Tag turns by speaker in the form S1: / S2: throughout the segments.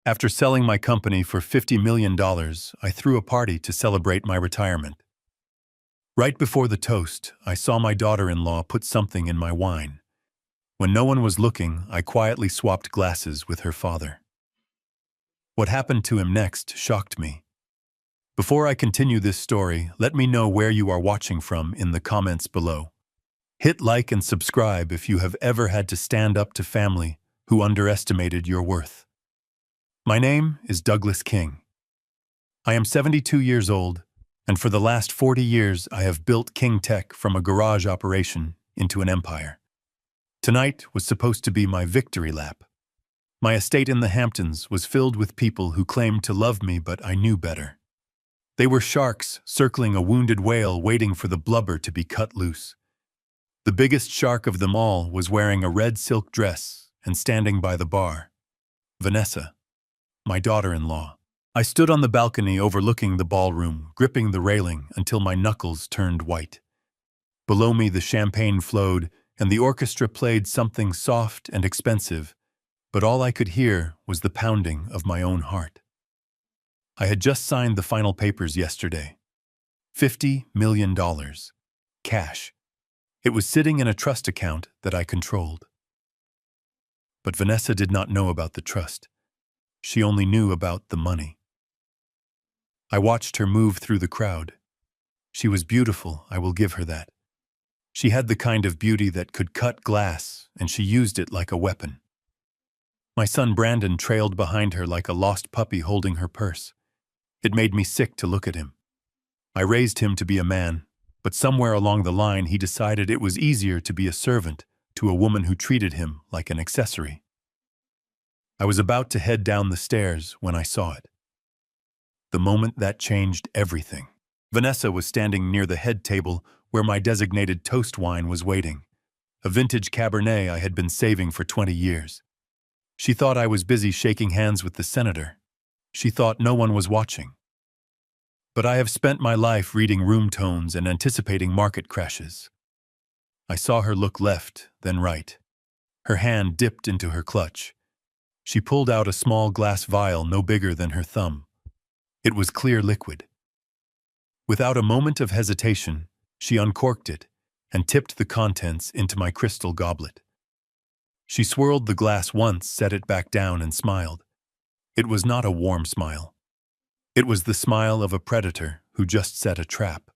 S1: After selling my company for $50 million, I threw a party to celebrate my retirement. Right before the toast, I saw my daughter-in-law put something in my wine. When no one was looking, I quietly swapped glasses with her father. What happened to him next shocked me. Before I continue this story, let me know where you are watching from in the comments below. Hit like and subscribe if you have ever had to stand up to family who underestimated your worth. My name is Douglas King. I am 72 years old, and for the last 40 years I have built King Tech from a garage operation into an empire. Tonight was supposed to be my victory lap. My estate in the Hamptons was filled with people who claimed to love me, but I knew better. They were sharks circling a wounded whale waiting for the blubber to be cut loose. The biggest shark of them all was wearing a red silk dress and standing by the bar. Vanessa, my daughter-in-law. I stood on the balcony overlooking the ballroom, gripping the railing until my knuckles turned white. Below me the champagne flowed, and the orchestra played something soft and expensive, but all I could hear was the pounding of my own heart. I had just signed the final papers yesterday. $50 million. Cash. It was sitting in a trust account that I controlled. But Vanessa did not know about the trust. She only knew about the money. I watched her move through the crowd. She was beautiful, I will give her that. She had the kind of beauty that could cut glass, and she used it like a weapon. My son Brandon trailed behind her like a lost puppy holding her purse. It made me sick to look at him. I raised him to be a man, but somewhere along the line he decided it was easier to be a servant to a woman who treated him like an accessory. I was about to head down the stairs when I saw it. The moment that changed everything. Vanessa was standing near the head table where my designated toast wine was waiting, a vintage Cabernet I had been saving for 20 years. She thought I was busy shaking hands with the senator. She thought no one was watching. But I have spent my life reading room tones and anticipating market crashes. I saw her look left, then right. Her hand dipped into her clutch. She pulled out a small glass vial no bigger than her thumb. It was clear liquid. Without a moment of hesitation, she uncorked it and tipped the contents into my crystal goblet. She swirled the glass once, set it back down, and smiled. It was not a warm smile. It was the smile of a predator who just set a trap.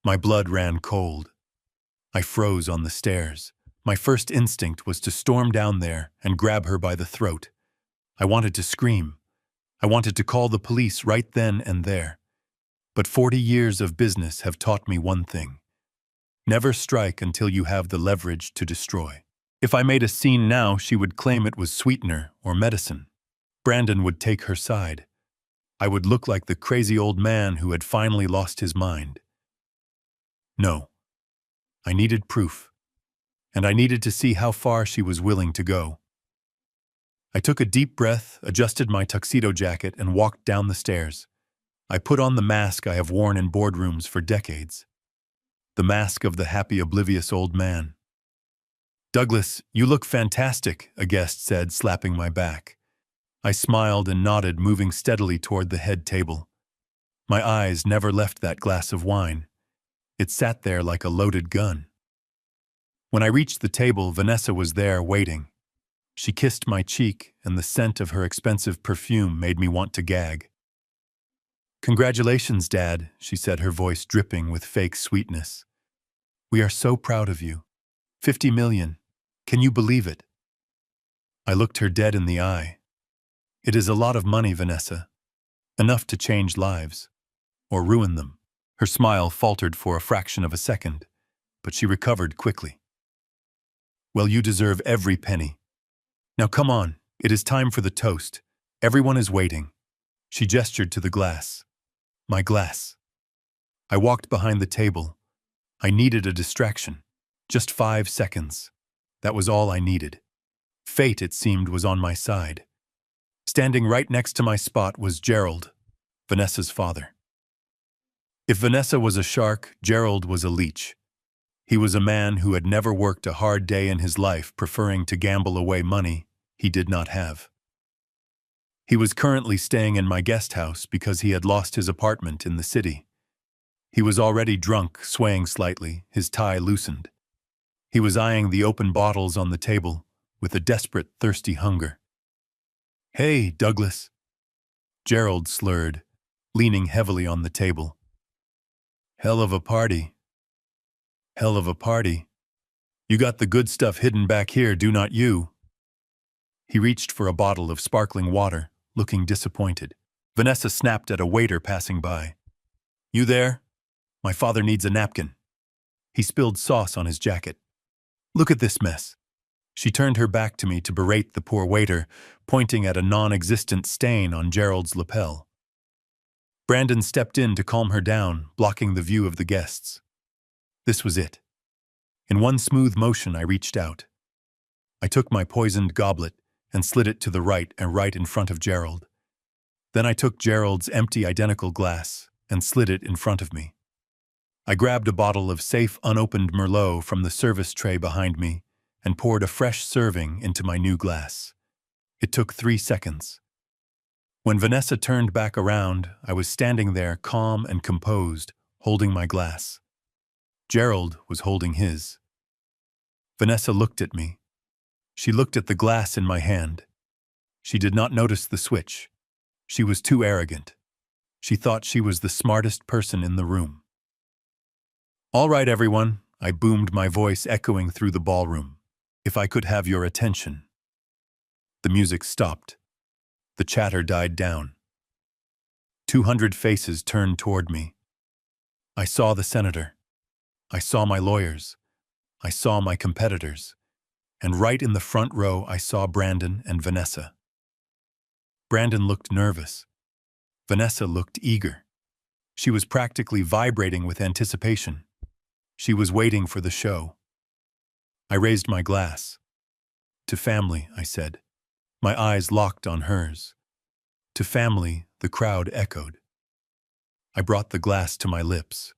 S1: My blood ran cold. I froze on the stairs. My first instinct was to storm down there and grab her by the throat. I wanted to scream. I wanted to call the police right then and there. But 40 years of business have taught me one thing. Never strike until you have the leverage to destroy. If I made a scene now, she would claim it was sweetener or medicine. Brandon would take her side. I would look like the crazy old man who had finally lost his mind. No. I needed proof. And I needed to see how far she was willing to go. I took a deep breath, adjusted my tuxedo jacket, and walked down the stairs. I put on the mask I have worn in boardrooms for decades. The mask of the happy, oblivious old man. "Douglas, you look fantastic," a guest said, slapping my back. I smiled and nodded, moving steadily toward the head table. My eyes never left that glass of wine. It sat there like a loaded gun. When I reached the table, Vanessa was there waiting. She kissed my cheek, and the scent of her expensive perfume made me want to gag. "Congratulations, Dad," she said, her voice dripping with fake sweetness. "We are so proud of you. 50 million. Can you believe it?" I looked her dead in the eye. "It is a lot of money, Vanessa. Enough to change lives. Or ruin them." Her smile faltered for a fraction of a second, but she recovered quickly. "Well, you deserve every penny. Now come on, it is time for the toast. Everyone is waiting." She gestured to the glass. My glass. I walked behind the table. I needed a distraction. Just 5 seconds. That was all I needed. Fate, it seemed, was on my side. Standing right next to my spot was Gerald, Vanessa's father. If Vanessa was a shark, Gerald was a leech. He was a man who had never worked a hard day in his life, preferring to gamble away money he did not have. He was currently staying in my guest house because he had lost his apartment in the city. He was already drunk, swaying slightly, his tie loosened. He was eyeing the open bottles on the table with a desperate, thirsty hunger. "Hey, Douglas," Gerald slurred, leaning heavily on the table. "Hell of a party. Hell of a party. You got the good stuff hidden back here, do not you?" He reached for a bottle of sparkling water, looking disappointed. Vanessa snapped at a waiter passing by. "You there? My father needs a napkin." He spilled sauce on his jacket. "Look at this mess." She turned her back to me to berate the poor waiter, pointing at a non-existent stain on Gerald's lapel. Brandon stepped in to calm her down, blocking the view of the guests. This was it. In one smooth motion, I reached out. I took my poisoned goblet and slid it to the right and right in front of Gerald. Then I took Gerald's empty identical glass and slid it in front of me. I grabbed a bottle of safe, unopened Merlot from the service tray behind me and poured a fresh serving into my new glass. It took 3 seconds. When Vanessa turned back around, I was standing there calm and composed, holding my glass. Gerald was holding his. Vanessa looked at me. She looked at the glass in my hand. She did not notice the switch. She was too arrogant. She thought she was the smartest person in the room. "All right, everyone," I boomed, my voice echoing through the ballroom. "If I could have your attention." The music stopped. The chatter died down. 200 faces turned toward me. I saw the senator. I saw my lawyers. I saw my competitors. And right in the front row, I saw Brandon and Vanessa. Brandon looked nervous. Vanessa looked eager. She was practically vibrating with anticipation. She was waiting for the show. I raised my glass. "To family," I said. My eyes locked on hers. "To family," the crowd echoed. I brought the glass to my lips.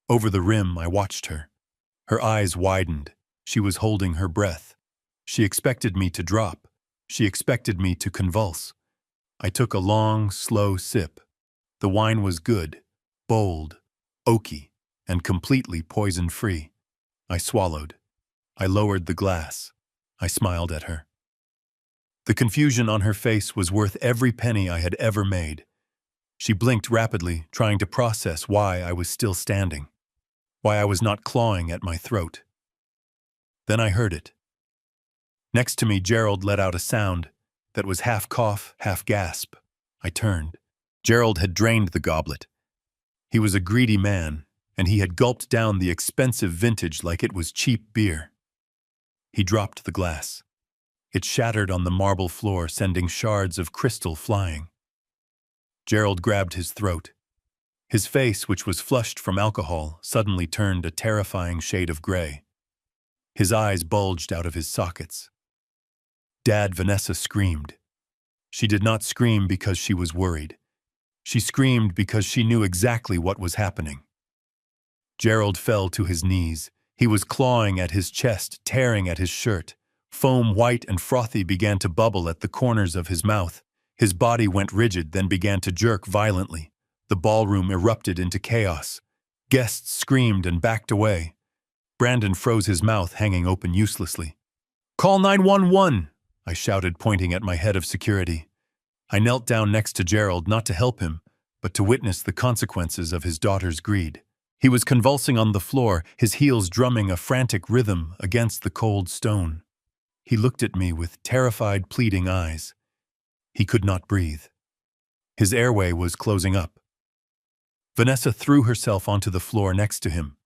S1: Over the rim, I watched her. Her eyes widened. She was holding her breath. She expected me to drop. She expected me to convulse. I took a long, slow sip. The wine was good, bold, oaky, and completely poison-free. I swallowed. I lowered the glass. I smiled at her. The confusion on her face was worth every penny I had ever made. She blinked rapidly, trying to process why I was still standing, why I was not clawing at my throat. Then I heard it. Next to me, Gerald let out a sound that was half cough, half gasp. I turned. Gerald had drained the goblet. He was a greedy man, and he had gulped down the expensive vintage like it was cheap beer. He dropped the glass. It shattered on the marble floor, sending shards of crystal flying. Gerald grabbed his throat. His face, which was flushed from alcohol, suddenly turned a terrifying shade of gray. His eyes bulged out of his sockets. "Dad," Vanessa screamed. She did not scream because she was worried. She screamed because she knew exactly what was happening. Gerald fell to his knees. He was clawing at his chest, tearing at his shirt. Foam, white and frothy, began to bubble at the corners of his mouth. His body went rigid, then began to jerk violently. The ballroom erupted into chaos. Guests screamed and backed away. Brandon froze his mouth, hanging open uselessly. "Call 911!" I shouted, pointing at my head of security. I knelt down next to Gerald, not to help him, but to witness the consequences of his daughter's greed. He was convulsing on the floor, his heels drumming a frantic rhythm against the cold stone. He looked at me with terrified, pleading eyes. He could not breathe. His airway was closing up. Vanessa threw herself onto the floor next to him,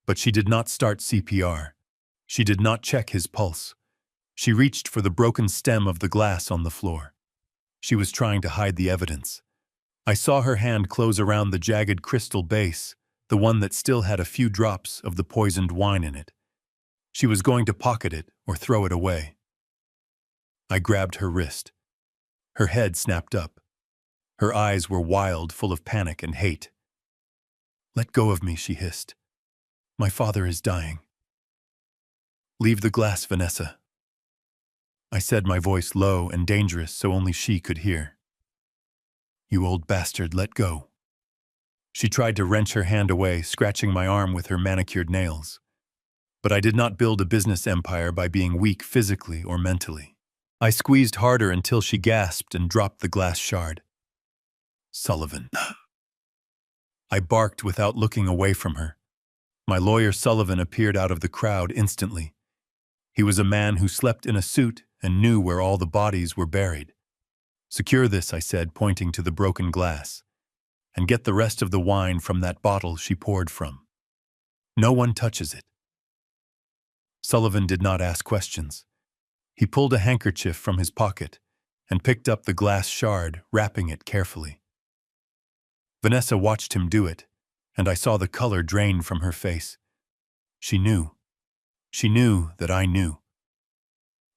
S1: but she did not start CPR. She did not check his pulse. She reached for the broken stem of the glass on the floor. She was trying to hide the evidence. I saw her hand close around the jagged crystal base, the one that still had a few drops of the poisoned wine in it. She was going to pocket it or throw it away. I grabbed her wrist. Her head snapped up. Her eyes were wild, full of panic and hate. "Let go of me," she hissed. "My father is dying." "Leave the glass, Vanessa," I said, my voice low and dangerous so only she could hear. You old bastard, let go. She tried to wrench her hand away, scratching my arm with her manicured nails. But I did not build a business empire by being weak physically or mentally. I squeezed harder until she gasped and dropped the glass shard. Sullivan. I barked without looking away from her. My lawyer Sullivan appeared out of the crowd instantly. He was a man who slept in a suit and knew where all the bodies were buried. Secure this, I said, pointing to the broken glass, and get the rest of the wine from that bottle she poured from. No one touches it. Sullivan did not ask questions. He pulled a handkerchief from his pocket and picked up the glass shard, wrapping it carefully. Vanessa watched him do it, and I saw the color drain from her face. She knew. She knew that I knew.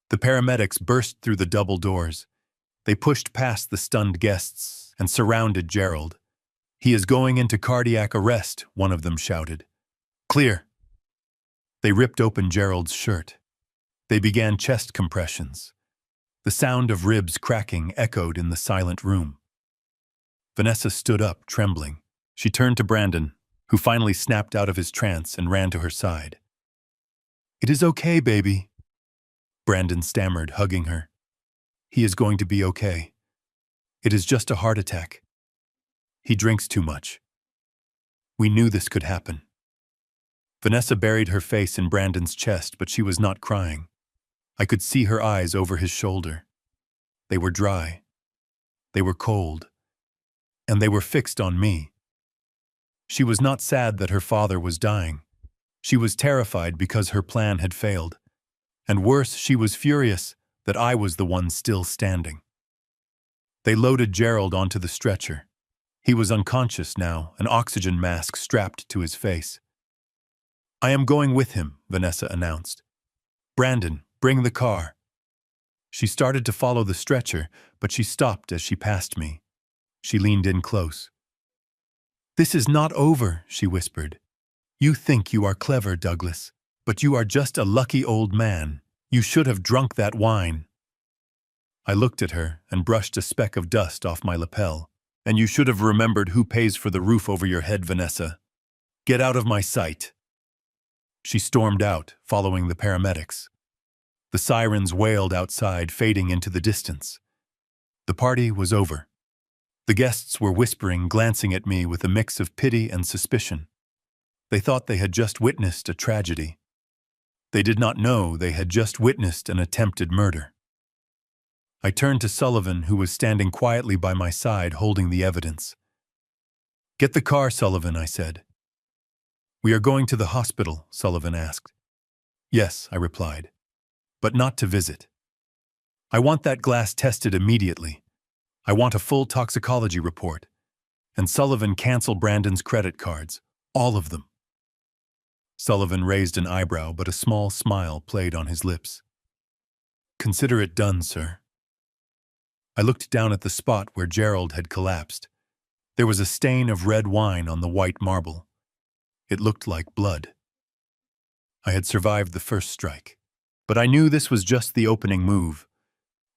S1: The paramedics burst through the double doors. They pushed past the stunned guests and surrounded Gerald. "He is going into cardiac arrest," one of them shouted. "Clear." They ripped open Gerald's shirt. They began chest compressions. The sound of ribs cracking echoed in the silent room. Vanessa stood up, trembling. She turned to Brandon, who finally snapped out of his trance and ran to her side. "It is okay, baby," Brandon stammered, hugging her. "He is going to be okay. It is just a heart attack. He drinks too much." We knew this could happen. Vanessa buried her face in Brandon's chest, but she was not crying. I could see her eyes over his shoulder. They were dry. They were cold. And they were fixed on me. She was not sad that her father was dying. She was terrified because her plan had failed. And worse, she was furious that I was the one still standing. They loaded Gerald onto the stretcher. He was unconscious now, an oxygen mask strapped to his face. "I am going with him," Vanessa announced. "Brandon, bring the car." She started to follow the stretcher, but she stopped as she passed me. She leaned in close. "This is not over," she whispered. "You think you are clever, Douglas, but you are just a lucky old man. You should have drunk that wine." I looked at her and brushed a speck of dust off my lapel. "And you should have remembered who pays for the roof over your head, Vanessa. Get out of my sight." She stormed out, following the paramedics. The sirens wailed outside, fading into the distance. The party was over. The guests were whispering, glancing at me with a mix of pity and suspicion. They thought they had just witnessed a tragedy. They did not know they had just witnessed an attempted murder. I turned to Sullivan, who was standing quietly by my side, holding the evidence. "Get the car, Sullivan," I said. "We are going to the hospital," Sullivan asked. "Yes," I replied, "but not to visit. I want that glass tested immediately. I want a full toxicology report. And Sullivan, cancel Brandon's credit cards, all of them." Sullivan raised an eyebrow, but a small smile played on his lips. "Consider it done, sir." I looked down at the spot where Gerald had collapsed. There was a stain of red wine on the white marble. It looked like blood. I had survived the first strike, but I knew this was just the opening move.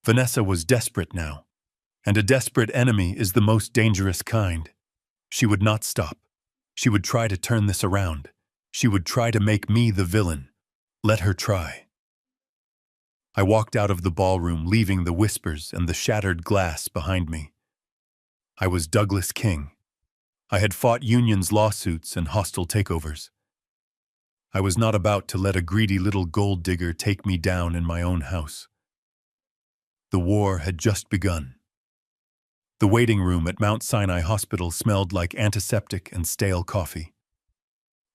S1: Vanessa was desperate now, and a desperate enemy is the most dangerous kind. She would not stop. She would try to turn this around. She would try to make me the villain. Let her try. I walked out of the ballroom, leaving the whispers and the shattered glass behind me. I was Douglas King. I had fought unions, lawsuits, and hostile takeovers. I was not about to let a greedy little gold digger take me down in my own house. The war had just begun. The waiting room at Mount Sinai Hospital smelled like antiseptic and stale coffee.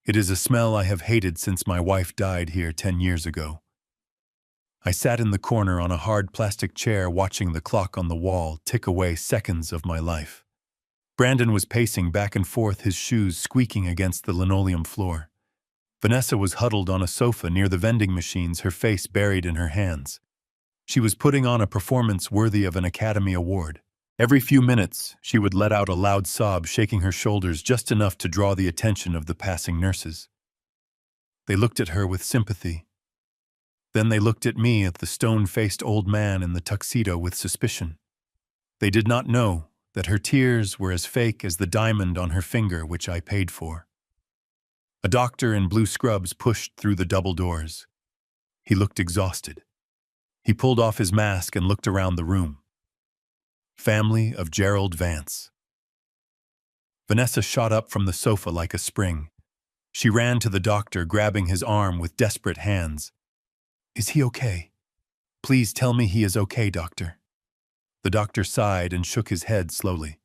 S1: It is a smell I have hated since my wife died here 10 years ago. I sat in the corner on a hard plastic chair, watching the clock on the wall tick away seconds of my life. Brandon was pacing back and forth, his shoes squeaking against the linoleum floor. Vanessa was huddled on a sofa near the vending machines, her face buried in her hands. She was putting on a performance worthy of an Academy Award. Every few minutes, she would let out a loud sob, shaking her shoulders just enough to draw the attention of the passing nurses. They looked at her with sympathy. Then they looked at me, at the stone-faced old man in the tuxedo, with suspicion. They did not know that her tears were as fake as the diamond on her finger which I paid for. A doctor in blue scrubs pushed through the double doors. He looked exhausted. He pulled off his mask and looked around the room. Family of Gerald Vance. Vanessa shot up from the sofa like a spring. She ran to the doctor, grabbing his arm with desperate hands. "Is he okay? Please tell me he is okay, doctor." The doctor sighed and shook his head slowly.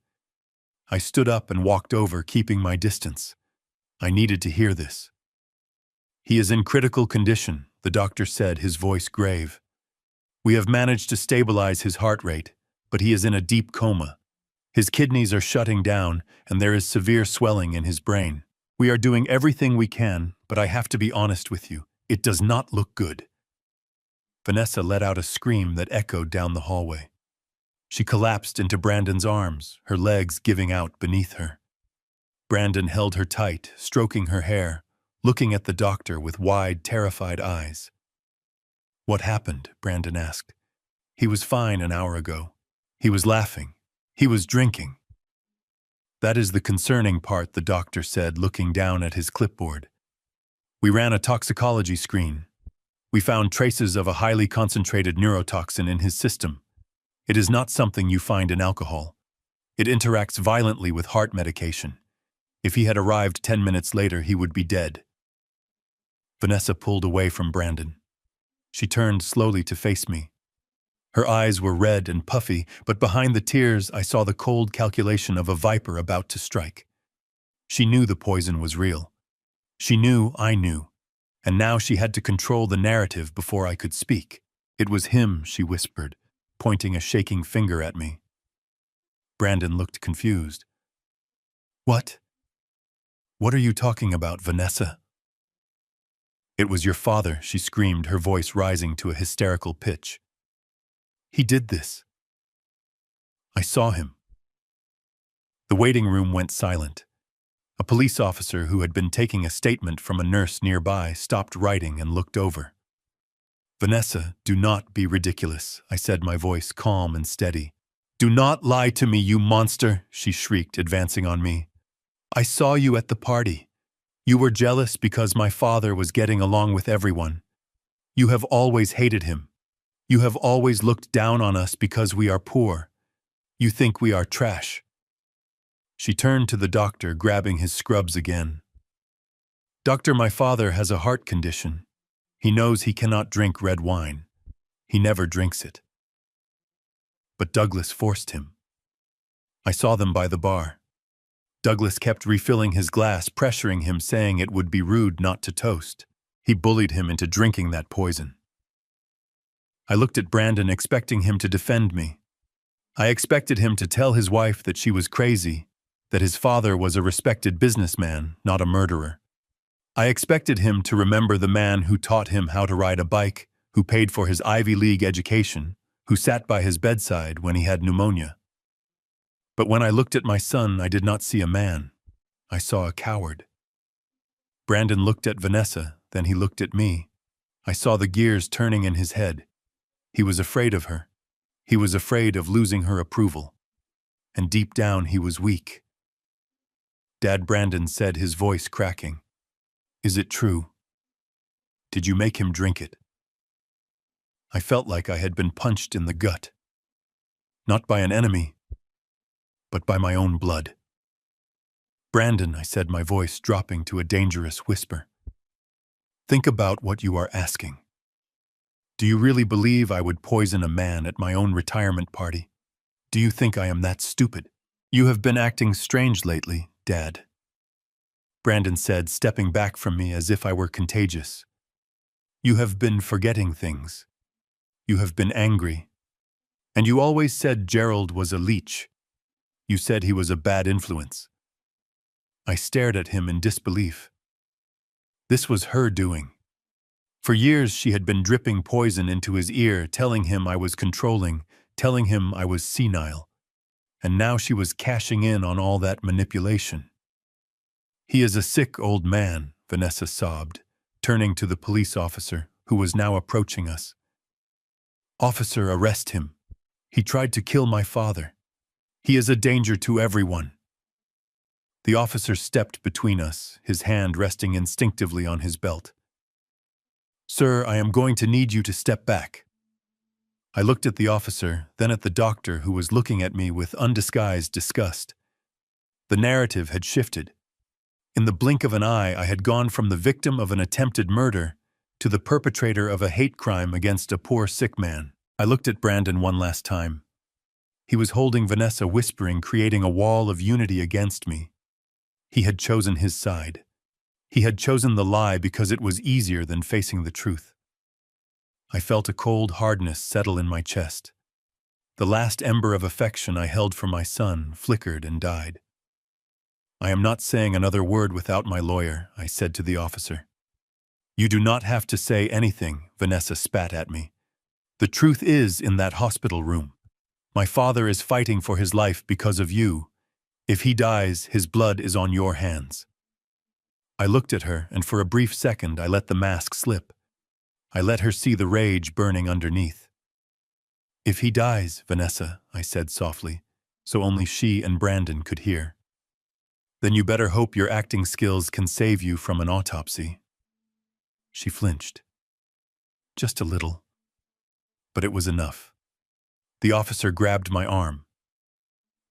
S1: I stood up and walked over, keeping my distance. I needed to hear this. "He is in critical condition," the doctor said, his voice grave. "We have managed to stabilize his heart rate, but he is in a deep coma. His kidneys are shutting down, and there is severe swelling in his brain. We are doing everything we can, but I have to be honest with you. It does not look good." Vanessa let out a scream that echoed down the hallway. She collapsed into Brandon's arms, her legs giving out beneath her. Brandon held her tight, stroking her hair, looking at the doctor with wide, terrified eyes. "What happened?" Brandon asked. "He was fine an hour ago. He was laughing. He was drinking." "That is the concerning part," the doctor said, looking down at his clipboard. "We ran a toxicology screen. We found traces of a highly concentrated neurotoxin in his system. It is not something you find in alcohol. It interacts violently with heart medication. If he had arrived 10 minutes later, he would be dead." Vanessa pulled away from Brandon. She turned slowly to face me. Her eyes were red and puffy, but behind the tears I saw the cold calculation of a viper about to strike. She knew the poison was real. She knew I knew, and now she had to control the narrative before I could speak. "It was him," she whispered, pointing a shaking finger at me. Brandon looked confused. "What? What are you talking about, Vanessa?" "It was your father," she screamed, her voice rising to a hysterical pitch. "He did this. I saw him." The waiting room went silent. A police officer who had been taking a statement from a nurse nearby stopped writing and looked over. "Vanessa, do not be ridiculous," I said, my voice calm and steady. "Do not lie to me, you monster," she shrieked, advancing on me. "I saw you at the party. You were jealous because my father was getting along with everyone. You have always hated him. You have always looked down on us because we are poor. You think we are trash." She turned to the doctor, grabbing his scrubs again. "Doctor, my father has a heart condition. He knows he cannot drink red wine. He never drinks it. But Douglas forced him. I saw them by the bar. Douglas kept refilling his glass, pressuring him, saying it would be rude not to toast. He bullied him into drinking that poison." I looked at Brandon, expecting him to defend me. I expected him to tell his wife that she was crazy, that his father was a respected businessman, not a murderer. I expected him to remember the man who taught him how to ride a bike, who paid for his Ivy League education, who sat by his bedside when he had pneumonia. But when I looked at my son, I did not see a man. I saw a coward. Brandon looked at Vanessa, then he looked at me. I saw the gears turning in his head. He was afraid of her. He was afraid of losing her approval. And deep down, he was weak. "Dad," Brandon said, his voice cracking. "Is it true? Did you make him drink it?" I felt like I had been punched in the gut. Not by an enemy, but by my own blood. "Brandon," I said, my voice dropping to a dangerous whisper. "Think about what you are asking. Do you really believe I would poison a man at my own retirement party? Do you think I am that stupid?" "You have been acting strange lately, Dad," Brandon said, stepping back from me as if I were contagious. "You have been forgetting things. You have been angry. And you always said Gerald was a leech. You said he was a bad influence." I stared at him in disbelief. This was her doing. For years she had been dripping poison into his ear, telling him I was controlling, telling him I was senile. And now she was cashing in on all that manipulation. "He is a sick old man," Vanessa sobbed, turning to the police officer, who was now approaching us. "Officer, arrest him. He tried to kill my father. He is a danger to everyone. The officer stepped between us, his hand resting instinctively on his belt. Sir, I am going to need you to step back. I looked at the officer, then at the doctor who was looking at me with undisguised disgust. The narrative had shifted. In the blink of an eye, I had gone from the victim of an attempted murder to the perpetrator of a hate crime against a poor sick man. I looked at Brandon one last time. He was holding Vanessa, whispering, creating a wall of unity against me. He had chosen his side. He had chosen the lie because it was easier than facing the truth. I felt a cold hardness settle in my chest. The last ember of affection I held for my son flickered and died. I am not saying another word without my lawyer, I said to the officer. You do not have to say anything, Vanessa spat at me. The truth is in that hospital room. My father is fighting for his life because of you. If he dies, his blood is on your hands. I looked at her, and for a brief second I let the mask slip. I let her see the rage burning underneath. If he dies, Vanessa, I said softly, so only she and Brandon could hear. Then you better hope your acting skills can save you from an autopsy. She flinched. Just a little. But it was enough. The officer grabbed my arm.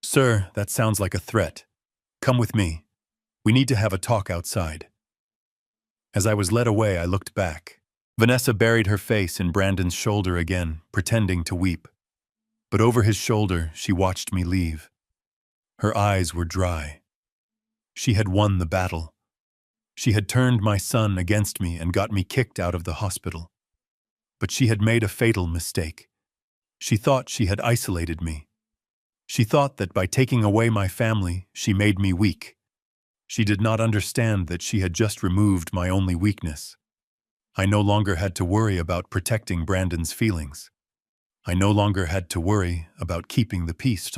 S1: Sir, that sounds like a threat. Come with me. We need to have a talk outside. As I was led away, I looked back. Vanessa buried her face in Brandon's shoulder again, pretending to weep. But over his shoulder, she watched me leave. Her eyes were dry. She had won the battle. She had turned my son against me and got me kicked out of the hospital. But she had made a fatal mistake. She thought she had isolated me. She thought that by taking away my family, she made me weak. She did not understand that she had just removed my only weakness. I no longer had to worry about protecting Brandon's feelings. I no longer had to worry about keeping the peace.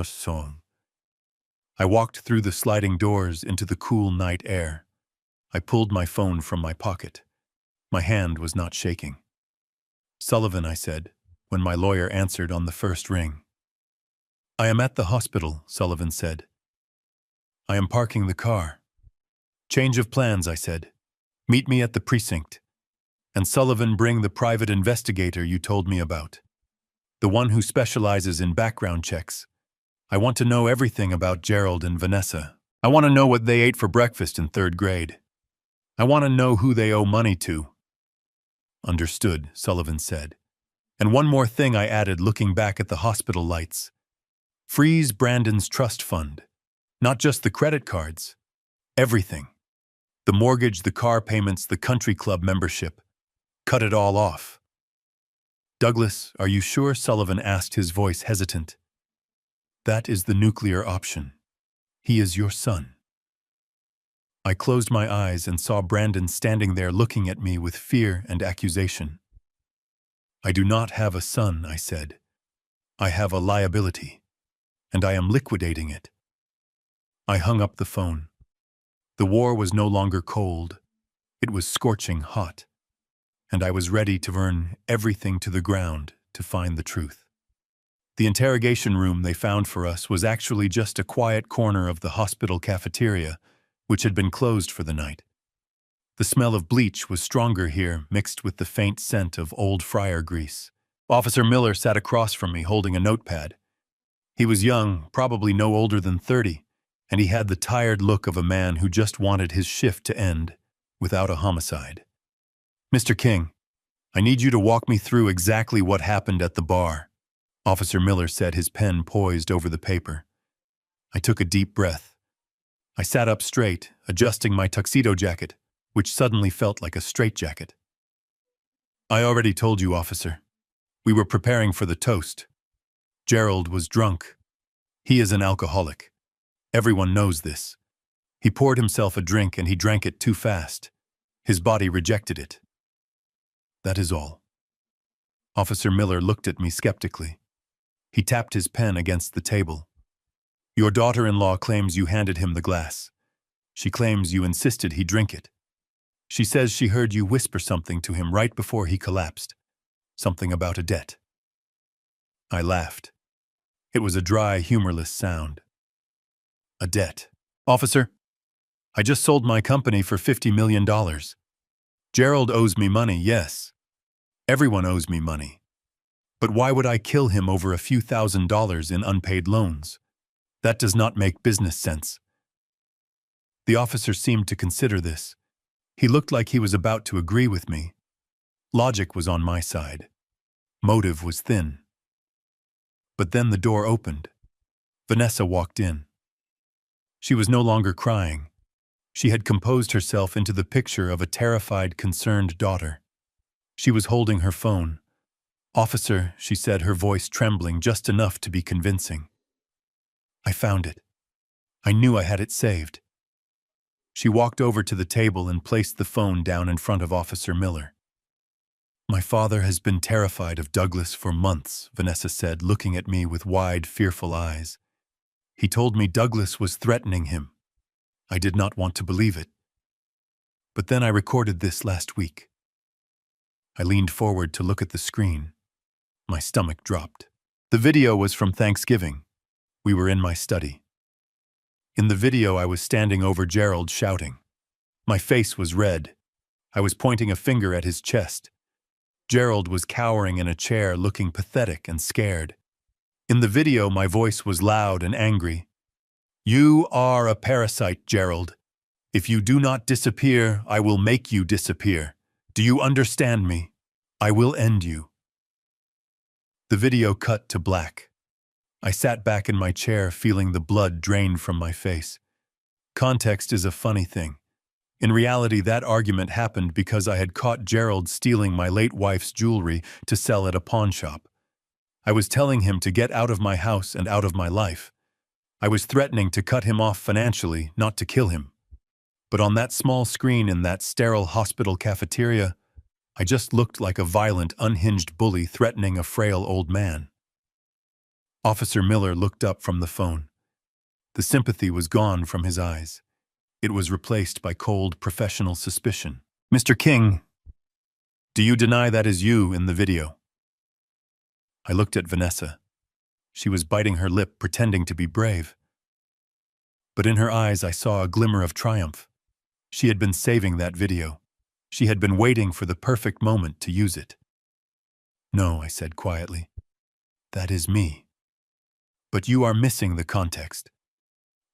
S1: I walked through the sliding doors into the cool night air. I pulled my phone from my pocket. My hand was not shaking. Sullivan, I said, when my lawyer answered on the first ring. I am at the hospital, Sullivan said. I am parking the car. Change of plans, I said. Meet me at the precinct. And Sullivan, bring the private investigator you told me about. The one who specializes in background checks. I want to know everything about Gerald and Vanessa. I want to know what they ate for breakfast in 3rd grade. I want to know who they owe money to. Understood, Sullivan said. And one more thing, I added, looking back at the hospital lights. Freeze Brandon's trust fund. Not just the credit cards. Everything. The mortgage, the car payments, the country club membership. Cut it all off. Douglas, are you sure? Sullivan asked, his voice hesitant. That is the nuclear option. He is your son. I closed my eyes and saw Brandon standing there looking at me with fear and accusation. I do not have a son, I said. I have a liability, and I am liquidating it. I hung up the phone. The war was no longer cold. It was scorching hot, and I was ready to burn everything to the ground to find the truth. The interrogation room they found for us was actually just a quiet corner of the hospital cafeteria, which had been closed for the night. The smell of bleach was stronger here, mixed with the faint scent of old fryer grease. Officer Miller sat across from me, holding a notepad. He was young, probably no older than 30, and he had the tired look of a man who just wanted his shift to end without a homicide. Mr. King, I need you to walk me through exactly what happened at the bar, Officer Miller said, his pen poised over the paper. I took a deep breath. I sat up straight, adjusting my tuxedo jacket, which suddenly felt like a straitjacket. I already told you, officer. We were preparing for the toast. Gerald was drunk. He is an alcoholic. Everyone knows this. He poured himself a drink and he drank it too fast. His body rejected it. That is all. Officer Miller looked at me skeptically. He tapped his pen against the table. Your daughter-in-law claims you handed him the glass. She claims you insisted he drink it. She says she heard you whisper something to him right before he collapsed. Something about a debt. I laughed. It was a dry, humorless sound. A debt. Officer, I just sold my company for $50 million. Gerald owes me money, yes. Everyone owes me money. But why would I kill him over a few $1,000s in unpaid loans? That does not make business sense. The officer seemed to consider this. He looked like he was about to agree with me. Logic was on my side. Motive was thin. But then the door opened. Vanessa walked in. She was no longer crying. She had composed herself into the picture of a terrified, concerned daughter. She was holding her phone. "Officer," she said, her voice trembling just enough to be convincing. "I found it. I knew I had it saved." She walked over to the table and placed the phone down in front of Officer Miller. "My father has been terrified of Douglas for months," Vanessa said, looking at me with wide, fearful eyes. "He told me Douglas was threatening him. I did not want to believe it. But then I recorded this last week." I leaned forward to look at the screen. My stomach dropped. The video was from Thanksgiving. We were in my study. In the video, I was standing over Gerald shouting. My face was red. I was pointing a finger at his chest. Gerald was cowering in a chair, looking pathetic and scared. In the video, my voice was loud and angry. "You are a parasite, Gerald. If you do not disappear, I will make you disappear. Do you understand me? I will end you." The video cut to black. I sat back in my chair, feeling the blood drain from my face. Context is a funny thing. In reality, that argument happened because I had caught Gerald stealing my late wife's jewelry to sell at a pawn shop. I was telling him to get out of my house and out of my life. I was threatening to cut him off financially, not to kill him. But on that small screen in that sterile hospital cafeteria, I just looked like a violent, unhinged bully threatening a frail old man. Officer Miller looked up from the phone. The sympathy was gone from his eyes. It was replaced by cold, professional suspicion. "Mr. King, do you deny that is you in the video?" I looked at Vanessa. She was biting her lip, pretending to be brave. But in her eyes, I saw a glimmer of triumph. She had been saving that video. She had been waiting for the perfect moment to use it. "No," I said quietly. "That is me. But you are missing the context."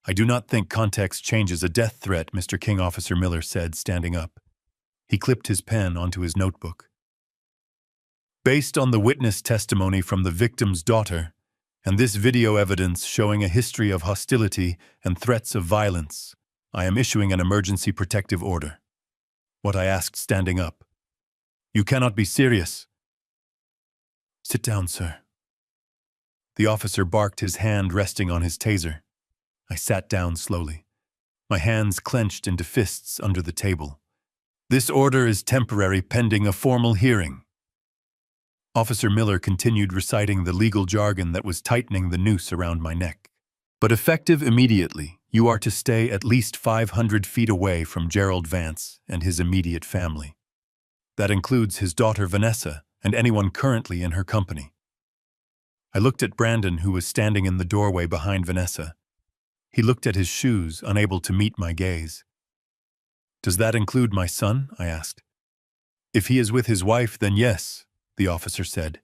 S1: "I do not think context changes a death threat," Mr. King, Officer Miller said, standing up. He clipped his pen onto his notebook. "Based on the witness testimony from the victim's daughter, and this video evidence showing a history of hostility and threats of violence, I am issuing an emergency protective order." What I asked, standing up. "You cannot be serious." "Sit down, sir." The officer barked, his hand resting on his taser. I sat down slowly. My hands clenched into fists under the table. "This order is temporary, pending a formal hearing." Officer Miller continued reciting the legal jargon that was tightening the noose around my neck. "But effective immediately, you are to stay at least 500 feet away from Gerald Vance and his immediate family. That includes his daughter Vanessa and anyone currently in her company." I looked at Brandon, who was standing in the doorway behind Vanessa. He looked at his shoes, unable to meet my gaze. "Does that include my son?" I asked. "If he is with his wife, then yes," the officer said.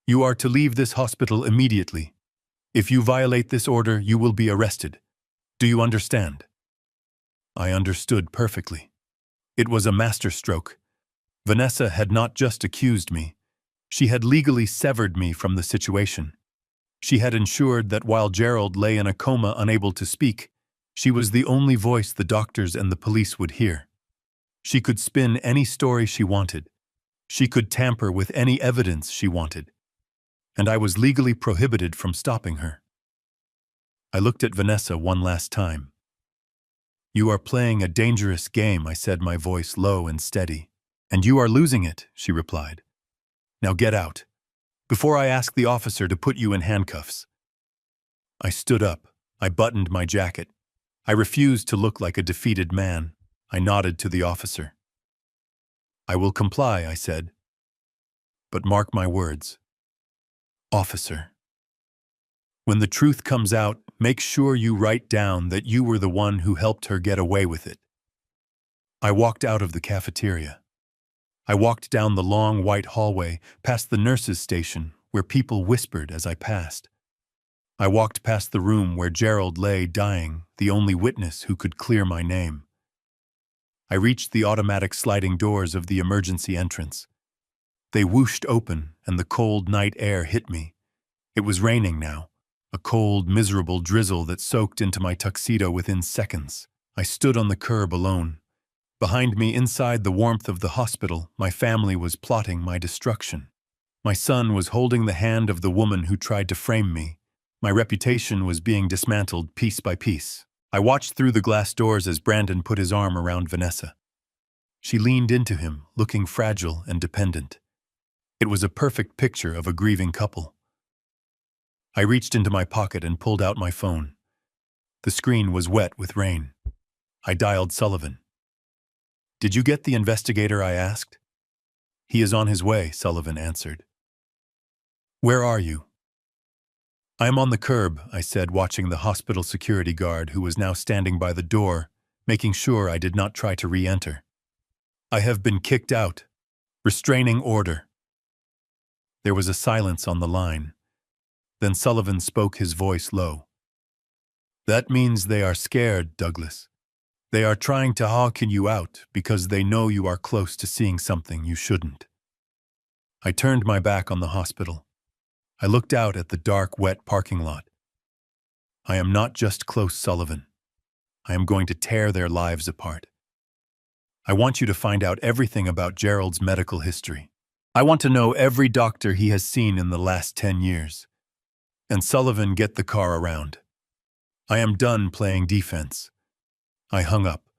S1: "You are to leave this hospital immediately. If you violate this order, you will be arrested. Do you understand?" I understood perfectly. It was a masterstroke. Vanessa had not just accused me. She had legally severed me from the situation. She had ensured that while Gerald lay in a coma unable to speak, she was the only voice the doctors and the police would hear. She could spin any story she wanted. She could tamper with any evidence she wanted. And I was legally prohibited from stopping her. I looked at Vanessa one last time. "You are playing a dangerous game," I said, my voice low and steady. "And you are losing it," she replied. "Now get out, before I ask the officer to put you in handcuffs." I stood up. I buttoned my jacket. I refused to look like a defeated man. I nodded to the officer. "I will comply," I said. "But mark my words, officer, When the truth comes out, make sure you write down that you were the one who helped her get away with it. I walked out of the cafeteria. I walked down the long white hallway, past the nurse's station, where people whispered as I passed. I walked past the room where Gerald lay dying, the only witness who could clear my name. I reached the automatic sliding doors of the emergency entrance. They whooshed open, and the cold night air hit me. It was raining now, a cold, miserable drizzle that soaked into my tuxedo within seconds. I stood on the curb alone. Behind me, inside the warmth of the hospital, my family was plotting my destruction. My son was holding the hand of the woman who tried to frame me. My reputation was being dismantled piece by piece. I watched through the glass doors as Brandon put his arm around Vanessa. She leaned into him, looking fragile and dependent. It was a perfect picture of a grieving couple. I reached into my pocket and pulled out my phone. The screen was wet with rain. I dialed Sullivan. "Did you get the investigator?" I asked. "He is on his way," Sullivan answered. "Where are you?" "I am on the curb," I said, watching the hospital security guard who was now standing by the door, making sure I did not try to re-enter. "I have been kicked out. Restraining order." There was a silence on the line. Then Sullivan spoke, his voice low. "That means they are scared, Douglas. They are trying to hawken you out because they know you are close to seeing something you shouldn't." I turned my back on the hospital. I looked out at the dark, wet parking lot. "I am not just close, Sullivan. I am going to tear their lives apart. I want you to find out everything about Gerald's medical history. I want to know every doctor he has seen in the last 10 years. And Sullivan, get the car around. I am done playing defense." I hung up.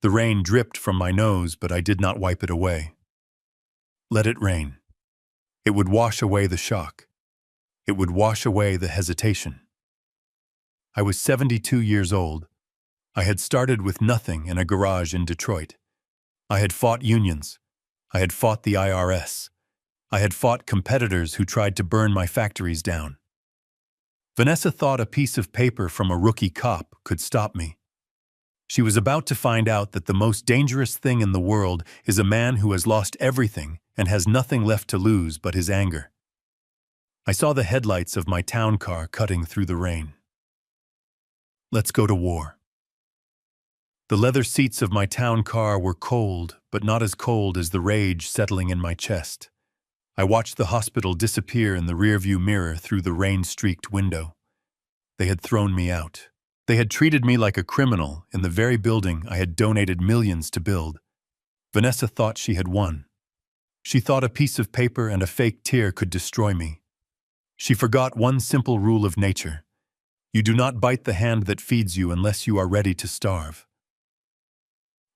S1: The rain dripped from my nose, but I did not wipe it away. Let it rain. It would wash away the shock. It would wash away the hesitation. I was 72 years old. I had started with nothing in a garage in Detroit. I had fought unions. I had fought the IRS. I had fought competitors who tried to burn my factories down. Vanessa thought a piece of paper from a rookie cop could stop me. She was about to find out that the most dangerous thing in the world is a man who has lost everything and has nothing left to lose but his anger. I saw the headlights of my town car cutting through the rain. Let's go to war. The leather seats of my town car were cold, but not as cold as the rage settling in my chest. I watched the hospital disappear in the rearview mirror through the rain-streaked window. They had thrown me out. They had treated me like a criminal in the very building I had donated millions to build. Vanessa thought she had won. She thought a piece of paper and a fake tear could destroy me. She forgot one simple rule of nature. You do not bite the hand that feeds you unless you are ready to starve.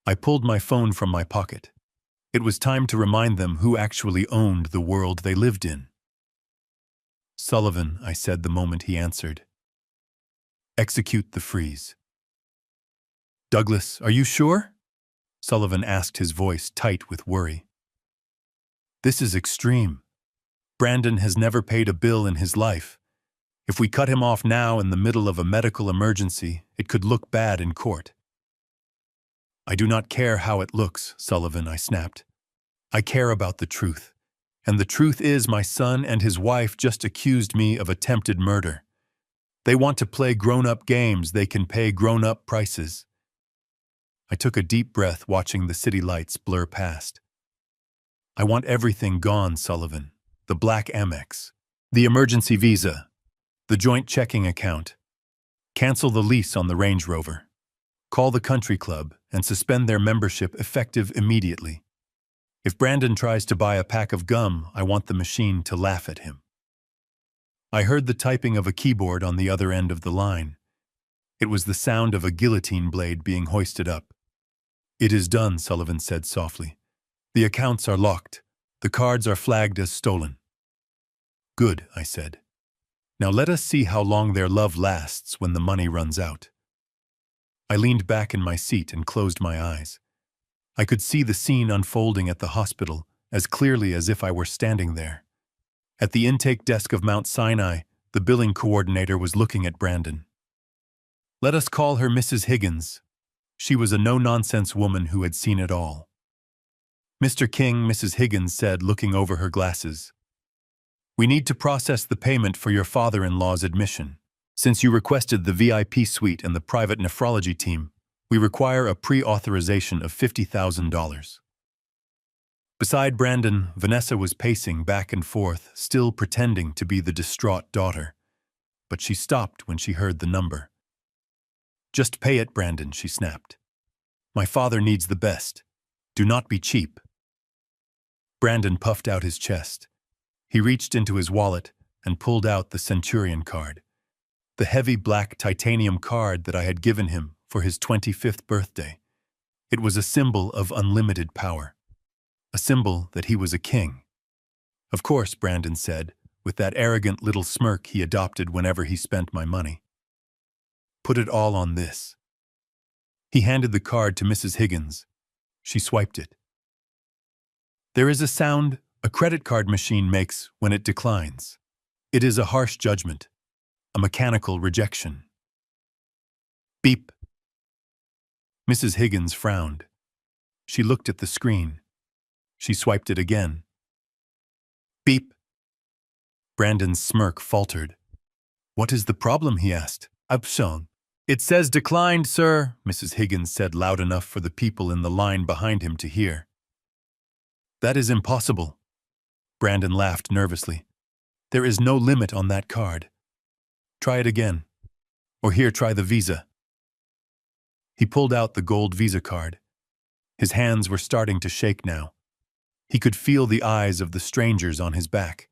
S1: I pulled my phone from my pocket. It was time to remind them who actually owned the world they lived in. "Sullivan," I said the moment he answered. "Execute the freeze." "Douglas, are you sure?" Sullivan asked, his voice tight with worry. "This is extreme. Brandon has never paid a bill in his life. If we cut him off now in the middle of a medical emergency, it could look bad in court." "I do not care how it looks, Sullivan," I snapped. "I care about the truth. And the truth is my son and his wife just accused me of attempted murder. They want to play grown-up games they can pay grown-up prices." I took a deep breath, watching the city lights blur past. "I want everything gone, Sullivan. The black Amex, the emergency visa, the joint checking account. Cancel the lease on the Range Rover. Call the country club and suspend their membership effective immediately. If Brandon tries to buy a pack of gum, I want the machine to laugh at him." I heard the typing of a keyboard on the other end of the line. It was the sound of a guillotine blade being hoisted up. "It is done," Sullivan said softly. "The accounts are locked. The cards are flagged as stolen." "Good," I said. "Now let us see how long their love lasts when the money runs out." I leaned back in my seat and closed my eyes. I could see the scene unfolding at the hospital as clearly as if I were standing there. At the intake desk of Mount Sinai, The billing coordinator was looking at Brandon. Let us call her Mrs. Higgins. She was a no-nonsense woman who had seen it all. Mr. King, Mrs. Higgins said, looking over her glasses. We need to process the payment for your father-in-law's admission. Since you requested the VIP suite and the private nephrology team, we require a pre-authorization of $50,000. Beside Brandon, Vanessa was pacing back and forth, still pretending to be the distraught daughter. But she stopped when she heard the number. Just pay it, Brandon, she snapped. My father needs the best. Do not be cheap. Brandon puffed out his chest. He reached into his wallet and pulled out the Centurion card, the heavy black titanium card that I had given him for his 25th birthday. It was a symbol of unlimited power, a symbol that he was a king. Of course, Brandon said, with that arrogant little smirk he adopted whenever he spent my money. Put it all on this. He handed the card to Mrs. Higgins. She swiped it. There is a sound a credit card machine makes when it declines. It is a harsh judgment, a mechanical rejection. Beep. Mrs. Higgins frowned. She looked at the screen. She swiped it again. Beep. Brandon's smirk faltered. What is the problem, he asked. Absong. It says declined, sir, Mrs. Higgins said loud enough for the people in the line behind him to hear. That is impossible. Brandon laughed nervously. There is no limit on that card. Try it again. Or here, try the Visa. He pulled out the gold Visa card. His hands were starting to shake now. He could feel the eyes of the strangers on his back.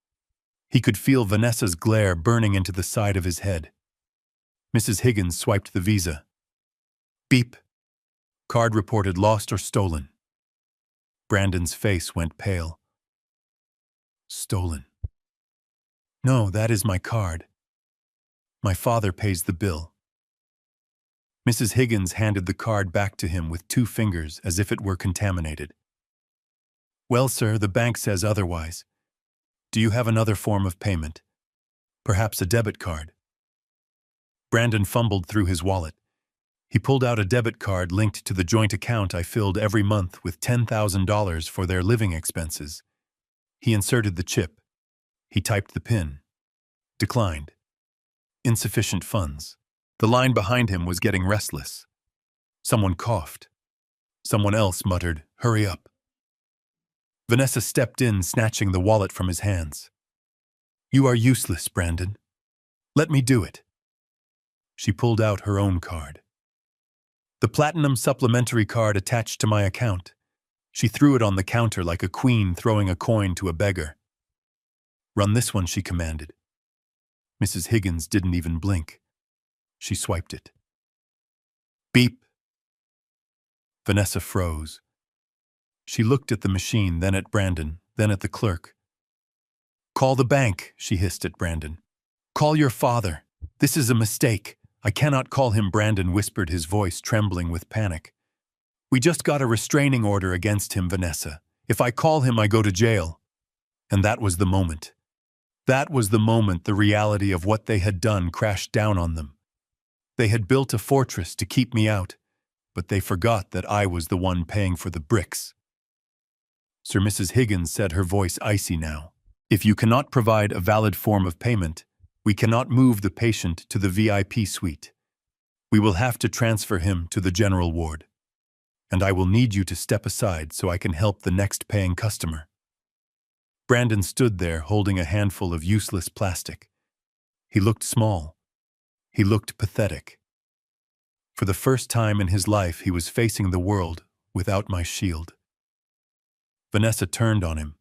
S1: He could feel Vanessa's glare burning into the side of his head. Mrs. Higgins swiped the Visa. Beep. Card reported lost or stolen. Brandon's face went pale. Stolen. No, that is my card. My father pays the bill. Mrs. Higgins handed the card back to him with 2 fingers as if it were contaminated. Well, sir, the bank says otherwise. Do you have another form of payment? Perhaps a debit card? Brandon fumbled through his wallet. He pulled out a debit card linked to the joint account I filled every month with $10,000 for their living expenses. He inserted the chip. He typed the PIN. Declined. Insufficient funds. The line behind him was getting restless. Someone coughed. Someone else muttered, "Hurry up." Vanessa stepped in, snatching the wallet from his hands. You are useless, Brandon. Let me do it. She pulled out her own card. The platinum supplementary card attached to my account. She threw it on the counter like a queen throwing a coin to a beggar. Run this one, she commanded. Mrs. Higgins didn't even blink. She swiped it. Beep. Vanessa froze. She looked at the machine, then at Brandon, then at the clerk. Call the bank, she hissed at Brandon. Call your father. This is a mistake. I cannot call him, Brandon whispered, his voice trembling with panic. We just got a restraining order against him, Vanessa. If I call him, I go to jail. And that was the moment. That was the moment the reality of what they had done crashed down on them. They had built a fortress to keep me out, but they forgot that I was the one paying for the bricks. Sir Mrs. Higgins said, her voice icy now. If you cannot provide a valid form of payment, we cannot move the patient to the VIP suite. We will have to transfer him to the general ward. And I will need you to step aside so I can help the next paying customer. Brandon stood there holding a handful of useless plastic. He looked small. He looked pathetic. For the first time in his life, he was facing the world without my shield. Vanessa turned on him.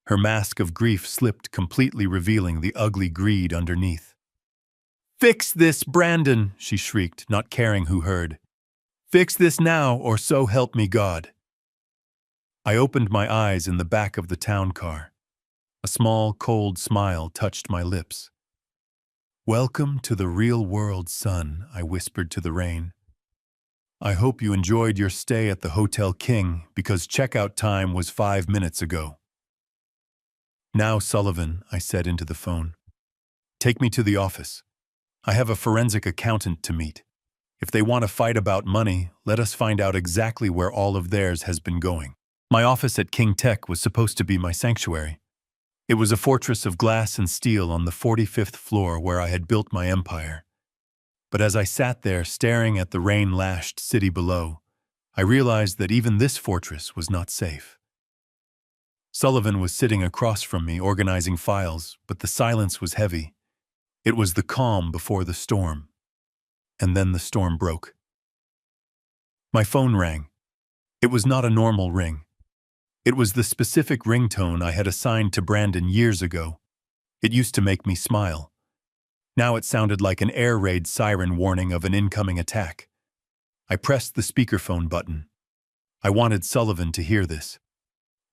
S1: Her mask of grief slipped, completely revealing the ugly greed underneath. Fix this, Brandon, she shrieked, not caring who heard. Fix this now, or so help me God. I opened my eyes in the back of the town car. A small, cold smile touched my lips. Welcome to the real world, son, I whispered to the rain. I hope you enjoyed your stay at the Hotel King, because checkout time was 5 minutes ago. Now, Sullivan, I said into the phone. Take me to the office. I have a forensic accountant to meet. If they want to fight about money, let us find out exactly where all of theirs has been going. My office at King Tech was supposed to be my sanctuary. It was a fortress of glass and steel on the 45th floor where I had built my empire. But as I sat there staring at the rain-lashed city below, I realized that even this fortress was not safe. Sullivan was sitting across from me organizing files, but the silence was heavy. It was the calm before the storm. And then the storm broke. My phone rang. It was not a normal ring. It was the specific ringtone I had assigned to Brandon years ago. It used to make me smile. Now it sounded like an air raid siren warning of an incoming attack. I pressed the speakerphone button. I wanted Sullivan to hear this.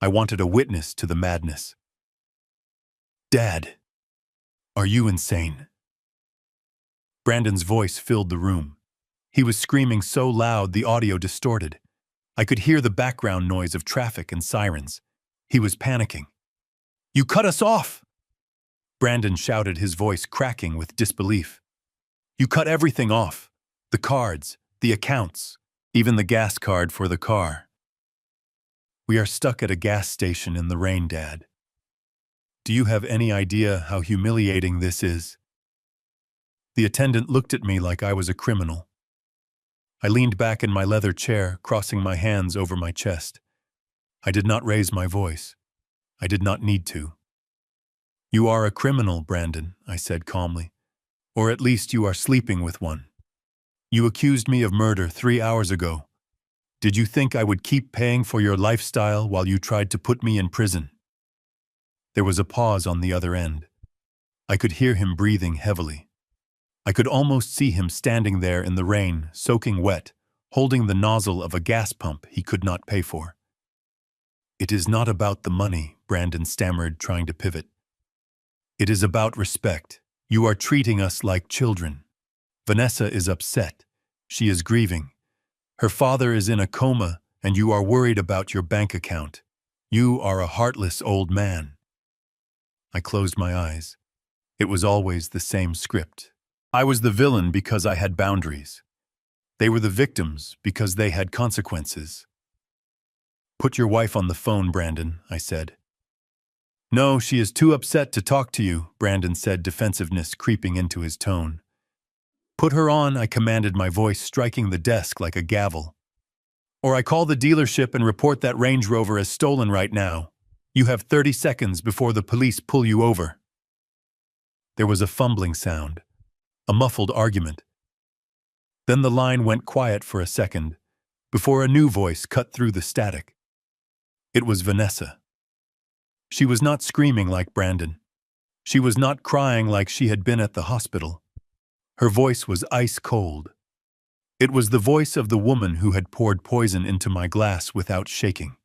S1: I wanted a witness to the madness. "Dad, are you insane?" Brandon's voice filled the room. He was screaming so loud the audio distorted. I could hear the background noise of traffic and sirens. He was panicking. "You cut us off!" Brandon shouted, his voice cracking with disbelief. "You cut everything off. The cards, the accounts, even the gas card for the car. We are stuck at a gas station in the rain, Dad. Do you have any idea how humiliating this is?" The attendant looked at me like I was a criminal. I leaned back in my leather chair, crossing my hands over my chest. I did not raise my voice. I did not need to. "You are a criminal, Brandon," I said calmly. "Or at least you are sleeping with one. You accused me of murder 3 hours ago. Did you think I would keep paying for your lifestyle while you tried to put me in prison?" There was a pause on the other end. I could hear him breathing heavily. I could almost see him standing there in the rain, soaking wet, holding the nozzle of a gas pump he could not pay for. "It is not about the money," Brandon stammered, trying to pivot. "It is about respect. You are treating us like children. Vanessa is upset. She is grieving. Her father is in a coma, and you are worried about your bank account. You are a heartless old man." I closed my eyes. It was always the same script. I was the villain because I had boundaries. They were the victims because they had consequences. "Put your wife on the phone, Brandon," I said. "No, she is too upset to talk to you," Brandon said, defensiveness creeping into his tone. "Put her on," I commanded, my voice striking the desk like a gavel. "Or I call the dealership and report that Range Rover as stolen right now. You have 30 seconds before the police pull you over." There was a fumbling sound, a muffled argument. Then the line went quiet for a second, before a new voice cut through the static. It was Vanessa. She was not screaming like Brandon. She was not crying like she had been at the hospital. Her voice was ice cold. It was the voice of the woman who had poured poison into my glass without shaking.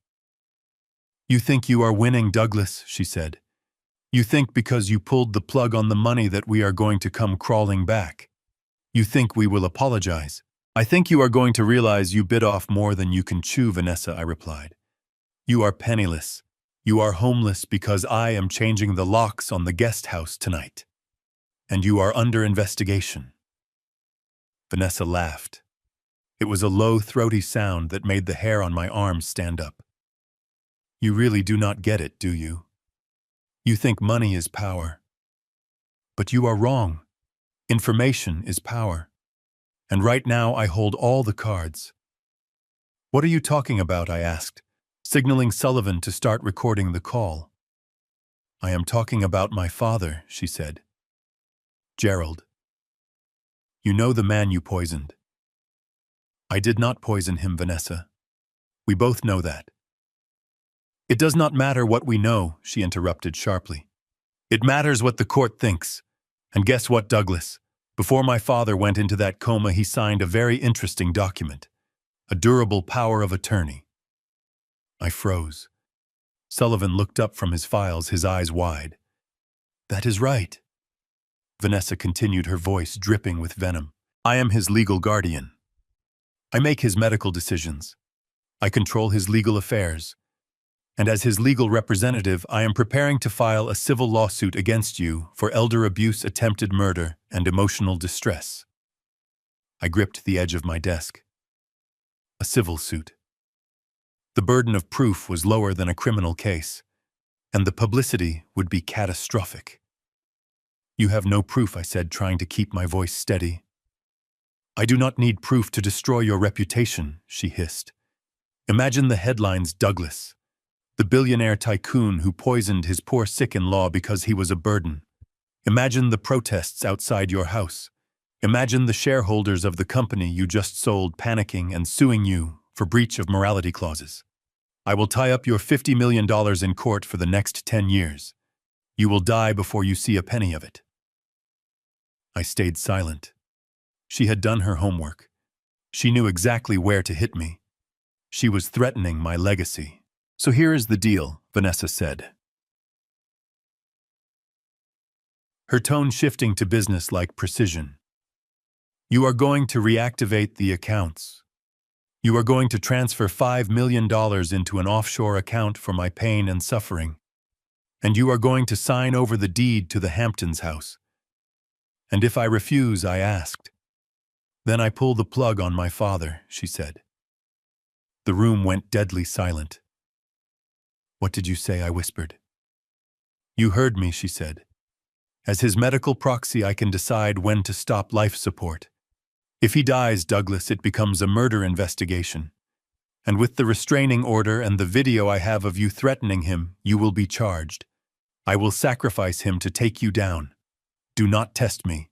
S1: "You think you are winning, Douglas," she said. "You think because you pulled the plug on the money that we are going to come crawling back. You think we will apologize. I think you are going to realize you bit off more than you can chew, Vanessa," I replied. "You are penniless. You are homeless because I am changing the locks on the guest house tonight. And you are under investigation." Vanessa laughed. It was a low, throaty sound that made the hair on my arms stand up. "You really do not get it, do you? You think money is power. But you are wrong. Information is power. And right now I hold all the cards." "What are you talking about?" I asked, signaling Sullivan to start recording the call. "I am talking about my father," she said. "Gerald. You know the man you poisoned." "I did not poison him, Vanessa. We both know that." "It does not matter what we know," she interrupted sharply. "It matters what the court thinks. And guess what, Douglas? Before my father went into that coma, he signed a very interesting document, a durable power of attorney." I froze. Sullivan looked up from his files, his eyes wide. "That is right," Vanessa continued, her voice dripping with venom. "I am his legal guardian. I make his medical decisions. I control his legal affairs. And as his legal representative, I am preparing to file a civil lawsuit against you for elder abuse, attempted murder, and emotional distress. I gripped the edge of my desk. A civil suit. The burden of proof was lower than a criminal case, and the publicity would be catastrophic. You have no proof, I said, trying to keep my voice steady. I do not need proof to destroy your reputation, she hissed. Imagine the headlines, Douglas, the billionaire tycoon who poisoned his poor sick-in-law because he was a burden. Imagine the protests outside your house. Imagine the shareholders of the company you just sold panicking and suing you for breach of morality clauses. I will tie up your $50 million in court for the next 10 years. You will die before you see a penny of it. I stayed silent. She had done her homework. She knew exactly where to hit me. She was threatening my legacy. So here is the deal, Vanessa said, her tone shifting to business-like precision. You are going to reactivate the accounts. You are going to transfer $5 million into an offshore account for my pain and suffering. And you are going to sign over the deed to the Hamptons house. And if I refuse, I asked. Then I pull the plug on my father, she said. The room went deadly silent. What did you say? I whispered. You heard me, she said. As his medical proxy, I can decide when to stop life support. If he dies, Douglas, it becomes a murder investigation. And with the restraining order and the video I have of you threatening him, you will be charged. I will sacrifice him to take you down. Do not test me.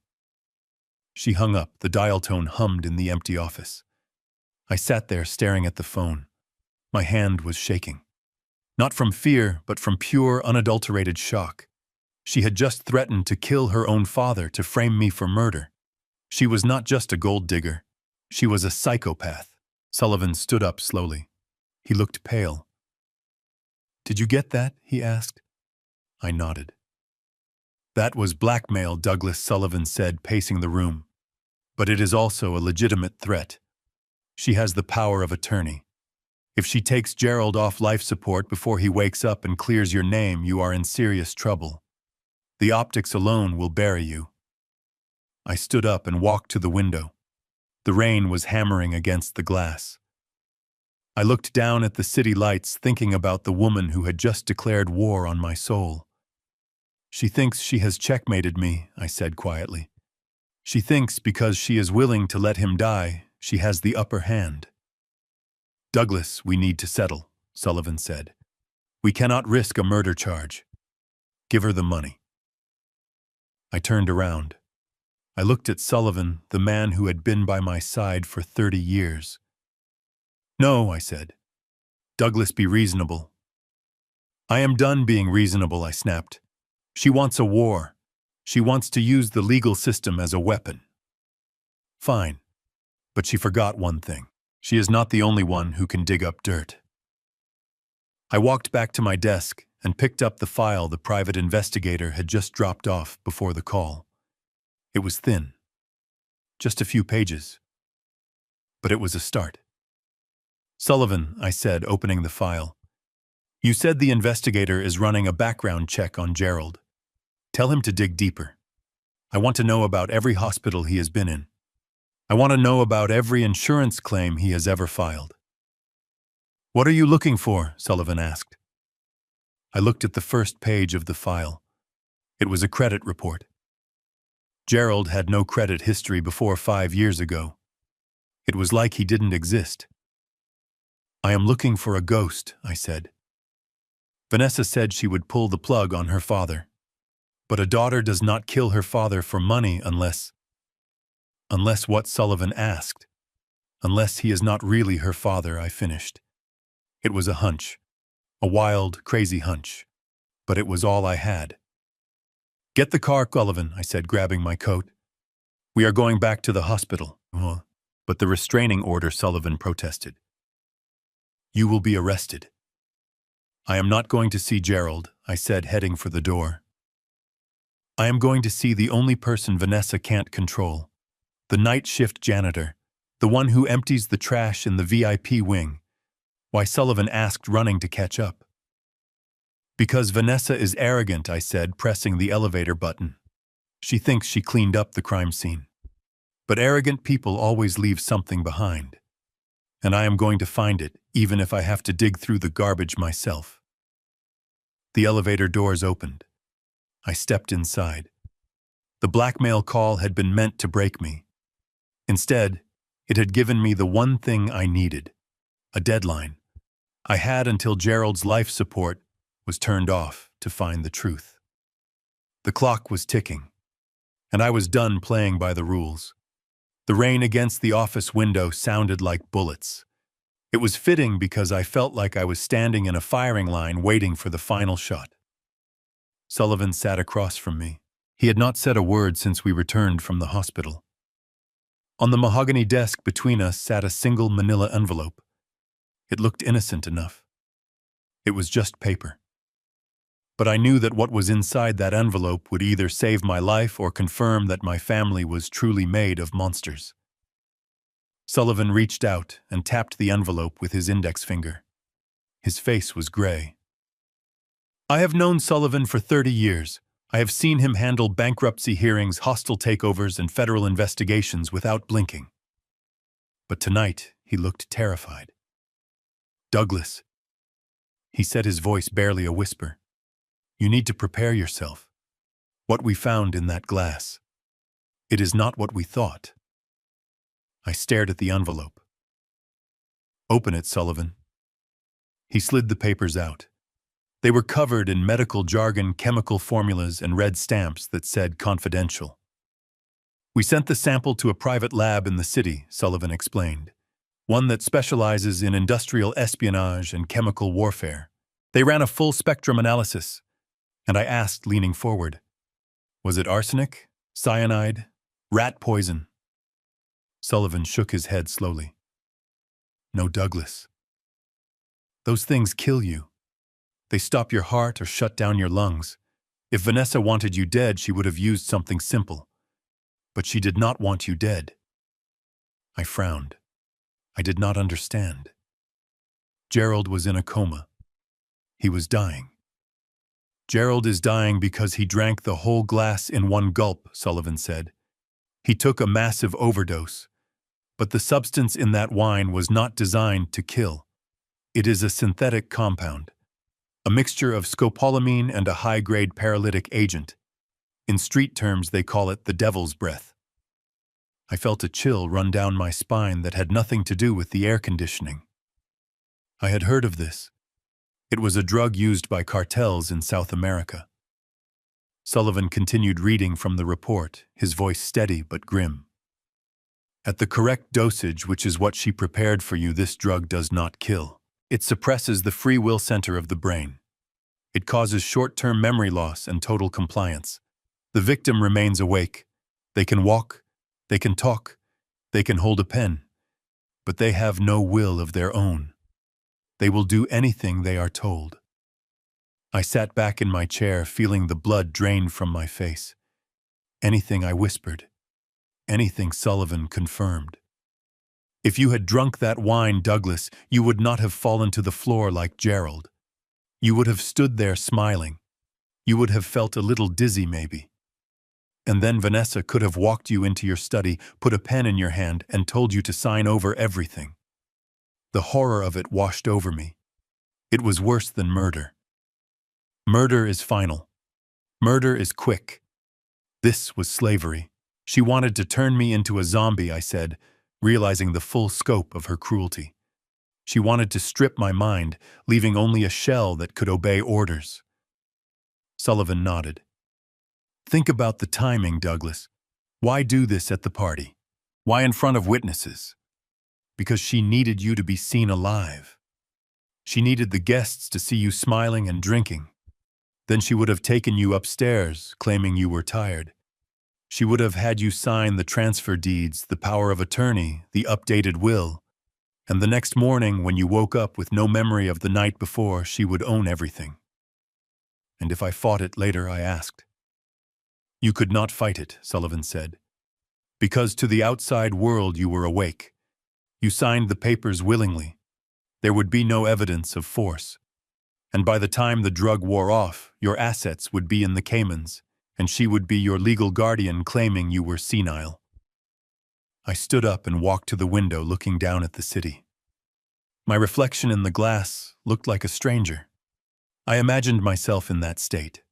S1: She hung up. The dial tone hummed in the empty office. I sat there staring at the phone. My hand was shaking. Not from fear, but from pure, unadulterated shock. She had just threatened to kill her own father to frame me for murder. She was not just a gold digger. She was a psychopath. Sullivan stood up slowly. He looked pale. Did you get that? He asked. I nodded. That was blackmail, Douglas, Sullivan said, pacing the room. But it is also a legitimate threat. She has the power of attorney. If she takes Gerald off life support before he wakes up and clears your name, you are in serious trouble. The optics alone will bury you. I stood up and walked to the window. The rain was hammering against the glass. I looked down at the city lights, thinking about the woman who had just declared war on my soul. She thinks she has checkmated me, I said quietly. She thinks because she is willing to let him die, she has the upper hand. Douglas, we need to settle, Sullivan said. We cannot risk a murder charge. Give her the money. I turned around. I looked at Sullivan, the man who had been by my side for 30 years. No, I said. Douglas, be reasonable. I am done being reasonable, I snapped. She wants a war. She wants to use the legal system as a weapon. Fine. But she forgot one thing. She is not the only one who can dig up dirt. I walked back to my desk and picked up the file the private investigator had just dropped off before the call. It was thin. Just a few pages. But it was a start. Sullivan, I said, opening the file. You said the investigator is running a background check on Gerald. Tell him to dig deeper. I want to know about every hospital he has been in. I want to know about every insurance claim he has ever filed. What are you looking for? Sullivan asked. I looked at the first page of the file. It was a credit report. Gerald had no credit history before 5 years ago. It was like he didn't exist. I am looking for a ghost, I said. Vanessa said she would pull the plug on her father. But a daughter does not kill her father for money unless what Sullivan asked. Unless he is not really her father, I finished. It was a hunch. A wild, crazy hunch. But it was all I had. Get the car, Sullivan, I said, grabbing my coat. We are going back to the hospital. But the restraining order, Sullivan protested. You will be arrested. I am not going to see Gerald, I said, heading for the door. I am going to see the only person Vanessa can't control. The night shift janitor, the one who empties the trash in the VIP wing. Why, Sullivan asked, running to catch up. Because Vanessa is arrogant, I said, pressing the elevator button. She thinks she cleaned up the crime scene. But arrogant people always leave something behind. And I am going to find it, even if I have to dig through the garbage myself. The elevator doors opened. I stepped inside. The blackmail call had been meant to break me. Instead, it had given me the one thing I needed, a deadline. I had until Gerald's life support was turned off to find the truth. The clock was ticking, and I was done playing by the rules. The rain against the office window sounded like bullets. It was fitting because I felt like I was standing in a firing line waiting for the final shot. Sullivan sat across from me. He had not said a word since we returned from the hospital. On the mahogany desk between us sat a single manila envelope. It looked innocent enough. It was just paper. But I knew that what was inside that envelope would either save my life or confirm that my family was truly made of monsters. Sullivan reached out and tapped the envelope with his index finger. His face was gray. I have known Sullivan for 30 years. I have seen him handle bankruptcy hearings, hostile takeovers, and federal investigations without blinking. But tonight, he looked terrified. Douglas, he said, his voice barely a whisper. You need to prepare yourself. What we found in that glass. It is not what we thought. I stared at the envelope. Open it, Sullivan. He slid the papers out. They were covered in medical jargon, chemical formulas, and red stamps that said confidential. We sent the sample to a private lab in the city, Sullivan explained. One that specializes in industrial espionage and chemical warfare. They ran a full-spectrum analysis, and I asked, leaning forward, was it arsenic, cyanide, rat poison? Sullivan shook his head slowly. No, Douglas. Those things kill you. They stop your heart or shut down your lungs. If Vanessa wanted you dead, she would have used something simple. But she did not want you dead. I frowned. I did not understand. Gerald was in a coma. He was dying. Gerald is dying because he drank the whole glass in one gulp, Sullivan said. He took a massive overdose. But the substance in that wine was not designed to kill. It is a synthetic compound. A mixture of scopolamine and a high-grade paralytic agent. In street terms, they call it the devil's breath. I felt a chill run down my spine that had nothing to do with the air conditioning. I had heard of this. It was a drug used by cartels in South America. Sullivan continued reading from the report, his voice steady but grim. At the correct dosage, which is what she prepared for you, this drug does not kill. It suppresses the free will center of the brain. It causes short-term memory loss and total compliance. The victim remains awake. They can walk, they can talk, they can hold a pen, but they have no will of their own. They will do anything they are told. I sat back in my chair, feeling the blood drain from my face. Anything, I whispered. Anything, Sullivan confirmed. If you had drunk that wine, Douglas, you would not have fallen to the floor like Gerald. You would have stood there smiling. You would have felt a little dizzy, maybe. And then Vanessa could have walked you into your study, put a pen in your hand, and told you to sign over everything. The horror of it washed over me. It was worse than murder. Murder is final. Murder is quick. This was slavery. She wanted to turn me into a zombie, I said, realizing the full scope of her cruelty. She wanted to strip my mind, leaving only a shell that could obey orders. Sullivan nodded. Think about the timing, Douglas. Why do this at the party? Why in front of witnesses? Because she needed you to be seen alive. She needed the guests to see you smiling and drinking. Then she would have taken you upstairs, claiming you were tired. She would have had you sign the transfer deeds, the power of attorney, the updated will. And the next morning, when you woke up with no memory of the night before, she would own everything. And if I fought it later, I asked. You could not fight it, Sullivan said. Because to the outside world you were awake. You signed the papers willingly. There would be no evidence of force. And by the time the drug wore off, your assets would be in the Caymans, and she would be your legal guardian claiming you were senile. I stood up and walked to the window looking down at the city. My reflection in the glass looked like a stranger. I imagined myself in that state,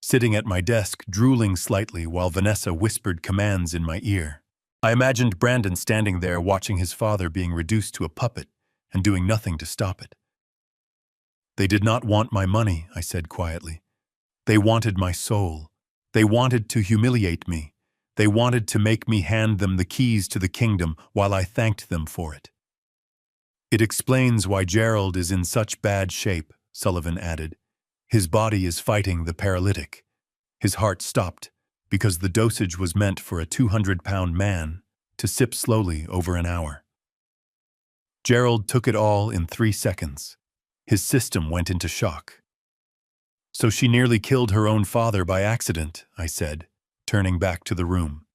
S1: sitting at my desk, drooling slightly while Vanessa whispered commands in my ear. I imagined Brandon standing there watching his father being reduced to a puppet and doing nothing to stop it. They did not want my money, I said quietly. They wanted my soul. They wanted to humiliate me. They wanted to make me hand them the keys to the kingdom while I thanked them for it. It explains why Gerald is in such bad shape, Sullivan added. His body is fighting the paralytic. His heart stopped because the dosage was meant for a 200-pound man to sip slowly over an hour. Gerald took it all in 3 seconds. His system went into shock. So she nearly killed her own father by accident, I said, turning back to the room.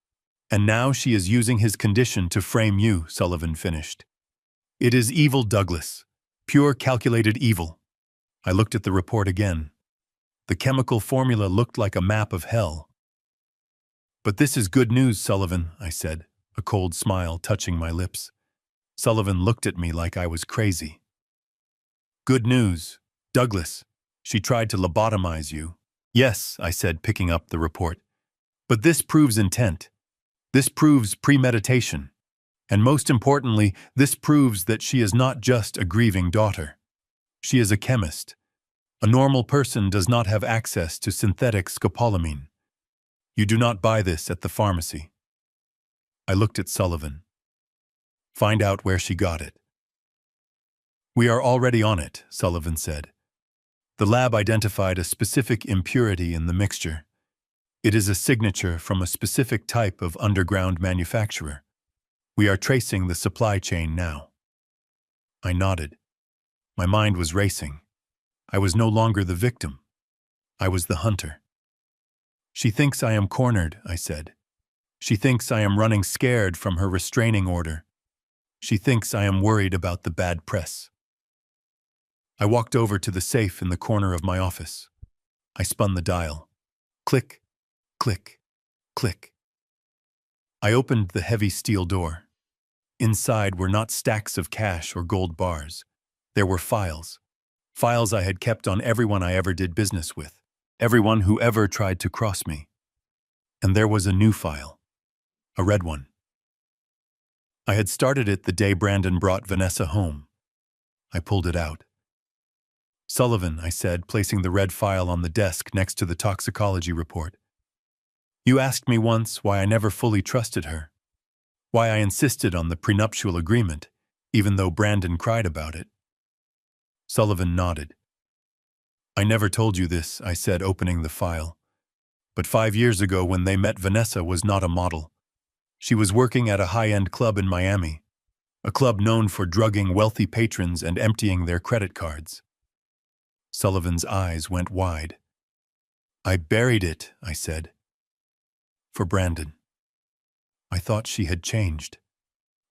S1: And now she is using his condition to frame you, Sullivan finished. It is evil, Douglas. Pure calculated evil. I looked at the report again. The chemical formula looked like a map of hell. But this is good news, Sullivan, I said, a cold smile touching my lips. Sullivan looked at me like I was crazy. Good news. Douglas, she tried to lobotomize you. Yes, I said, picking up the report. But this proves intent. This proves premeditation. And most importantly, this proves that she is not just a grieving daughter. She is a chemist. A normal person does not have access to synthetic scopolamine. You do not buy this at the pharmacy. I looked at Sullivan. Find out where she got it. We are already on it, Sullivan said. The lab identified a specific impurity in the mixture. It is a signature from a specific type of underground manufacturer. We are tracing the supply chain now. I nodded. My mind was racing. I was no longer the victim. I was the hunter. She thinks I am cornered, I said. She thinks I am running scared from her restraining order. She thinks I am worried about the bad press. I walked over to the safe in the corner of my office. I spun the dial. Click, click, click. I opened the heavy steel door. Inside were not stacks of cash or gold bars. There were files. Files I had kept on everyone I ever did business with. Everyone who ever tried to cross me. And there was a new file. A red one. I had started it the day Brandon brought Vanessa home. I pulled it out. Sullivan, I said, placing the red file on the desk next to the toxicology report. You asked me once why I never fully trusted her. Why I insisted on the prenuptial agreement, even though Brandon cried about it. Sullivan nodded. I never told you this, I said, opening the file. But 5 years ago when they met, Vanessa was not a model. She was working at a high-end club in Miami, a club known for drugging wealthy patrons and emptying their credit cards. Sullivan's eyes went wide. I buried it, I said. For Brandon. I thought she had changed.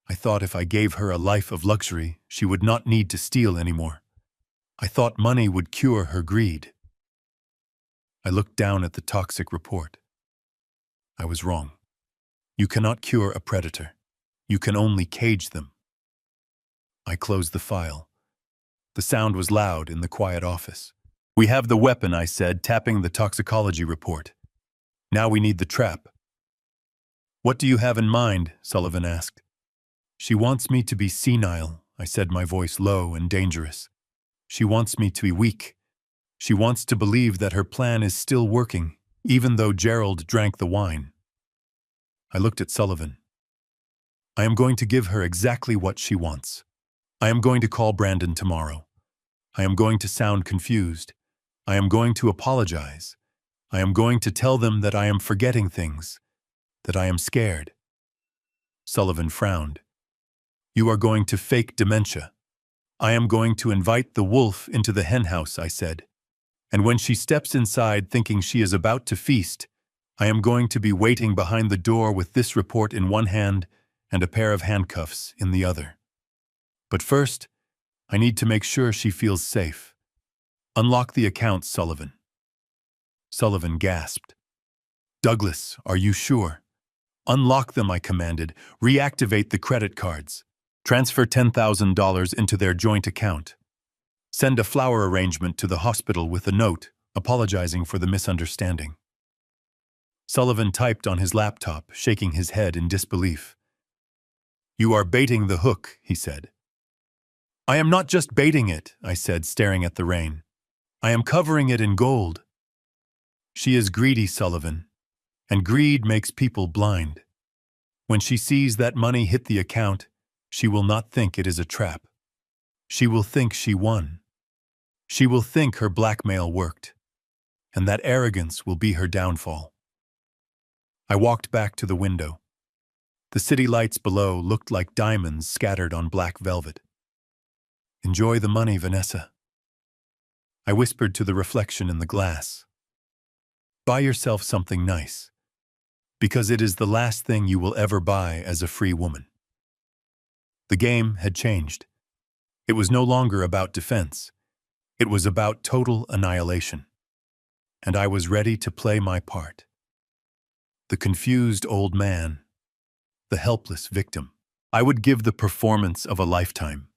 S1: I thought if I gave her a life of luxury, she would not need to steal anymore. I thought money would cure her greed. I looked down at the toxic report. I was wrong. You cannot cure a predator. You can only cage them. I closed the file. The sound was loud in the quiet office. We have the weapon, I said, tapping the toxicology report. Now we need the trap. What do you have in mind? Sullivan asked. She wants me to be senile, I said, my voice low and dangerous. She wants me to be weak. She wants to believe that her plan is still working, even though Gerald drank the wine. I looked at Sullivan. I am going to give her exactly what she wants. I am going to call Brandon tomorrow. I am going to sound confused. I am going to apologize. I am going to tell them that I am forgetting things, that I am scared. Sullivan frowned. You are going to fake dementia. I am going to invite the wolf into the henhouse, I said. And when she steps inside thinking she is about to feast, I am going to be waiting behind the door with this report in one hand and a pair of handcuffs in the other. But first, I need to make sure she feels safe. Unlock the accounts, Sullivan. Sullivan gasped. Douglas, are you sure? Unlock them, I commanded. Reactivate the credit cards. Transfer $10,000 into their joint account. Send a flower arrangement to the hospital with a note, apologizing for the misunderstanding. Sullivan typed on his laptop, shaking his head in disbelief. You are baiting the hook, he said. I am not just baiting it, I said, staring at the rain. I am covering it in gold. She is greedy, Sullivan, and greed makes people blind. When she sees that money hit the account, she will not think it is a trap. She will think she won. She will think her blackmail worked, and that arrogance will be her downfall. I walked back to the window. The city lights below looked like diamonds scattered on black velvet. Enjoy the money, Vanessa. I whispered to the reflection in the glass. Buy yourself something nice, because it is the last thing you will ever buy as a free woman. The game had changed. It was no longer about defense. It was about total annihilation. And I was ready to play my part. The confused old man, the helpless victim. I would give the performance of a lifetime,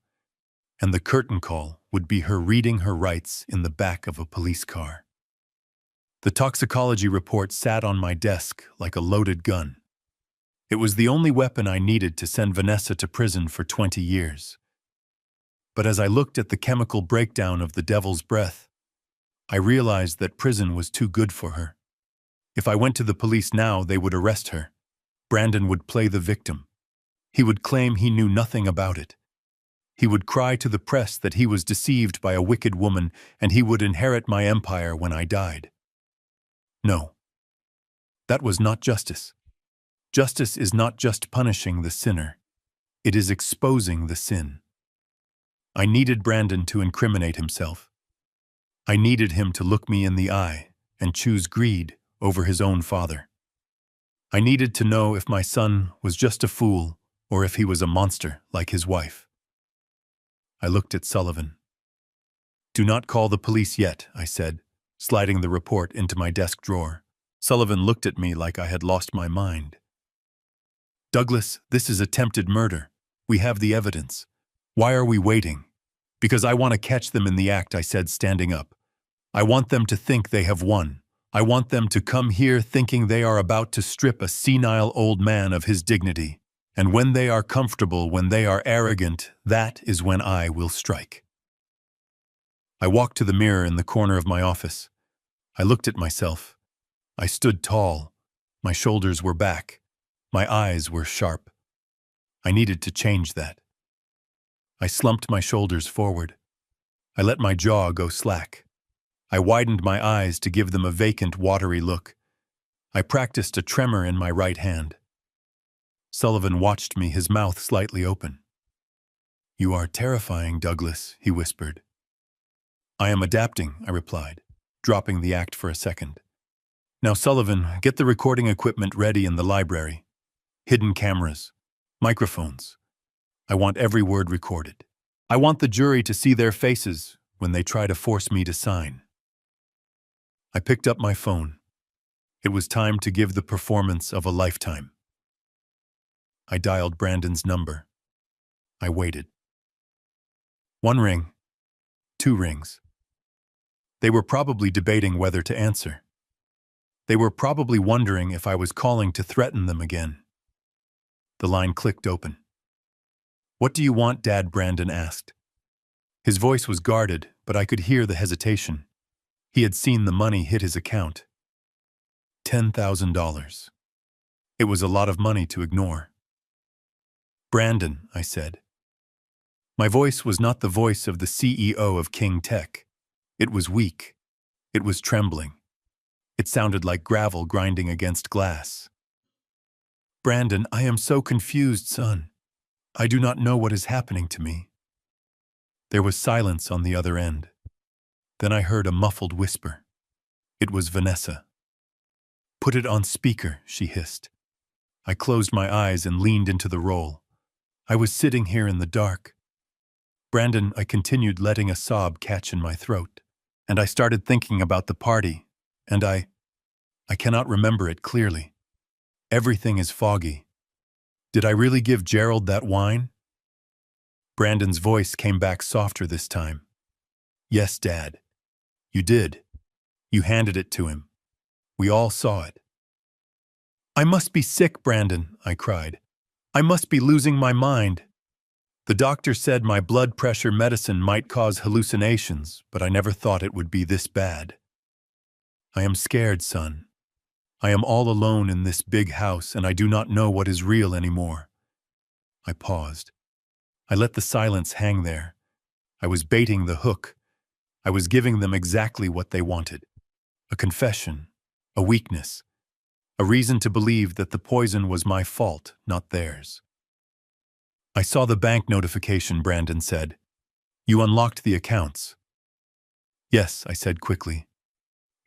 S1: and the curtain call would be her reading her rights in the back of a police car. The toxicology report sat on my desk like a loaded gun. It was the only weapon I needed to send Vanessa to prison for 20 years. But as I looked at the chemical breakdown of the devil's breath, I realized that prison was too good for her. If I went to the police now, they would arrest her. Brandon would play the victim. He would claim he knew nothing about it. He would cry to the press that he was deceived by a wicked woman, and he would inherit my empire when I died. No. That was not justice. Justice is not just punishing the sinner. It is exposing the sin. I needed Brandon to incriminate himself. I needed him to look me in the eye and choose greed over his own father. I needed to know if my son was just a fool or if he was a monster like his wife. I looked at Sullivan. Do not call the police yet, I said, sliding the report into my desk drawer. Sullivan looked at me like I had lost my mind. Douglas, this is attempted murder. We have the evidence. Why are we waiting? Because I want to catch them in the act, I said, standing up. I want them to think they have won. I want them to come here thinking they are about to strip a senile old man of his dignity. And when they are comfortable, when they are arrogant, that is when I will strike. I walked to the mirror in the corner of my office. I looked at myself. I stood tall. My shoulders were back. My eyes were sharp. I needed to change that. I slumped my shoulders forward. I let my jaw go slack. I widened my eyes to give them a vacant, watery look. I practiced a tremor in my right hand. Sullivan watched me, his mouth slightly open. You are terrifying, Douglas, he whispered. I am adapting, I replied, dropping the act for a second. Now, Sullivan, get the recording equipment ready in the library. Hidden cameras, microphones. I want every word recorded. I want the jury to see their faces when they try to force me to sign. I picked up my phone. It was time to give the performance of a lifetime. I dialed Brandon's number. I waited. 1 ring, 2 rings. They were probably debating whether to answer. They were probably wondering if I was calling to threaten them again. The line clicked open. What do you want, Dad? Brandon asked. His voice was guarded, but I could hear the hesitation. He had seen the money hit his account. $10,000. It was a lot of money to ignore. Brandon, I said. My voice was not the voice of the CEO of King Tech. It was weak. It was trembling. It sounded like gravel grinding against glass. Brandon, I am so confused, son. I do not know what is happening to me. There was silence on the other end. Then I heard a muffled whisper. It was Vanessa. Put it on speaker, she hissed. I closed my eyes and leaned into the role. I was sitting here in the dark. Brandon, I continued, letting a sob catch in my throat. And I started thinking about the party, and I cannot remember it clearly. Everything is foggy. Did I really give Gerald that wine? Brandon's voice came back softer this time. Yes, Dad. You did. You handed it to him. We all saw it. I must be sick, Brandon, I cried. I must be losing my mind. The doctor said my blood pressure medicine might cause hallucinations, but I never thought it would be this bad. I am scared, son. I am all alone in this big house, and I do not know what is real anymore. I paused. I let the silence hang there. I was baiting the hook. I was giving them exactly what they wanted. A confession, a weakness, a reason to believe that the poison was my fault, not theirs. I saw the bank notification, Brandon said. You unlocked the accounts. Yes, I said quickly.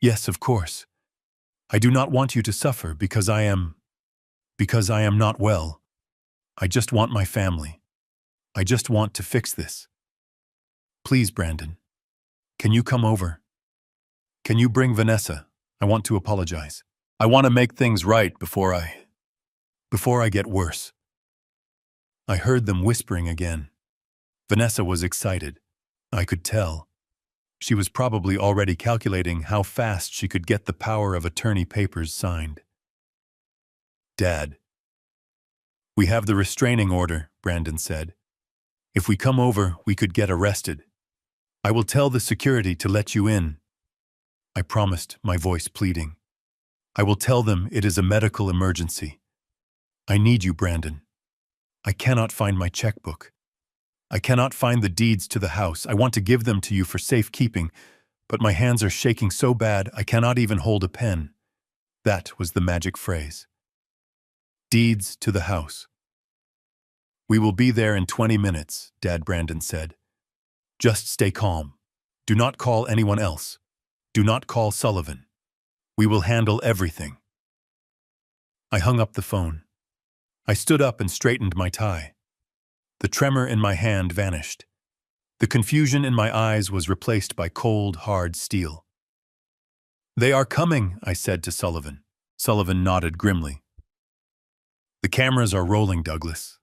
S1: Yes, of course. I do not want you to suffer because I am not well. I just want my family. I just want to fix this. Please, Brandon. Can you come over? Can you bring Vanessa? I want to apologize. I want to make things right before I get worse. I heard them whispering again. Vanessa was excited. I could tell. She was probably already calculating how fast she could get the power of attorney papers signed. Dad. We have the restraining order, Brandon said. If we come over, we could get arrested. I will tell the security to let you in. I promised, my voice pleading. I will tell them it is a medical emergency. I need you, Brandon. I cannot find my checkbook. I cannot find the deeds to the house. I want to give them to you for safekeeping, but my hands are shaking so bad I cannot even hold a pen. That was the magic phrase. Deeds to the house. We will be there in 20 minutes, Dad Brandon said. Just stay calm. Do not call anyone else. Do not call Sullivan. We will handle everything. I hung up the phone. I stood up and straightened my tie. The tremor in my hand vanished. The confusion in my eyes was replaced by cold, hard steel. They are coming, I said to Sullivan. Sullivan nodded grimly. The cameras are rolling, Douglas.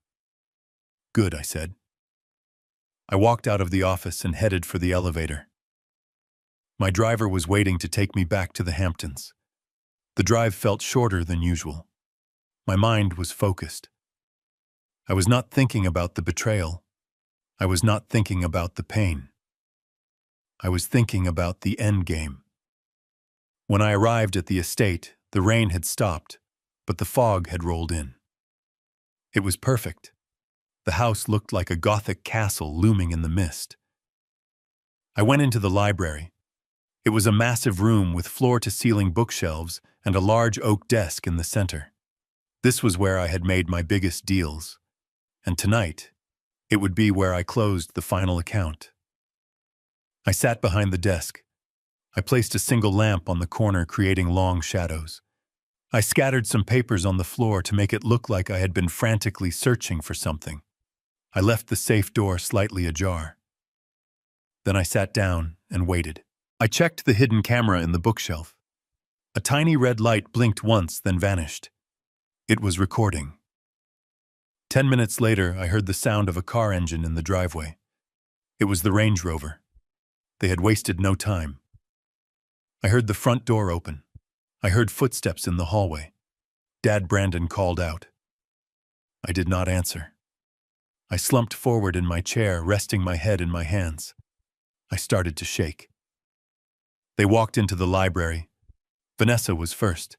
S1: Good, I said. I walked out of the office and headed for the elevator. My driver was waiting to take me back to the Hamptons. The drive felt shorter than usual. My mind was focused. I was not thinking about the betrayal. I was not thinking about the pain. I was thinking about the end game. When I arrived at the estate, the rain had stopped, but the fog had rolled in. It was perfect. The house looked like a Gothic castle looming in the mist. I went into the library. It was a massive room with floor-to-ceiling bookshelves and a large oak desk in the center. This was where I had made my biggest deals. And tonight, it would be where I closed the final account. I sat behind the desk. I placed a single lamp on the corner, creating long shadows. I scattered some papers on the floor to make it look like I had been frantically searching for something. I left the safe door slightly ajar. Then I sat down and waited. I checked the hidden camera in the bookshelf. A tiny red light blinked once, then vanished. It was recording. 10 minutes later, I heard the sound of a car engine in the driveway. It was the Range Rover. They had wasted no time. I heard the front door open. I heard footsteps in the hallway. Dad Brandon called out. I did not answer. I slumped forward in my chair, resting my head in my hands. I started to shake. They walked into the library. Vanessa was first.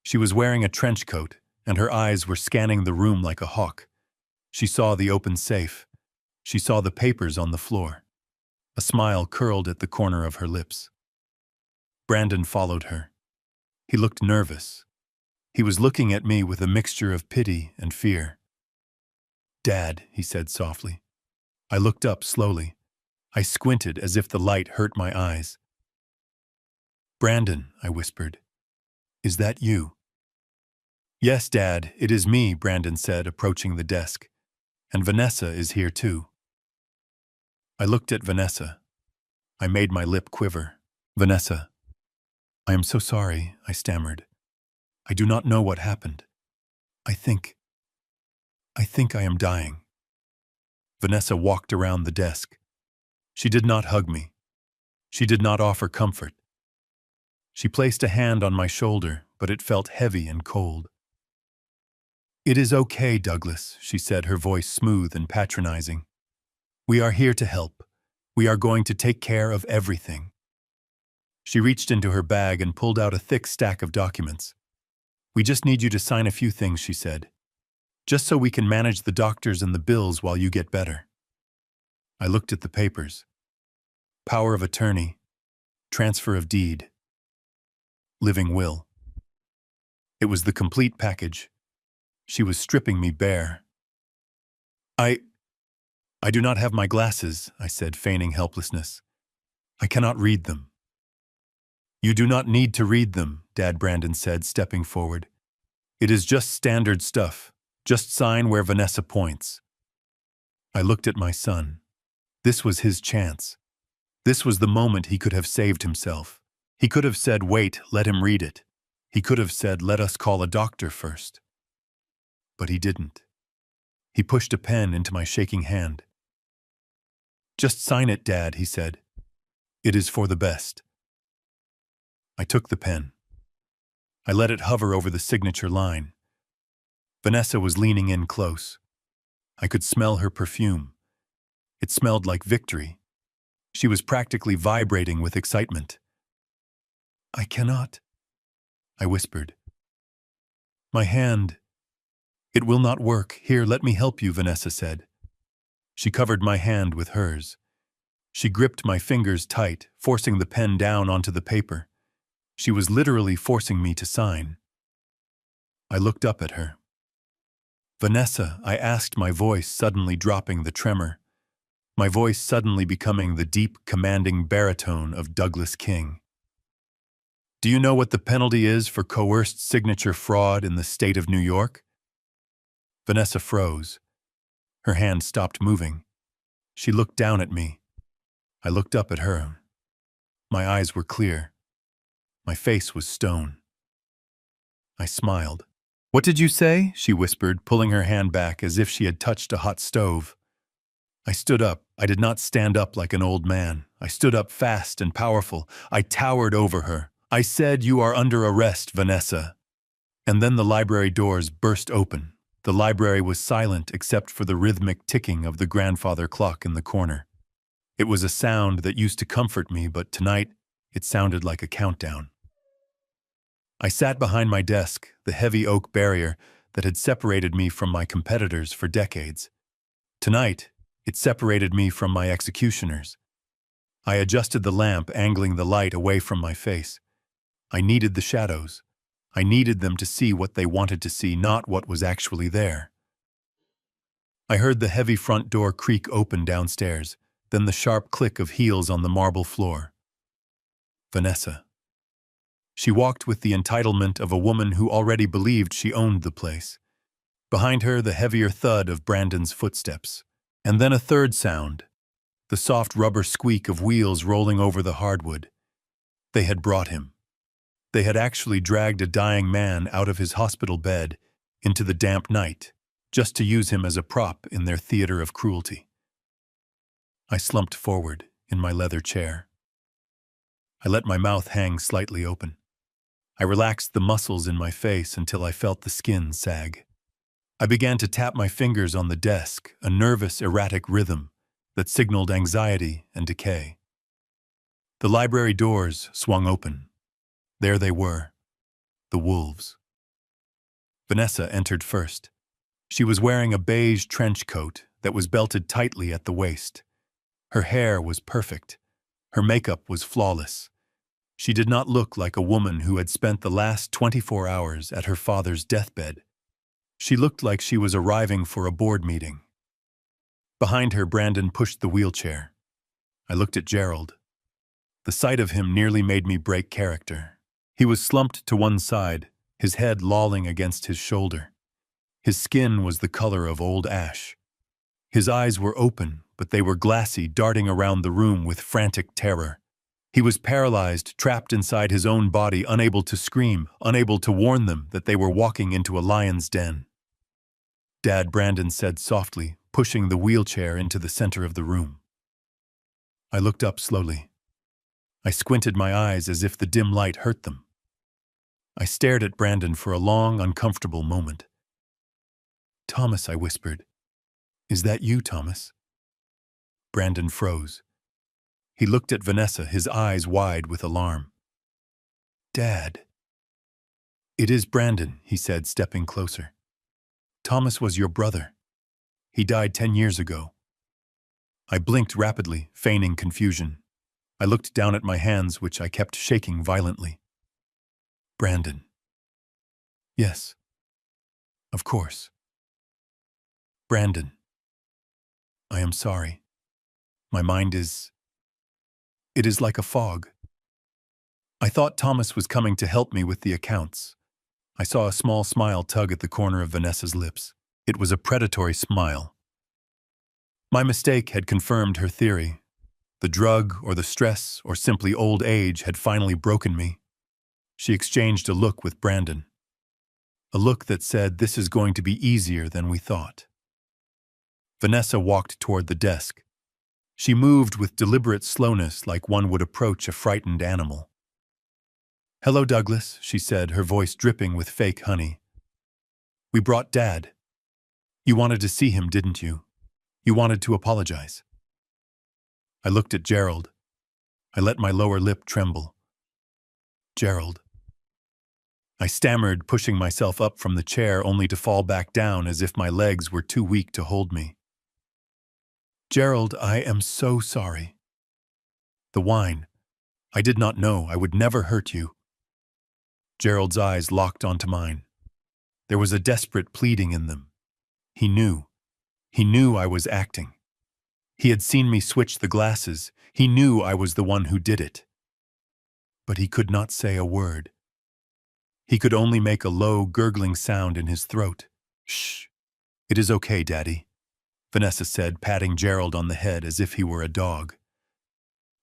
S1: She was wearing a trench coat, and her eyes were scanning the room like a hawk. She saw the open safe. She saw the papers on the floor. A smile curled at the corner of her lips. Brandon followed her. He looked nervous. He was looking at me with a mixture of pity and fear. Dad, he said softly. I looked up slowly. I squinted as if the light hurt my eyes. Brandon, I whispered. Is that you? Yes, Dad, it is me, Brandon said, approaching the desk. And Vanessa is here too. I looked at Vanessa. I made my lip quiver. Vanessa, I am so sorry, I stammered. I do not know what happened. I think I am dying. Vanessa walked around the desk. She did not hug me. She did not offer comfort. She placed a hand on my shoulder, but it felt heavy and cold. "It is okay, Douglas," she said, her voice smooth and patronizing. "We are here to help. We are going to take care of everything." She reached into her bag and pulled out a thick stack of documents. "We just need you to sign a few things," she said, "just so we can manage the doctors and the bills while you get better." I looked at the papers. Power of attorney, transfer of deed, living will. It was the complete package. She was stripping me bare. I do not have my glasses," I said, feigning helplessness. "I cannot read them." "You do not need to read them," Dad Brandon said, stepping forward. "It is just standard stuff. Just sign where Vanessa points." I looked at my son. This was his chance. This was the moment he could have saved himself. He could have said, "Wait, let him read it." He could have said, "Let us call a doctor first." But he didn't. He pushed a pen into my shaking hand. "Just sign it, Dad," he said. "It is for the best." I took the pen. I let it hover over the signature line. Vanessa was leaning in close. I could smell her perfume. It smelled like victory. She was practically vibrating with excitement. "I cannot," I whispered. "My hand. It will not work. Here, let me help you," Vanessa said. She covered my hand with hers. She gripped my fingers tight, forcing the pen down onto the paper. She was literally forcing me to sign. I looked up at her. "Vanessa," I asked, my voice suddenly dropping the tremor. My voice suddenly becoming the deep, commanding baritone of Douglas King. "Do you know what the penalty is for coerced signature fraud in the state of New York?" Vanessa froze. Her hand stopped moving. She looked down at me. I looked up at her. My eyes were clear. My face was stone. I smiled. "What did you say?" she whispered, pulling her hand back as if she had touched a hot stove. I stood up. I did not stand up like an old man. I stood up fast and powerful. I towered over her. I said, "You are under arrest, Vanessa." And then the library doors burst open. The library was silent except for the rhythmic ticking of the grandfather clock in the corner. It was a sound that used to comfort me, but tonight it sounded like a countdown. I sat behind my desk, the heavy oak barrier that had separated me from my competitors for decades. Tonight, it separated me from my executioners. I adjusted the lamp, angling the light away from my face. I needed the shadows. I needed them to see what they wanted to see, not what was actually there. I heard the heavy front door creak open downstairs, then the sharp click of heels on the marble floor. Vanessa. She walked with the entitlement of a woman who already believed she owned the place. Behind her, the heavier thud of Brandon's footsteps. And then a third sound, the soft rubber squeak of wheels rolling over the hardwood. They had brought him. They had actually dragged a dying man out of his hospital bed into the damp night, just to use him as a prop in their theater of cruelty. I slumped forward in my leather chair. I let my mouth hang slightly open. I relaxed the muscles in my face until I felt the skin sag. I began to tap my fingers on the desk, a nervous, erratic rhythm that signaled anxiety and decay. The library doors swung open. There they were, the wolves. Vanessa entered first. She was wearing a beige trench coat that was belted tightly at the waist. Her hair was perfect. Her makeup was flawless. She did not look like a woman who had spent the last 24 hours at her father's deathbed. She looked like she was arriving for a board meeting. Behind her, Brandon pushed the wheelchair. I looked at Gerald. The sight of him nearly made me break character. He was slumped to one side, his head lolling against his shoulder. His skin was the color of old ash. His eyes were open, but they were glassy, darting around the room with frantic terror. He was paralyzed, trapped inside his own body, unable to scream, unable to warn them that they were walking into a lion's den. "Dad," Brandon said softly, pushing the wheelchair into the center of the room. I looked up slowly. I squinted my eyes as if the dim light hurt them. I stared at Brandon for a long, uncomfortable moment. "Thomas," I whispered. "Is that you, Thomas?" Brandon froze. He looked at Vanessa, his eyes wide with alarm. "Dad." "It is Brandon," he said, stepping closer. "Thomas was your brother. He died 10 years ago." I blinked rapidly, feigning confusion. I looked down at my hands, which I kept shaking violently. "Brandon." "Yes. Of course." "Brandon. I am sorry. My mind is... It is like a fog." I thought Thomas was coming to help me with the accounts. I saw a small smile tug at the corner of Vanessa's lips. It was a predatory smile. My mistake had confirmed her theory. The drug or the stress or simply old age had finally broken me. She exchanged a look with Brandon. A look that said, "This is going to be easier than we thought." Vanessa walked toward the desk. She moved with deliberate slowness, like one would approach a frightened animal. "Hello, Douglas," she said, her voice dripping with fake honey. "We brought Dad. You wanted to see him, didn't you? You wanted to apologize." I looked at Gerald. I let my lower lip tremble. "Gerald." I stammered, pushing myself up from the chair only to fall back down as if my legs were too weak to hold me. "Gerald, I am so sorry." "The wine. I did not know. I would never hurt you." Gerald's eyes locked onto mine. There was a desperate pleading in them. He knew. He knew I was acting. He had seen me switch the glasses. He knew I was the one who did it. But he could not say a word. He could only make a low, gurgling sound in his throat. "Shh. It is okay, Daddy," Vanessa said, patting Gerald on the head as if he were a dog.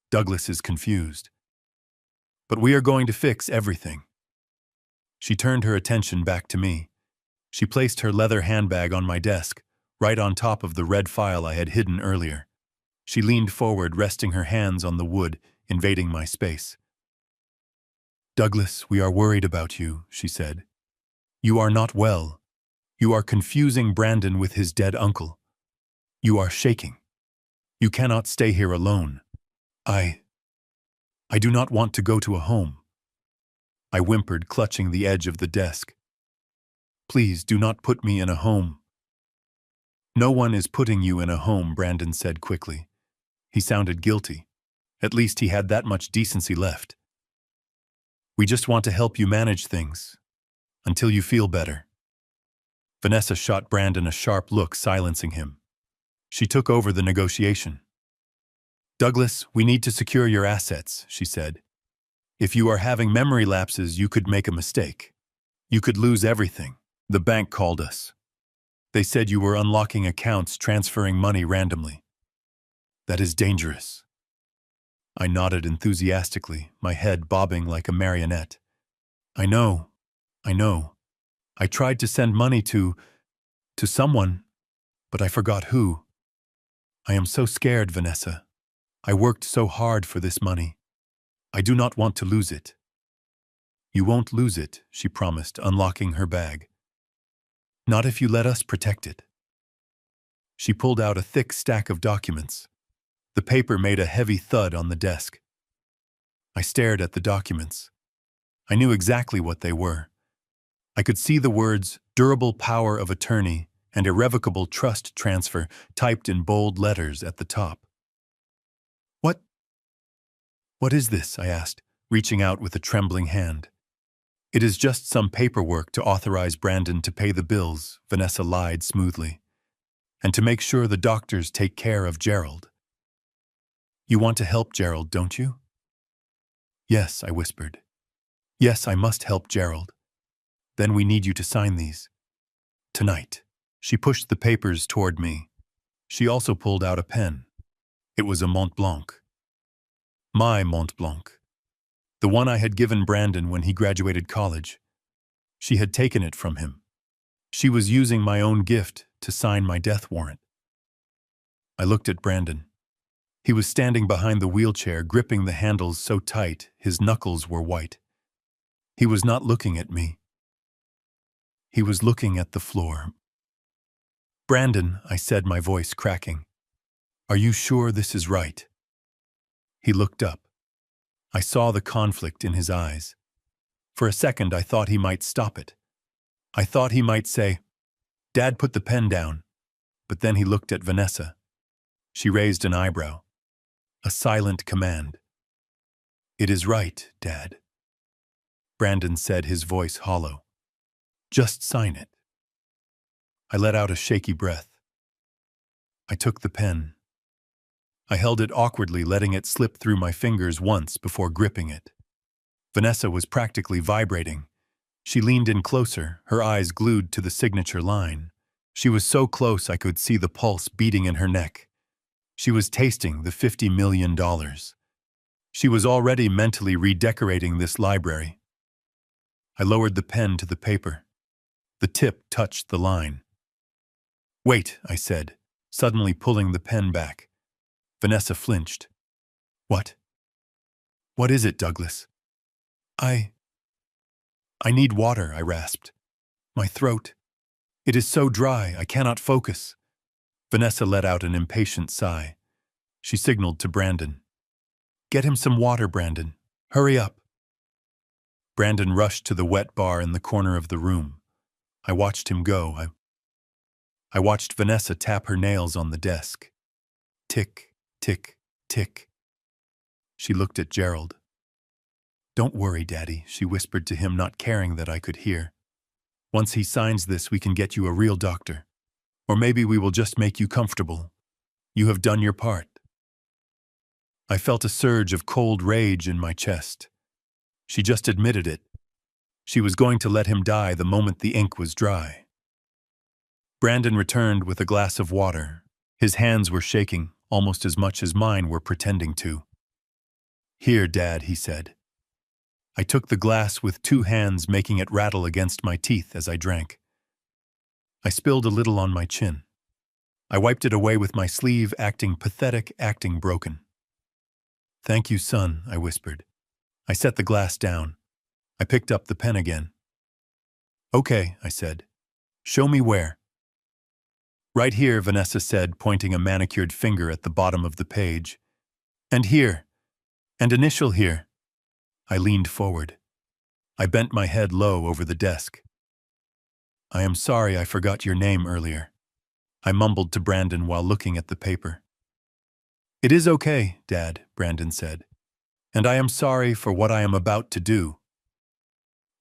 S1: "Douglas is confused. But we are going to fix everything." She turned her attention back to me. She placed her leather handbag on my desk, right on top of the red file I had hidden earlier. She leaned forward, resting her hands on the wood, invading my space. "Douglas, we are worried about you," she said. "You are not well. You are confusing Brandon with his dead uncle. You are shaking. You cannot stay here alone. I do not want to go to a home." I whimpered, clutching the edge of the desk. "Please do not put me in a home." "No one is putting you in a home," Brandon said quickly. He sounded guilty. At least he had that much decency left. "We just want to help you manage things. Until you feel better." Vanessa shot Brandon a sharp look, silencing him. She took over the negotiation. "Douglas, we need to secure your assets," she said. "If you are having memory lapses, you could make a mistake. You could lose everything. The bank called us. They said you were unlocking accounts, transferring money randomly. That is dangerous." I nodded enthusiastically, my head bobbing like a marionette. I know. I tried to send money to someone, but I forgot who. I am so scared, Vanessa. I worked so hard for this money. I do not want to lose it." "You won't lose it," she promised, unlocking her bag. "Not if you let us protect it." She pulled out a thick stack of documents. The paper made a heavy thud on the desk. I stared at the documents. I knew exactly what they were. I could see the words "durable power of attorney" and "irrevocable trust transfer" typed in bold letters at the top. What is this?" I asked, reaching out with a trembling hand. "It is just some paperwork to authorize Brandon to pay the bills," Vanessa lied smoothly, "and to make sure the doctors take care of Gerald." "You want to help Gerald, don't you?" "Yes," I whispered. "Yes, I must help Gerald. Then we need you to sign these. Tonight." She pushed the papers toward me. She also pulled out a pen. It was a Mont Blanc. My Mont Blanc. The one I had given Brandon when he graduated college. She had taken it from him. She was using my own gift to sign my death warrant. I looked at Brandon. He was standing behind the wheelchair, gripping the handles so tight his knuckles were white. He was not looking at me. He was looking at the floor. "Brandon," I said, my voice cracking, "are you sure this is right?" He looked up. I saw the conflict in his eyes. For a second, I thought he might stop it. I thought he might say, "Dad, put the pen down." But then he looked at Vanessa. She raised an eyebrow. A silent command. "It is right, Dad." Brandon said, his voice hollow. "Just sign it." I let out a shaky breath. I took the pen. I held it awkwardly, letting it slip through my fingers once before gripping it. Vanessa was practically vibrating. She leaned in closer, her eyes glued to the signature line. She was so close I could see the pulse beating in her neck. She was tasting the $50 million. She was already mentally redecorating this library. I lowered the pen to the paper. The tip touched the line. "Wait," I said, suddenly pulling the pen back. Vanessa flinched. "What? What is it, Douglas?" I need water," I rasped. "My throat. It is so dry, I cannot focus." Vanessa let out an impatient sigh. She signaled to Brandon. "Get him some water, Brandon. Hurry up." Brandon rushed to the wet bar in the corner of the room. I watched him go. I watched Vanessa tap her nails on the desk. Tick, tick, tick. She looked at Gerald. "Don't worry, Daddy," she whispered to him, not caring that I could hear. "Once he signs this, we can get you a real doctor. Or maybe we will just make you comfortable. You have done your part." I felt a surge of cold rage in my chest. She just admitted it. She was going to let him die the moment the ink was dry. Brandon returned with a glass of water. His hands were shaking, almost as much as mine were pretending to. "Here, Dad," he said. I took the glass with two hands, making it rattle against my teeth as I drank. I spilled a little on my chin. I wiped it away with my sleeve, acting pathetic, acting broken. "Thank you, son," I whispered. I set the glass down. I picked up the pen again. "Okay," I said. "Show me where." "Right here," Vanessa said, pointing a manicured finger at the bottom of the page. "And here. And initial here." I leaned forward. I bent my head low over the desk. "I am sorry I forgot your name earlier," I mumbled to Brandon while looking at the paper. "It is okay, Dad," Brandon said. "And I am sorry for what I am about to do."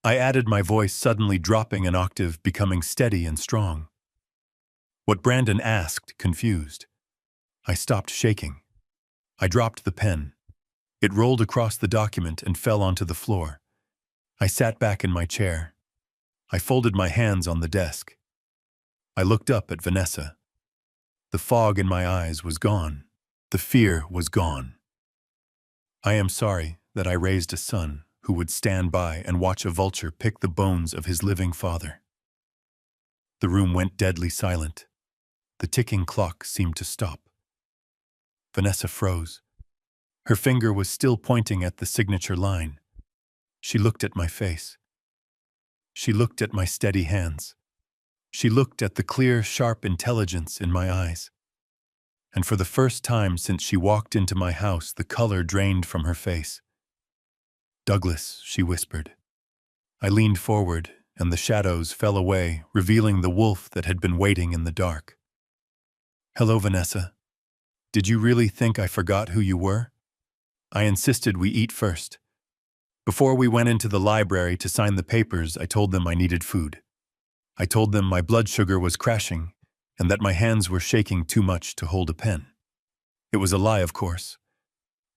S1: I added, my voice suddenly dropping an octave, becoming steady and strong. What Brandon asked, confused. I stopped shaking. I dropped the pen. It rolled across the document and fell onto the floor. I sat back in my chair. I folded my hands on the desk. I looked up at Vanessa. The fog in my eyes was gone. The fear was gone. "I am sorry that I raised a son who would stand by and watch a vulture pick the bones of his living father." The room went deadly silent. The ticking clock seemed to stop. Vanessa froze. Her finger was still pointing at the signature line. She looked at my face. She looked at my steady hands. She looked at the clear, sharp intelligence in my eyes. And for the first time since she walked into my house, the color drained from her face. "Douglas," she whispered. I leaned forward, and the shadows fell away, revealing the wolf that had been waiting in the dark. "Hello, Vanessa. Did you really think I forgot who you were? I insisted we eat first. Before we went into the library to sign the papers, I told them I needed food. I told them my blood sugar was crashing and that my hands were shaking too much to hold a pen. It was a lie, of course.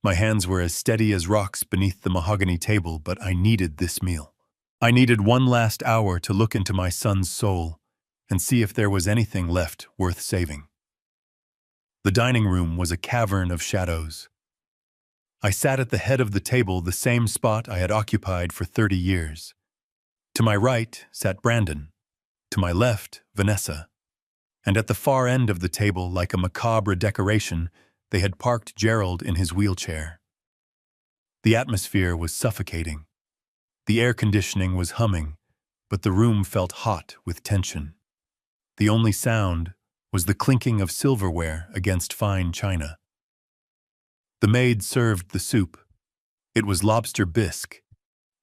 S1: My hands were as steady as rocks beneath the mahogany table, but I needed this meal. I needed one last hour to look into my son's soul and see if there was anything left worth saving. The dining room was a cavern of shadows. I sat at the head of the table, the same spot I had occupied for 30 years. To my right sat Brandon, to my left, Vanessa, and at the far end of the table, like a macabre decoration, they had parked Gerald in his wheelchair. The atmosphere was suffocating. The air conditioning was humming, but the room felt hot with tension. The only sound was the clinking of silverware against fine china. The maid served the soup. It was lobster bisque.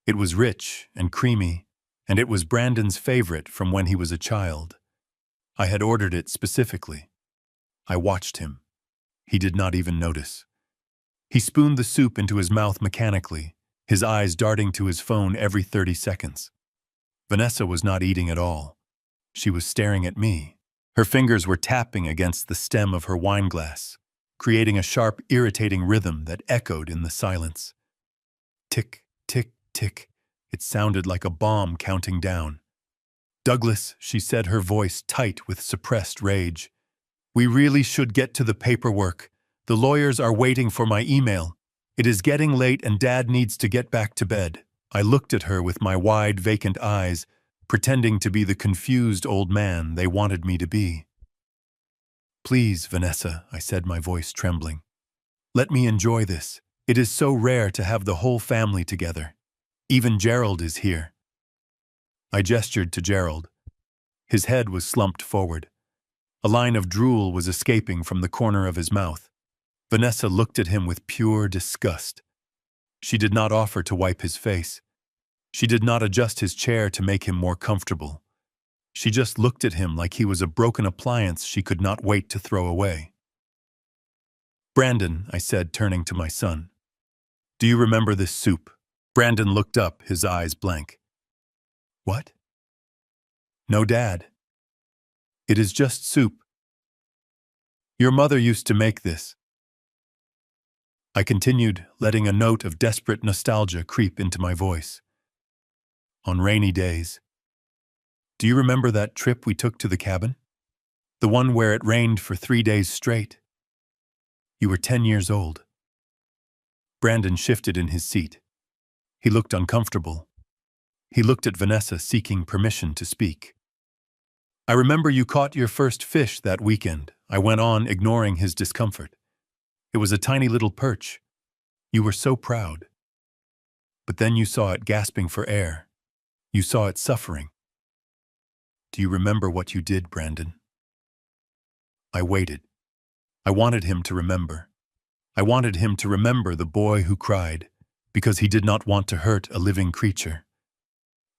S1: It was rich and creamy, and it was Brandon's favorite from when he was a child. I had ordered it specifically. I watched him. He did not even notice. He spooned the soup into his mouth mechanically, his eyes darting to his phone every 30 seconds. Vanessa was not eating at all. She was staring at me. Her fingers were tapping against the stem of her wineglass, creating a sharp, irritating rhythm that echoed in the silence. Tick, tick, tick. It sounded like a bomb counting down. "Douglas," she said, her voice tight with suppressed rage. "We really should get to the paperwork. The lawyers are waiting for my email. It is getting late and Dad needs to get back to bed." I looked at her with my wide, vacant eyes, pretending to be the confused old man they wanted me to be. "Please, Vanessa," I said, my voice trembling. "Let me enjoy this. It is so rare to have the whole family together. Even Gerald is here." I gestured to Gerald. His head was slumped forward. A line of drool was escaping from the corner of his mouth. Vanessa looked at him with pure disgust. She did not offer to wipe his face. She did not adjust his chair to make him more comfortable. She just looked at him like he was a broken appliance she could not wait to throw away. "Brandon," I said, turning to my son, "do you remember this soup?" Brandon looked up, his eyes blank. "What?" "No, Dad. It is just soup. Your mother used to make this." I continued, letting a note of desperate nostalgia creep into my voice. "On rainy days. Do you remember that trip we took to the cabin? The one where it rained for 3 days straight? You were 10 years old." Brandon shifted in his seat. He looked uncomfortable. He looked at Vanessa, seeking permission to speak. "I remember you caught your first fish that weekend," I went on, ignoring his discomfort. "It was a tiny little perch. You were so proud. But then you saw it gasping for air. You saw it suffering. Do you remember what you did, Brandon?" I waited. I wanted him to remember. I wanted him to remember the boy who cried because he did not want to hurt a living creature.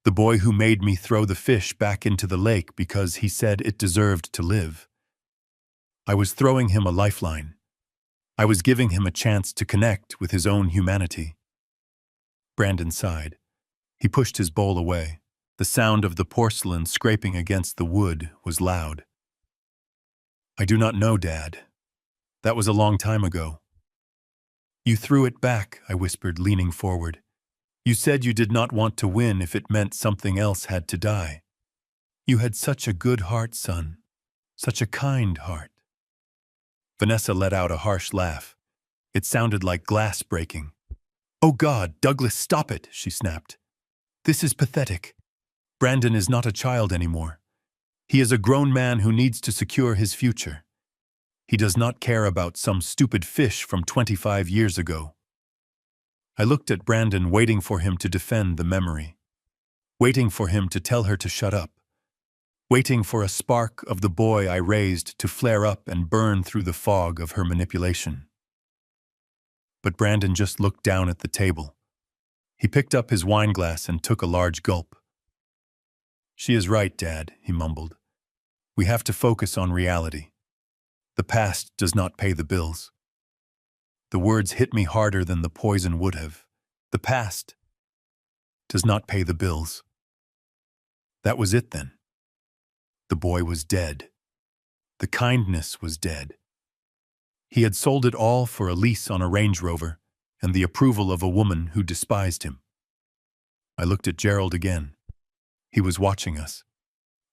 S1: The boy who made me throw the fish back into the lake because he said it deserved to live. I was throwing him a lifeline. I was giving him a chance to connect with his own humanity. Brandon sighed. He pushed his bowl away. The sound of the porcelain scraping against the wood was loud. "I do not know, Dad. That was a long time ago." "You threw it back," I whispered, leaning forward. "You said you did not want to win if it meant something else had to die. You had such a good heart, son. Such a kind heart." Vanessa let out a harsh laugh. It sounded like glass breaking. "Oh God, Douglas, stop it," she snapped. "This is pathetic. Brandon is not a child anymore. He is a grown man who needs to secure his future. He does not care about some stupid fish from 25 years ago." I looked at Brandon, waiting for him to defend the memory, waiting for him to tell her to shut up, waiting for a spark of the boy I raised to flare up and burn through the fog of her manipulation. But Brandon just looked down at the table. He picked up his wineglass and took a large gulp. "She is right, Dad," he mumbled. "We have to focus on reality. The past does not pay the bills." The words hit me harder than the poison would have. The past does not pay the bills. That was it then. The boy was dead. The kindness was dead. He had sold it all for a lease on a Range Rover and the approval of a woman who despised him. I looked at Gerald again. He was watching us.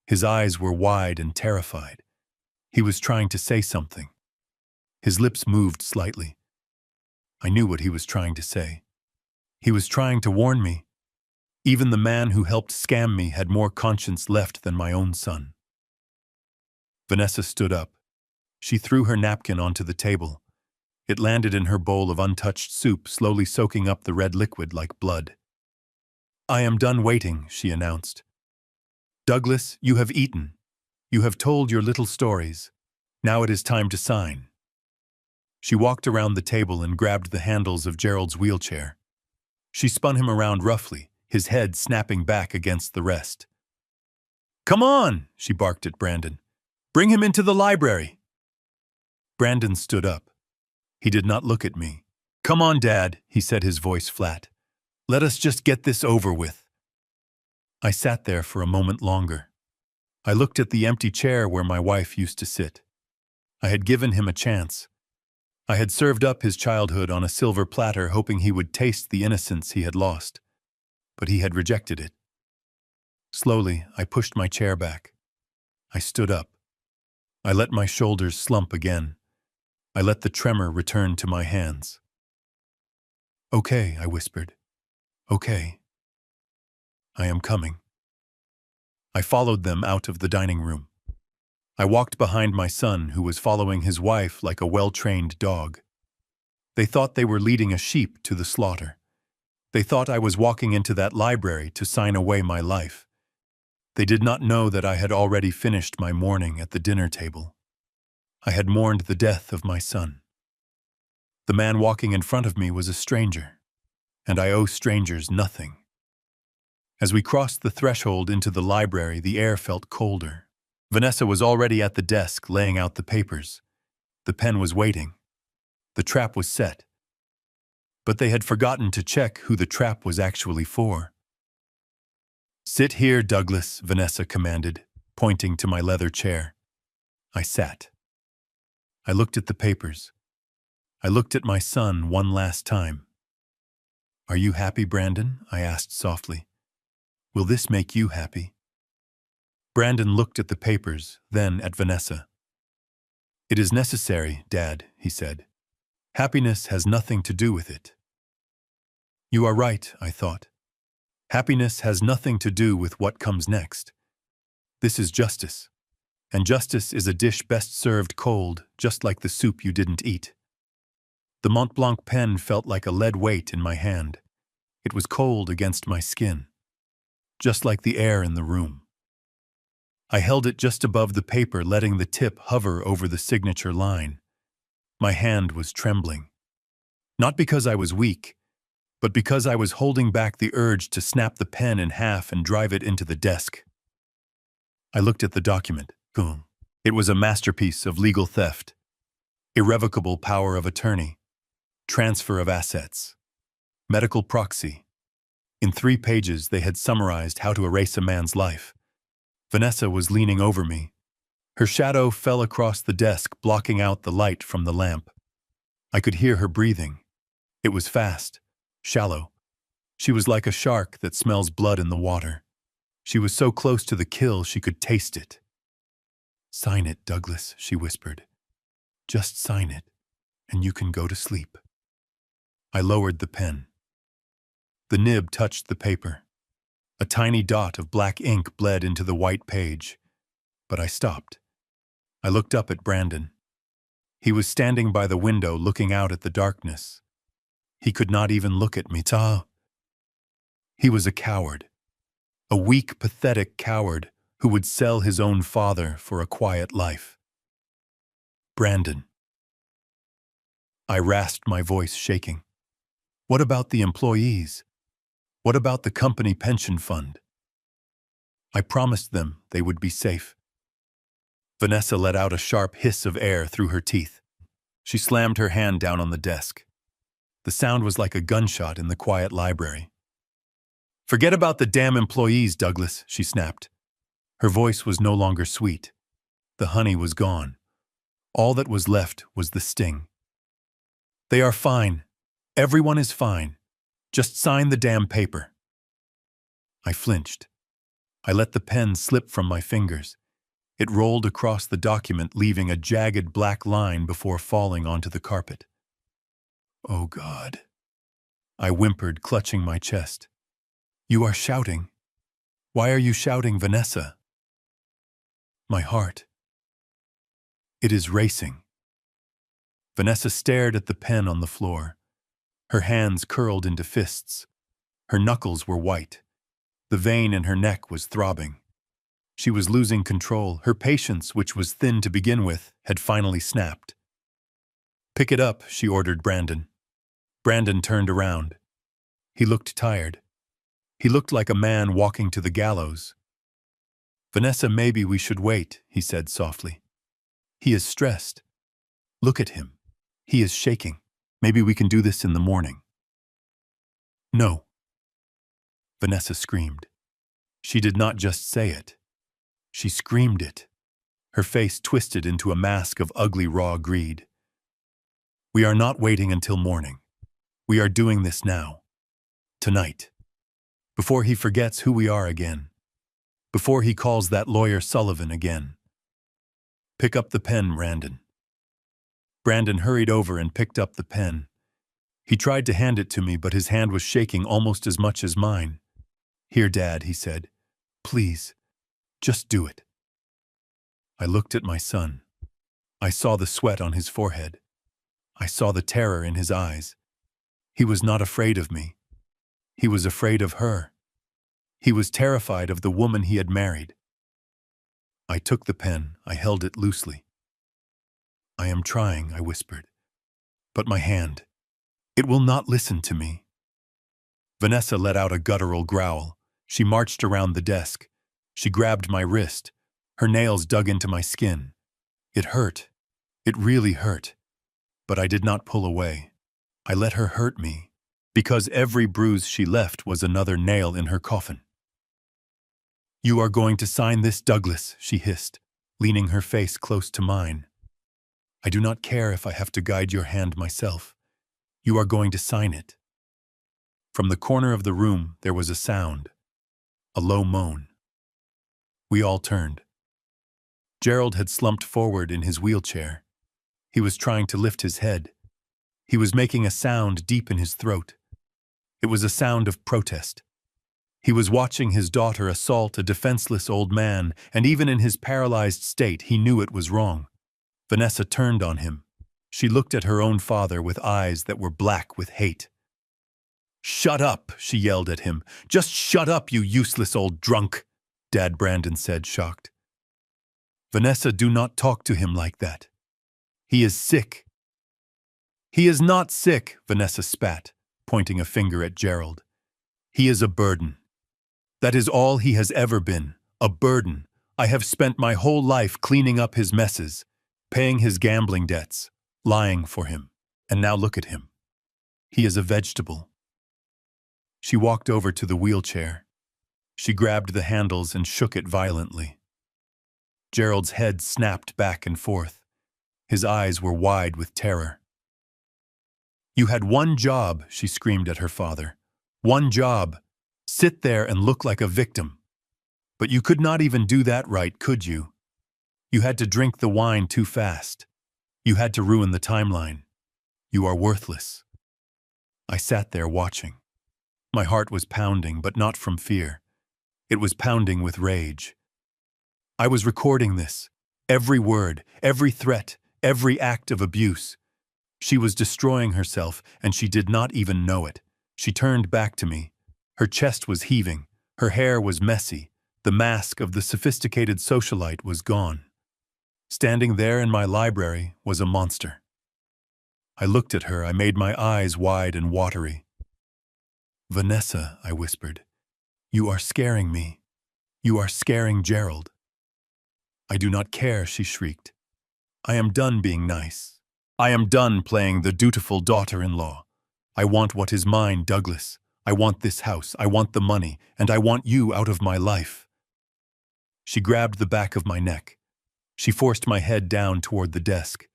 S1: His eyes were wide and terrified. He was trying to say something. His lips moved slightly. I knew what he was trying to say. He was trying to warn me. Even the man who helped scam me had more conscience left than my own son. Vanessa stood up. She threw her napkin onto the table. It landed in her bowl of untouched soup, slowly soaking up the red liquid like blood. "I am done waiting," she announced. "Douglas, you have eaten. You have told your little stories. Now it is time to sign." She walked around the table and grabbed the handles of Gerald's wheelchair. She spun him around roughly, his head snapping back against the rest. "Come on," she barked at Brandon. "Bring him into the library." Brandon stood up. He did not look at me. "Come on, Dad," he said, his voice flat. "Let us just get this over with." I sat there for a moment longer. I looked at the empty chair where my wife used to sit. I had given him a chance. I had served up his childhood on a silver platter, hoping he would taste the innocence he had lost. But he had rejected it. Slowly, I pushed my chair back. I stood up. I let my shoulders slump again. I let the tremor return to my hands. "Okay," I whispered. "Okay. I am coming." I followed them out of the dining room. I walked behind my son, who was following his wife like a well-trained dog. They thought they were leading a sheep to the slaughter. They thought I was walking into that library to sign away my life. They did not know that I had already finished my mourning at the dinner table. I had mourned the death of my son. The man walking in front of me was a stranger, and I owe strangers nothing. As we crossed the threshold into the library, the air felt colder. Vanessa was already at the desk, laying out the papers. The pen was waiting. The trap was set. But they had forgotten to check who the trap was actually for. "Sit here, Douglas," Vanessa commanded, pointing to my leather chair. I sat. I looked at the papers. I looked at my son one last time. "Are you happy, Brandon?" I asked softly. "Will this make you happy?" Brandon looked at the papers, then at Vanessa. "It is necessary, Dad," he said. "Happiness has nothing to do with it." You are right, I thought. Happiness has nothing to do with what comes next. This is justice. And justice is a dish best served cold, just like the soup you didn't eat. The Mont Blanc pen felt like a lead weight in my hand. It was cold against my skin, just like the air in the room. I held it just above the paper, letting the tip hover over the signature line. My hand was trembling. Not because I was weak, but because I was holding back the urge to snap the pen in half and drive it into the desk. I looked at the document. It was a masterpiece of legal theft, irrevocable power of attorney, transfer of assets, medical proxy. In 3 pages, they had summarized how to erase a man's life. Vanessa was leaning over me. Her shadow fell across the desk, blocking out the light from the lamp. I could hear her breathing. It was fast, shallow. She was like a shark that smells blood in the water. She was so close to the kill she could taste it. "Sign it, Douglas," she whispered. "Just sign it, and you can go to sleep." I lowered the pen. The nib touched the paper. A tiny dot of black ink bled into the white page. But I stopped. I looked up at Brandon. He was standing by the window looking out at the darkness. He could not even look at me. He was a coward. A weak, pathetic coward who would sell his own father for a quiet life. "Brandon." I rasped, my voice shaking. "What about the employees? What about the company pension fund?" I promised them they would be safe. Vanessa let out a sharp hiss of air through her teeth. She slammed her hand down on the desk. The sound was like a gunshot in the quiet library. "Forget about the damn employees, Douglas," she snapped. Her voice was no longer sweet. The honey was gone. All that was left was the sting. "They are fine. Everyone is fine. Just sign the damn paper." I flinched. I let the pen slip from my fingers. It rolled across the document, leaving a jagged black line before falling onto the carpet. "Oh, God," I whimpered, clutching my chest. "You are shouting. Why are you shouting, Vanessa?" My heart. It is racing. Vanessa stared at the pen on the floor. Her hands curled into fists. Her knuckles were white. The vein in her neck was throbbing. She was losing control. Her patience, which was thin to begin with, had finally snapped. "Pick it up," she ordered Brandon. Brandon turned around. He looked tired. He looked like a man walking to the gallows. "Vanessa, maybe we should wait," he said softly. "He is stressed. Look at him. He is shaking. Maybe we can do this in the morning." "No," Vanessa screamed. She did not just say it. She screamed it. Her face twisted into a mask of ugly raw greed. "We are not waiting until morning. We are doing this now. Tonight. Before he forgets who we are again. Before he calls that lawyer Sullivan again." "Pick up the pen, Brandon." Brandon hurried over and picked up the pen. He tried to hand it to me, but his hand was shaking almost as much as mine. "Here, Dad," he said. "Please, just do it." I looked at my son. I saw the sweat on his forehead. I saw the terror in his eyes. He was not afraid of me. He was afraid of her. He was terrified of the woman he had married. I took the pen. I held it loosely. "I am trying," I whispered. "But my hand, it will not listen to me." Vanessa let out a guttural growl. She marched around the desk. She grabbed my wrist. Her nails dug into my skin. It hurt. It really hurt. But I did not pull away. I let her hurt me, because every bruise she left was another nail in her coffin. "You are going to sign this, Douglas," she hissed, leaning her face close to mine. "I do not care if I have to guide your hand myself. You are going to sign it." From the corner of the room, there was a sound. A low moan. We all turned. Gerald had slumped forward in his wheelchair. He was trying to lift his head. He was making a sound deep in his throat. It was a sound of protest. He was watching his daughter assault a defenseless old man, and even in his paralyzed state, he knew it was wrong. Vanessa turned on him. She looked at her own father with eyes that were black with hate. "Shut up," she yelled at him. "Just shut up, you useless old drunk," Dad Brandon said, shocked. "Vanessa, do not talk to him like that. He is sick." "He is not sick," Vanessa spat, pointing a finger at Gerald. "He is a burden. That is all he has ever been, a burden. I have spent my whole life cleaning up his messes, paying his gambling debts, lying for him. And now look at him. He is a vegetable." She walked over to the wheelchair. She grabbed the handles and shook it violently. Gerald's head snapped back and forth. His eyes were wide with terror. "You had one job," she screamed at her father. "One job. Sit there and look like a victim. But you could not even do that right, could you? You had to drink the wine too fast. You had to ruin the timeline. You are worthless." I sat there watching. My heart was pounding, but not from fear. It was pounding with rage. I was recording this. Every word, every threat, every act of abuse. She was destroying herself, and she did not even know it. She turned back to me. Her chest was heaving. Her hair was messy. The mask of the sophisticated socialite was gone. Standing there in my library was a monster. I looked at her. I made my eyes wide and watery. "Vanessa," I whispered, "you are scaring me. You are scaring Gerald." "I do not care," she shrieked. "I am done being nice. I am done playing the dutiful daughter-in-law. I want what is mine, Douglas. I want this house, I want the money, and I want you out of my life." She grabbed the back of my neck. She forced my head down toward the desk.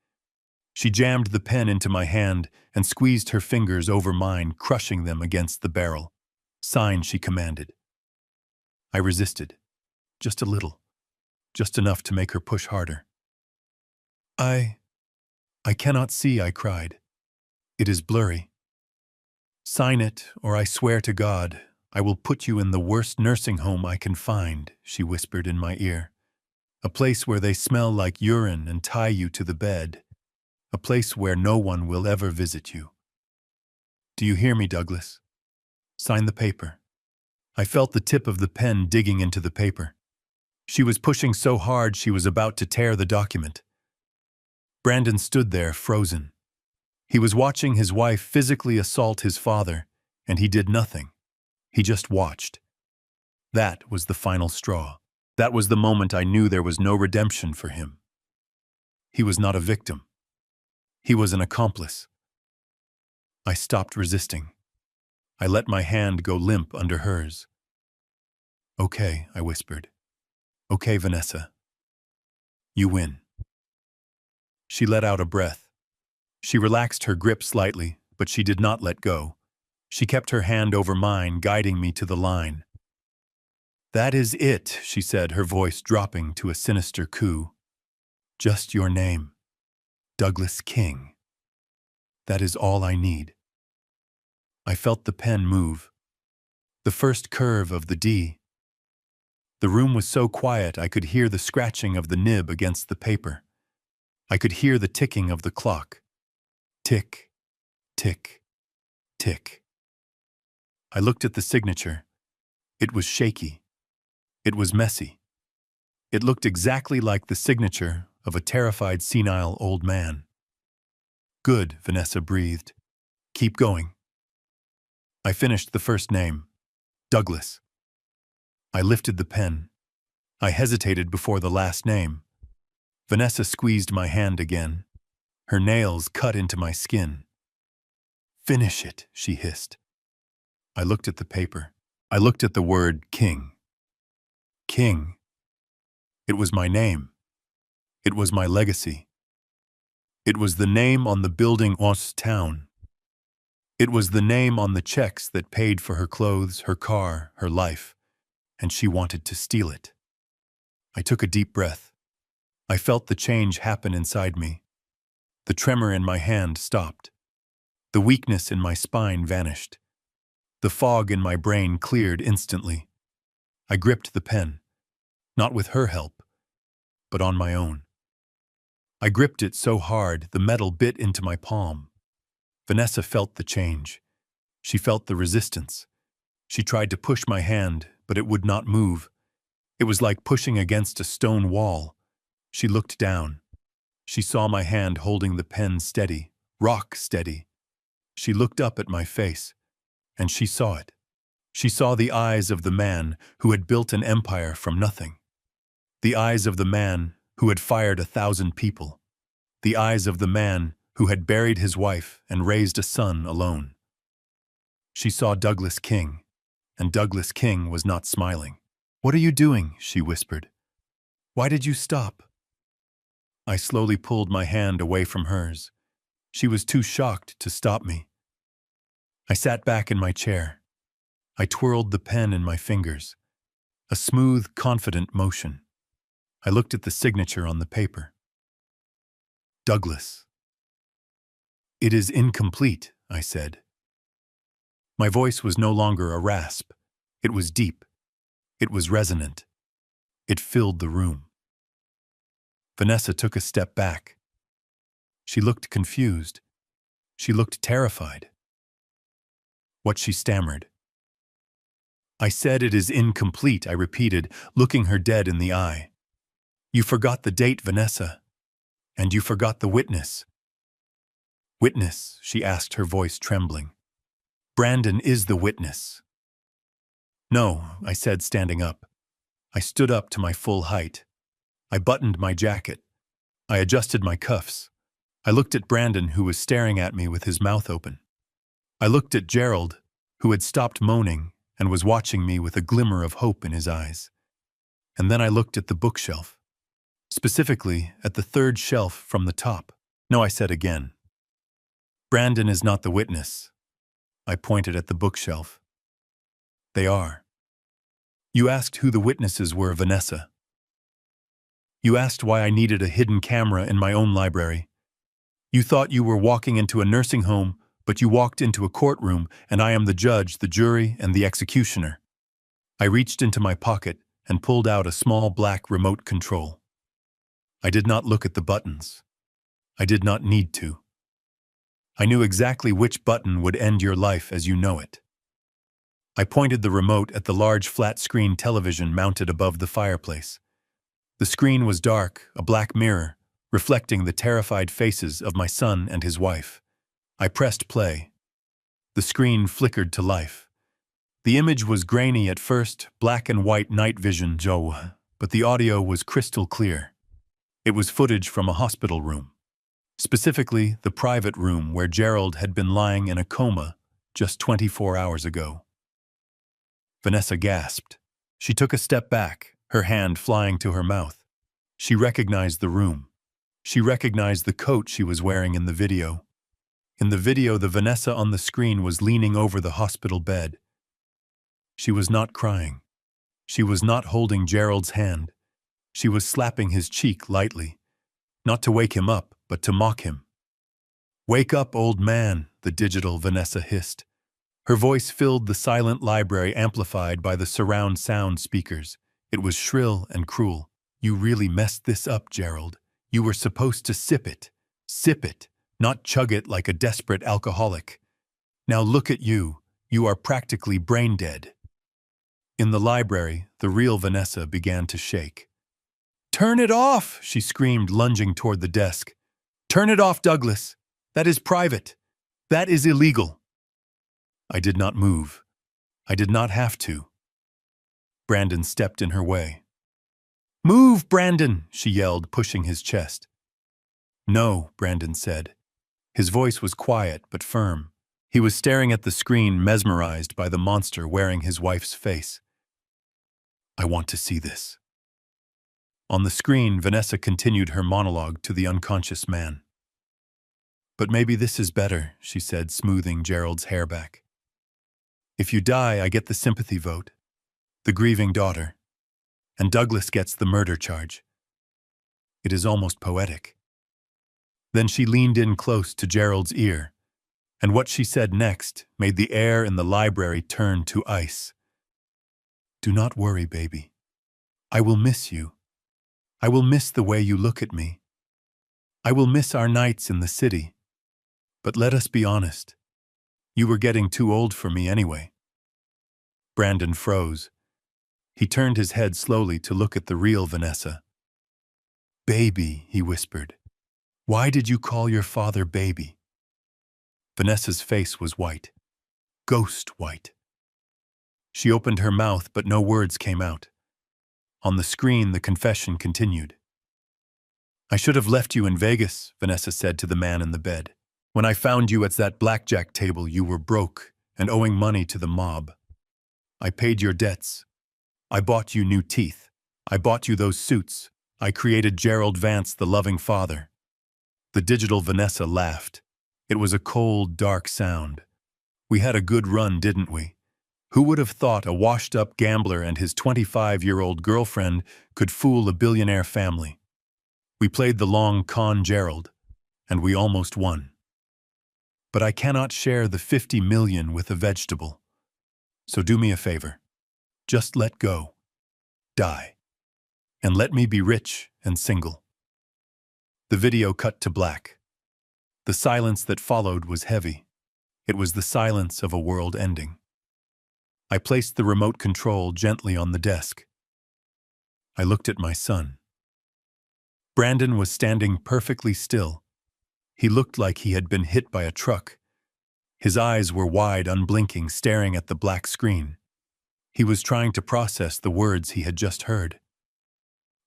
S1: She jammed the pen into my hand and squeezed her fingers over mine, crushing them against the barrel. "Sign," she commanded. I resisted, just a little. just enough to make her push harder. I cannot see, I cried. It is blurry. Sign it, or I swear to God, I will put you in the worst nursing home I can find, she whispered in my ear. A place where they smell like urine and tie you to the bed. A place where no one will ever visit you. Do you hear me, Douglas? Sign the paper. I felt the tip of the pen digging into the paper. She was pushing so hard she was about to tear the document. Brandon stood there, frozen. He was watching his wife physically assault his father, and he did nothing. He just watched. That was the final straw. That was the moment I knew there was no redemption for him. He was not a victim. He was an accomplice. I stopped resisting. I let my hand go limp under hers. Okay, I whispered. Okay, Vanessa. You win. She let out a breath. She relaxed her grip slightly, but she did not let go. She kept her hand over mine, guiding me to the line. That is it, she said, her voice dropping to a sinister coo. Just your name. Douglas King. That is all I need. I felt the pen move. The first curve of the D. The room was so quiet I could hear the scratching of the nib against the paper. I could hear the ticking of the clock. Tick, tick, tick. I looked at the signature. It was shaky. It was messy. It looked exactly like the signature of a terrified, senile old man. Good, Vanessa breathed. Keep going. I finished the first name, Douglas. I lifted the pen. I hesitated before the last name. Vanessa squeezed my hand again. Her nails cut into my skin. Finish it, she hissed. I looked at the paper. I looked at the word King. King. It was my name. It was my legacy. It was the name on the building Os town. It was the name on the checks that paid for her clothes, her car, her life, and she wanted to steal it. I took a deep breath. I felt the change happen inside me. The tremor in my hand stopped. The weakness in my spine vanished. The fog in my brain cleared instantly. I gripped the pen, not with her help, but on my own. I gripped it so hard the metal bit into my palm. Vanessa felt the change. She felt the resistance. She tried to push my hand, but it would not move. It was like pushing against a stone wall. She looked down. She saw my hand holding the pen steady, rock steady. She looked up at my face, and she saw it. She saw the eyes of the man who had built an empire from nothing. The eyes of the man who had fired 1,000 people. The eyes of the man who had buried his wife and raised a son alone. She saw Douglas King, and Douglas King was not smiling. "What are you doing?" she whispered. "Why did you stop?" I slowly pulled my hand away from hers. She was too shocked to stop me. I sat back in my chair. I twirled the pen in my fingers. A smooth, confident motion. I looked at the signature on the paper. Douglas. "It is incomplete," I said. My voice was no longer a rasp. It was deep. It was resonant. It filled the room. Vanessa took a step back. She looked confused. She looked terrified. What she stammered. "I said it is incomplete," I repeated, looking her dead in the eye. "You forgot the date, Vanessa. And you forgot the witness." "Witness?" she asked, her voice trembling. "Brandon is the witness." "No," I said, standing up. I stood up to my full height. I buttoned my jacket. I adjusted my cuffs. I looked at Brandon, who was staring at me with his mouth open. I looked at Gerald, who had stopped moaning and was watching me with a glimmer of hope in his eyes. And then I looked at the bookshelf, specifically at the third shelf from the top. "No," I said again. "Brandon is not the witness." I pointed at the bookshelf. "They are. You asked who the witnesses were, Vanessa. You asked why I needed a hidden camera in my own library. You thought you were walking into a nursing home, but you walked into a courtroom, and I am the judge, the jury, and the executioner. I reached into my pocket and pulled out a small black remote control. I did not look at the buttons. I did not need to. I knew exactly which button would end your life as you know it. I pointed the remote at the large flat-screen television mounted above the fireplace. The screen was dark, a black mirror, reflecting the terrified faces of my son and his wife. I pressed play. The screen flickered to life. The image was grainy at first, black and white night vision, but the audio was crystal clear. It was footage from a hospital room. Specifically, the private room where Gerald had been lying in a coma just 24 hours ago. Vanessa gasped. She took a step back, her hand flying to her mouth. She recognized the room. She recognized the coat she was wearing in the video. In the video, the Vanessa on the screen was leaning over the hospital bed. She was not crying. She was not holding Gerald's hand. She was slapping his cheek lightly, not to wake him up, but to mock him. "Wake up, old man," the digital Vanessa hissed. Her voice filled the silent library, amplified by the surround sound speakers. It was shrill and cruel. "You really messed this up, Gerald. You were supposed to sip it. Sip it, not chug it like a desperate alcoholic. Now look at you. You are practically brain dead." In the library, the real Vanessa began to shake. "Turn it off!" she screamed, lunging toward the desk. "Turn it off, Douglas. That is private. That is illegal." I did not move. I did not have to. Brandon stepped in her way. "Move, Brandon!" she yelled, pushing his chest. "No," Brandon said. His voice was quiet but firm. He was staring at the screen, mesmerized by the monster wearing his wife's face. "I want to see this." On the screen, Vanessa continued her monologue to the unconscious man. "But maybe this is better," she said, smoothing Gerald's hair back. "If you die, I get the sympathy vote, the grieving daughter, and Douglas gets the murder charge. It is almost poetic." Then she leaned in close to Gerald's ear, and what she said next made the air in the library turn to ice. "Do not worry, baby. I will miss you. I will miss the way you look at me. I will miss our nights in the city. But let us be honest. You were getting too old for me anyway." Brandon froze. He turned his head slowly to look at the real Vanessa. "Baby," he whispered. "Why did you call your father baby?" Vanessa's face was white. Ghost white. She opened her mouth, but no words came out. On the screen, the confession continued. "I should have left you in Vegas," Vanessa said to the man in the bed. "When I found you at that blackjack table, you were broke and owing money to the mob. I paid your debts. I bought you new teeth. I bought you those suits. I created Gerald Vance, the loving father." The digital Vanessa laughed. It was a cold, dark sound. "We had a good run, didn't we? Who would have thought a washed-up gambler and his 25-year-old girlfriend could fool a billionaire family? We played the long con, Gerald, and we almost won. But I cannot share the 50 million with a vegetable. So do me a favor. Just let go. Die. And let me be rich and single." The video cut to black. The silence that followed was heavy. It was the silence of a world ending. I placed the remote control gently on the desk. I looked at my son. Brandon was standing perfectly still. He looked like he had been hit by a truck. His eyes were wide, unblinking, staring at the black screen. He was trying to process the words he had just heard.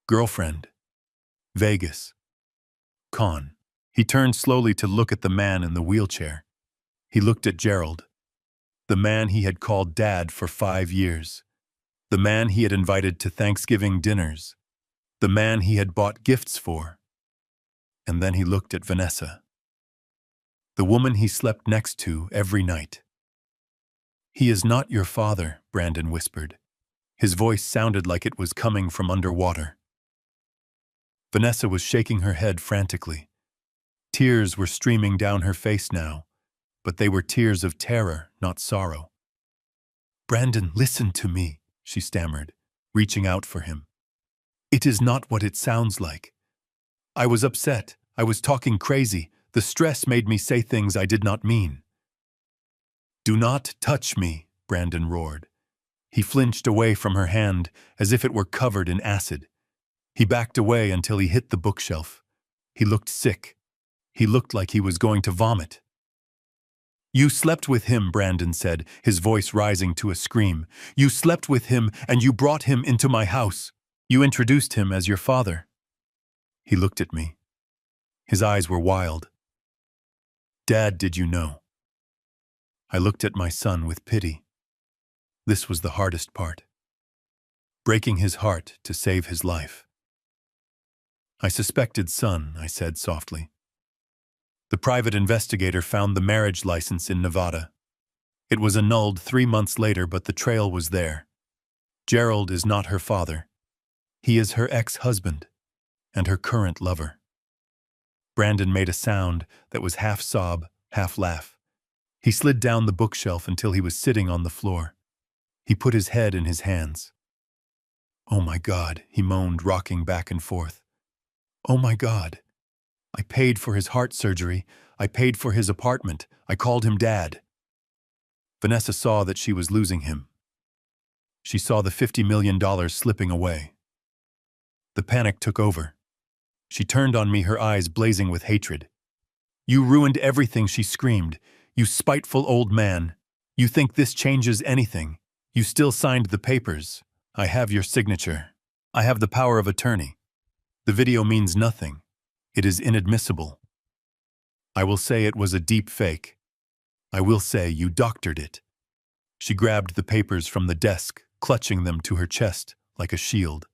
S1: Girlfriend. Vegas. Con. He turned slowly to look at the man in the wheelchair. He looked at Gerald, the man he had called Dad for 5 years, the man he had invited to Thanksgiving dinners, the man he had bought gifts for. And then he looked at Vanessa, the woman he slept next to every night. "He is not your father," Brandon whispered. His voice sounded like it was coming from underwater. Vanessa was shaking her head frantically. Tears were streaming down her face now, but they were tears of terror, not sorrow. "Brandon, listen to me," she stammered, reaching out for him. "It is not what it sounds like. I was upset. I was talking crazy. The stress made me say things I did not mean." "Do not touch me," Brandon roared. He flinched away from her hand as if it were covered in acid. He backed away until he hit the bookshelf. He looked sick. He looked like he was going to vomit. "You slept with him," Brandon said, his voice rising to a scream. "You slept with him and you brought him into my house. You introduced him as your father." He looked at me. His eyes were wild. "Dad, did you know?" I looked at my son with pity. This was the hardest part. Breaking his heart to save his life. "I suspected, son," I said softly. "The private investigator found the marriage license in Nevada. It was annulled 3 months later, but the trail was there. Gerald is not her father. He is her ex-husband and her current lover." Brandon made a sound that was half sob, half laugh. He slid down the bookshelf until he was sitting on the floor. He put his head in his hands. "Oh my God," he moaned, rocking back and forth. "Oh my God. I paid for his heart surgery. I paid for his apartment. I called him Dad." Vanessa saw that she was losing him. She saw the $50 million slipping away. The panic took over. She turned on me, her eyes blazing with hatred. "You ruined everything," she screamed. "You spiteful old man. You think this changes anything. You still signed the papers. I have your signature. I have the power of attorney. The video means nothing. It is inadmissible. I will say it was a deep fake. I will say you doctored it." She grabbed the papers from the desk, clutching them to her chest like a shield.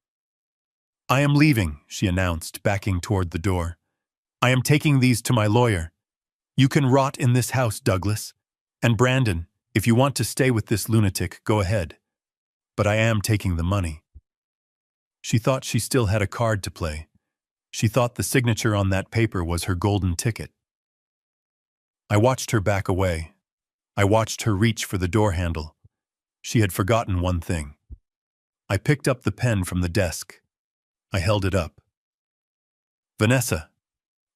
S1: "I am leaving," she announced, backing toward the door. "I am taking these to my lawyer. You can rot in this house, Douglas. And Brandon, if you want to stay with this lunatic, go ahead. But I am taking the money." She thought she still had a card to play. She thought the signature on that paper was her golden ticket. I watched her back away. I watched her reach for the door handle. She had forgotten one thing. I picked up the pen from the desk. I held it up. "Vanessa,"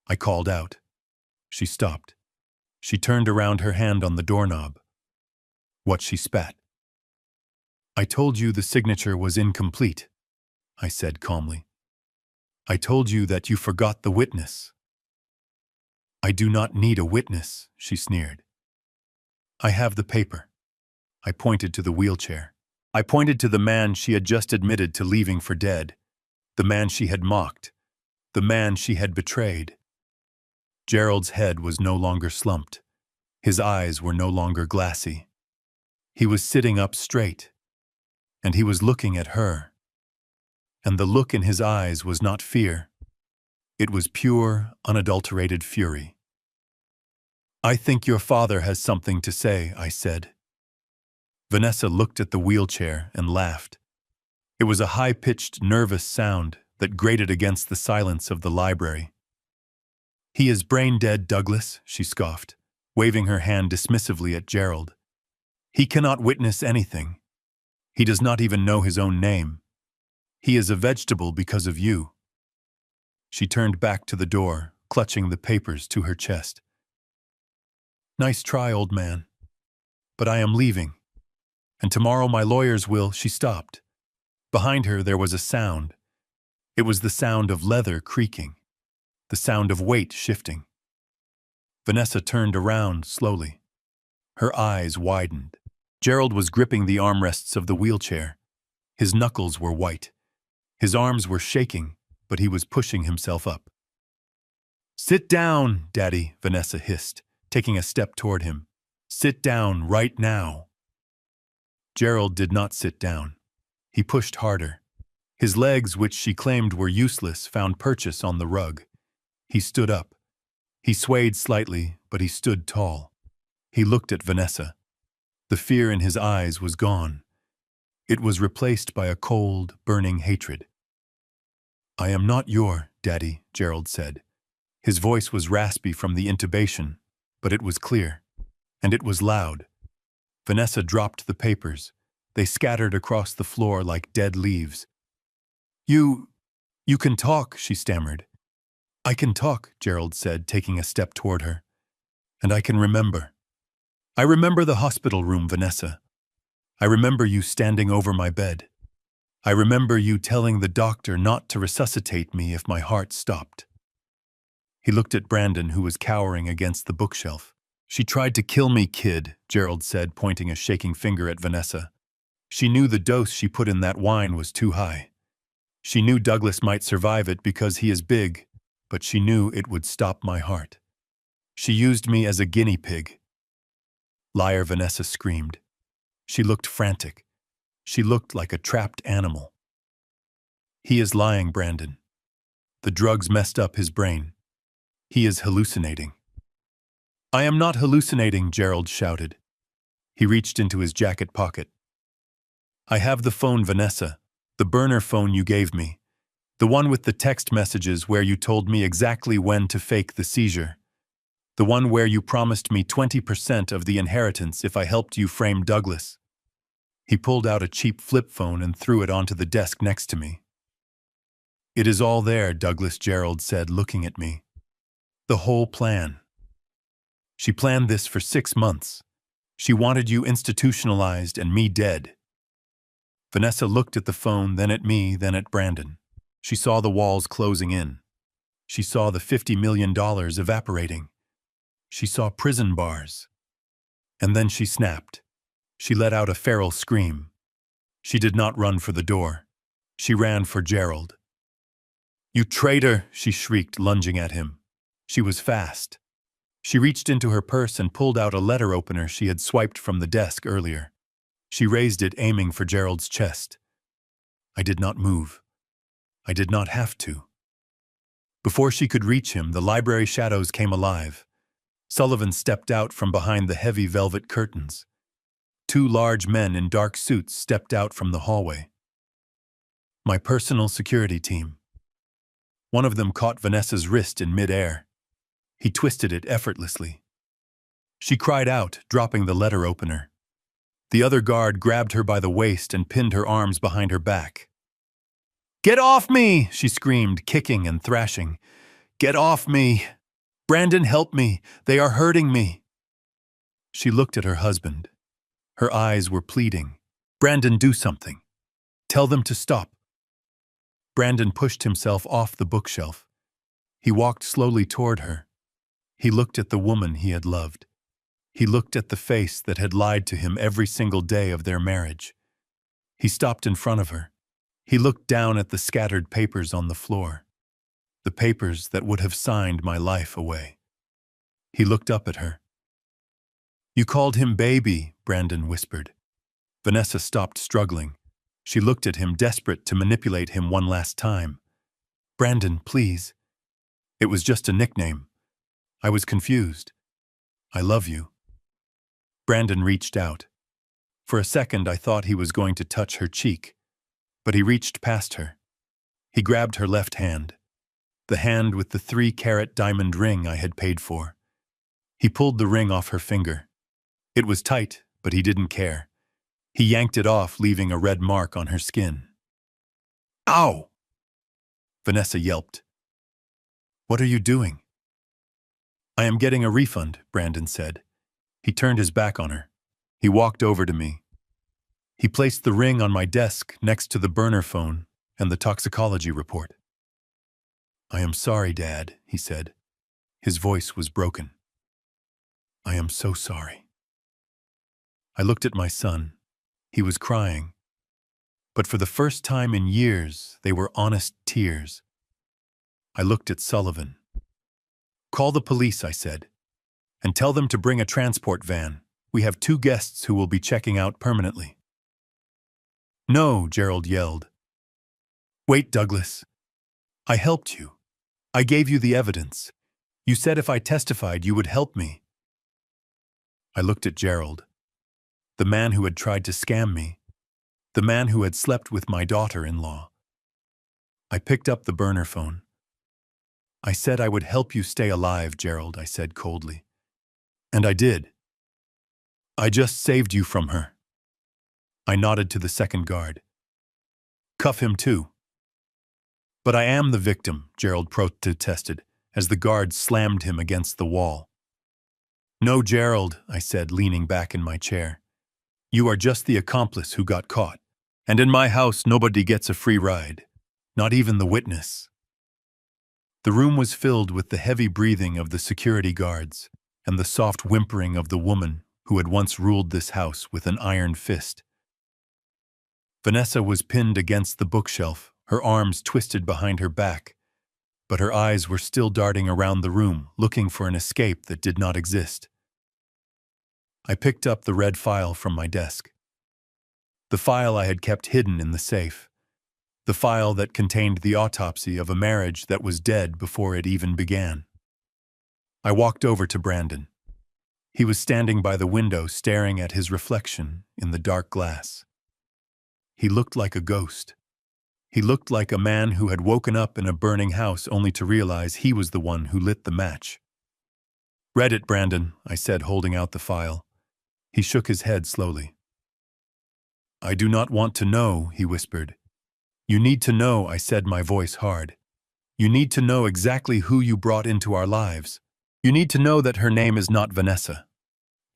S1: I called out. She stopped. She turned around, her hand on the doorknob. What she spat. "I told you the signature was incomplete," I said calmly. "I told you that you forgot the witness." "I do not need a witness," she sneered. "I have the paper." I pointed to the wheelchair. I pointed to the man she had just admitted to leaving for dead, the man she had mocked, the man she had betrayed. Gerald's head was no longer slumped. His eyes were no longer glassy. He was sitting up straight, and he was looking at her. And the look in his eyes was not fear. It was pure, unadulterated fury. "I think your father has something to say," I said. Vanessa looked at the wheelchair and laughed. It was a high-pitched, nervous sound that grated against the silence of the library. "He is brain-dead, Douglas," she scoffed, waving her hand dismissively at Gerald. "He cannot witness anything. He does not even know his own name. He is a vegetable because of you." She turned back to the door, clutching the papers to her chest. "Nice try, old man. But I am leaving. And tomorrow my lawyers will—" She stopped. Behind her there was a sound. It was the sound of leather creaking, the sound of weight shifting. Vanessa turned around slowly. Her eyes widened. Gerald was gripping the armrests of the wheelchair. His knuckles were white. His arms were shaking, but he was pushing himself up. "Sit down, Daddy," Vanessa hissed, taking a step toward him. "Sit down right now." Gerald did not sit down. He pushed harder. His legs, which she claimed were useless, found purchase on the rug. He stood up. He swayed slightly, but he stood tall. He looked at Vanessa. The fear in his eyes was gone. It was replaced by a cold, burning hatred. "I am not your Daddy, Gerald said. His voice was raspy from the intubation, but it was clear. And it was loud. Vanessa dropped the papers. They scattered across the floor like dead leaves. You can talk, she stammered. I can talk, Gerald said, taking a step toward her. And I can remember. I remember the hospital room, Vanessa. I remember you standing over my bed. I remember you telling the doctor not to resuscitate me if my heart stopped. He looked at Brandon, who was cowering against the bookshelf. She tried to kill me, kid, Gerald said, pointing a shaking finger at Vanessa. She knew the dose she put in that wine was too high. She knew Douglas might survive it because he is big, but she knew it would stop my heart. She used me as a guinea pig. Liar, Vanessa screamed. She looked frantic. She looked like a trapped animal. He is lying, Brandon. The drugs messed up his brain. He is hallucinating. I am not hallucinating, Gerald shouted. He reached into his jacket pocket. I have the phone, Vanessa, the burner phone you gave me, the one with the text messages where you told me exactly when to fake the seizure, the one where you promised me 20% of the inheritance if I helped you frame Douglas. He pulled out a cheap flip phone and threw it onto the desk next to me. It is all there, Douglas, Gerald said, looking at me. The whole plan. She planned this for 6 months. She wanted you institutionalized and me dead. Vanessa looked at the phone, then at me, then at Brandon. She saw the walls closing in. She saw the $50 million evaporating. She saw prison bars. And then she snapped. She let out a feral scream. She did not run for the door. She ran for Gerald. You traitor, she shrieked, lunging at him. She was fast. She reached into her purse and pulled out a letter opener she had swiped from the desk earlier. She raised it, aiming for Gerald's chest. I did not move. I did not have to. Before she could reach him, the library shadows came alive. Sullivan stepped out from behind the heavy velvet curtains. 2 large men in dark suits stepped out from the hallway. My personal security team. One of them caught Vanessa's wrist in midair. He twisted it effortlessly. She cried out, dropping the letter opener. The other guard grabbed her by the waist and pinned her arms behind her back. Get off me, she screamed, kicking and thrashing. Get off me. Brandon, help me. They are hurting me. She looked at her husband. Her eyes were pleading. Brandon, do something. Tell them to stop. Brandon pushed himself off the bookshelf. He walked slowly toward her. He looked at the woman he had loved. He looked at the face that had lied to him every single day of their marriage. He stopped in front of her. He looked down at the scattered papers on the floor. The papers that would have signed my life away. He looked up at her. You called him baby, Brandon whispered. Vanessa stopped struggling. She looked at him, desperate to manipulate him one last time. Brandon, please. It was just a nickname. I was confused. I love you. Brandon reached out. For a second, I thought he was going to touch her cheek, but he reached past her. He grabbed her left hand, the hand with the 3-carat diamond ring I had paid for. He pulled the ring off her finger. It was tight, but he didn't care. He yanked it off, leaving a red mark on her skin. Ow! Vanessa yelped. What are you doing? I am getting a refund, Brandon said. He turned his back on her. He walked over to me. He placed the ring on my desk next to the burner phone and the toxicology report. I am sorry, Dad, he said. His voice was broken. I am so sorry. I looked at my son. He was crying. But for the first time in years, they were honest tears. I looked at Sullivan. Call the police, I said, and tell them to bring a transport van. We have 2 guests who will be checking out permanently. No, Gerald yelled. Wait, Douglas. I helped you. I gave you the evidence. You said if I testified, you would help me. I looked at Gerald, the man who had tried to scam me, the man who had slept with my daughter-in-law. I picked up the burner phone. I said I would help you stay alive, Gerald, I said coldly. And I did. I just saved you from her. I nodded to the second guard. Cuff him too. But I am the victim, Gerald protested, as the guard slammed him against the wall. No, Gerald, I said, leaning back in my chair. You are just the accomplice who got caught. And in my house, nobody gets a free ride. Not even the witness. The room was filled with the heavy breathing of the security guards and the soft whimpering of the woman who had once ruled this house with an iron fist. Vanessa was pinned against the bookshelf, her arms twisted behind her back, but her eyes were still darting around the room, looking for an escape that did not exist. I picked up the red file from my desk. The file I had kept hidden in the safe. The file that contained the autopsy of a marriage that was dead before it even began. I walked over to Brandon. He was standing by the window staring at his reflection in the dark glass. He looked like a ghost. He looked like a man who had woken up in a burning house only to realize he was the one who lit the match. Read it, Brandon, I said, holding out the file. He shook his head slowly. I do not want to know, he whispered. You need to know, I said, my voice hard. You need to know exactly who you brought into our lives. You need to know that her name is not Vanessa.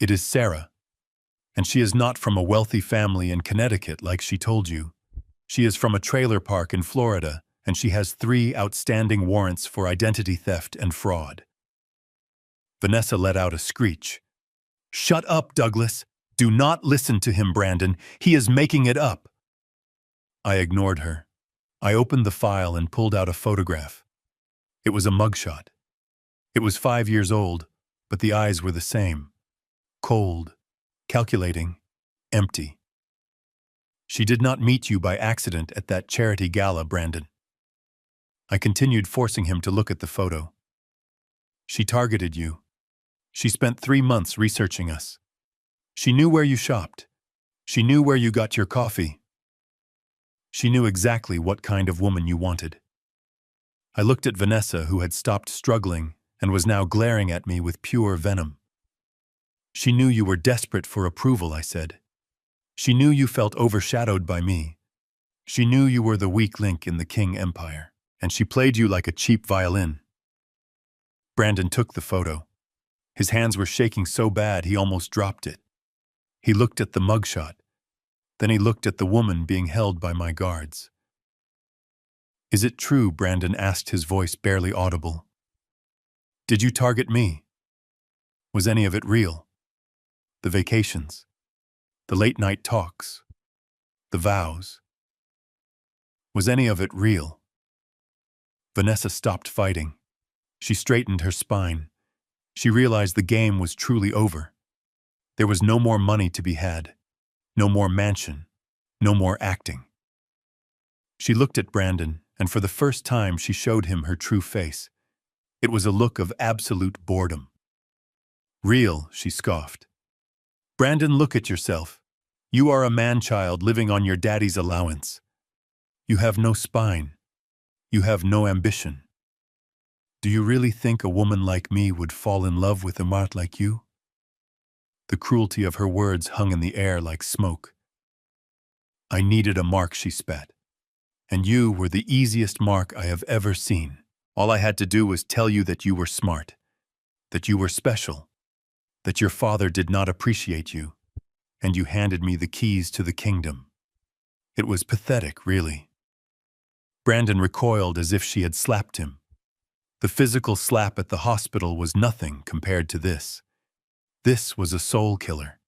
S1: It is Sarah. And she is not from a wealthy family in Connecticut like she told you. She is from a trailer park in Florida, and she has 3 outstanding warrants for identity theft and fraud. Vanessa let out a screech. Shut up, Douglas. Do not listen to him, Brandon. He is making it up. I ignored her. I opened the file and pulled out a photograph. It was a mugshot. It was 5 years old, but the eyes were the same. Cold, calculating, empty. She did not meet you by accident at that charity gala, Brandon. I continued, forcing him to look at the photo. She targeted you. She spent 3 months researching us. She knew where you shopped. She knew where you got your coffee. She knew exactly what kind of woman you wanted. I looked at Vanessa, who had stopped struggling and was now glaring at me with pure venom. She knew you were desperate for approval, I said. She knew you felt overshadowed by me. She knew you were the weak link in the King Empire, and she played you like a cheap violin. Brandon took the photo. His hands were shaking so bad he almost dropped it. He looked at the mugshot. Then he looked at the woman being held by my guards. Is it true, Brandon asked, his voice barely audible. Did you target me? Was any of it real? The vacations, the late-night talks, the vows. Was any of it real? Vanessa stopped fighting. She straightened her spine. She realized the game was truly over. There was no more money to be had, no more mansion, no more acting. She looked at Brandon, and for the first time she showed him her true face. It was a look of absolute boredom. Real, she scoffed. Brandon, look at yourself. You are a man-child living on your daddy's allowance. You have no spine. You have no ambition. Do you really think a woman like me would fall in love with a mart like you? The cruelty of her words hung in the air like smoke. I needed a mark, she spat. And you were the easiest mark I have ever seen. All I had to do was tell you that you were smart, that you were special, that your father did not appreciate you, and you handed me the keys to the kingdom. It was pathetic, really. Brandon recoiled as if she had slapped him. The physical slap at the hospital was nothing compared to this. This was a soul killer.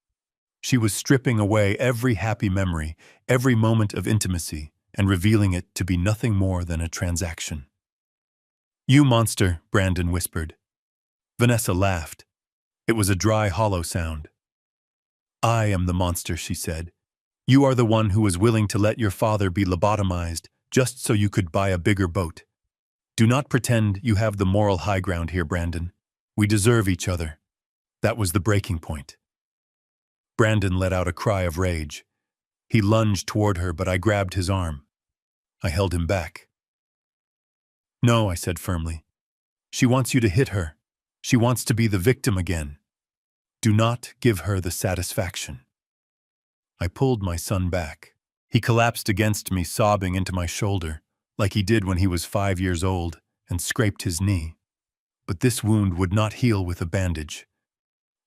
S1: She was stripping away every happy memory, every moment of intimacy, and revealing it to be nothing more than a transaction. You monster, Brandon whispered. Vanessa laughed. It was a dry, hollow sound. I am the monster, she said. You are the one who was willing to let your father be lobotomized just so you could buy a bigger boat. Do not pretend you have the moral high ground here, Brandon. We deserve each other. That was the breaking point. Brandon let out a cry of rage. He lunged toward her, but I grabbed his arm. I held him back. No, I said firmly. She wants you to hit her. She wants to be the victim again. Do not give her the satisfaction. I pulled my son back. He collapsed against me, sobbing into my shoulder, like he did when he was 5 years old, and scraped his knee. But this wound would not heal with a bandage.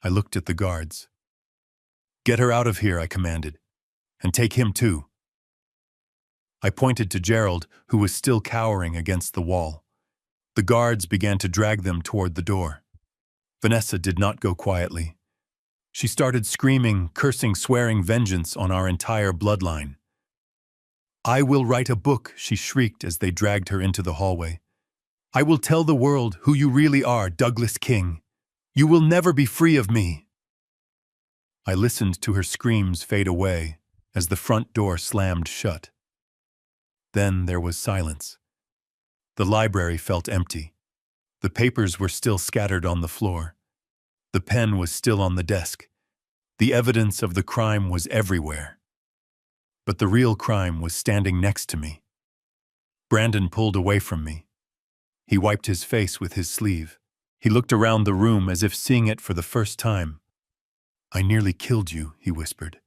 S1: I looked at the guards. Get her out of here, I commanded. And take him too. I pointed to Gerald, who was still cowering against the wall. The guards began to drag them toward the door. Vanessa did not go quietly. She started screaming, cursing, swearing vengeance on our entire bloodline. I will write a book, she shrieked as they dragged her into the hallway. I will tell the world who you really are, Douglas King. You will never be free of me. I listened to her screams fade away as the front door slammed shut. Then there was silence. The library felt empty. The papers were still scattered on the floor. The pen was still on the desk. The evidence of the crime was everywhere. But the real crime was standing next to me. Brandon pulled away from me. He wiped his face with his sleeve. He looked around the room as if seeing it for the first time. I nearly killed you, he whispered.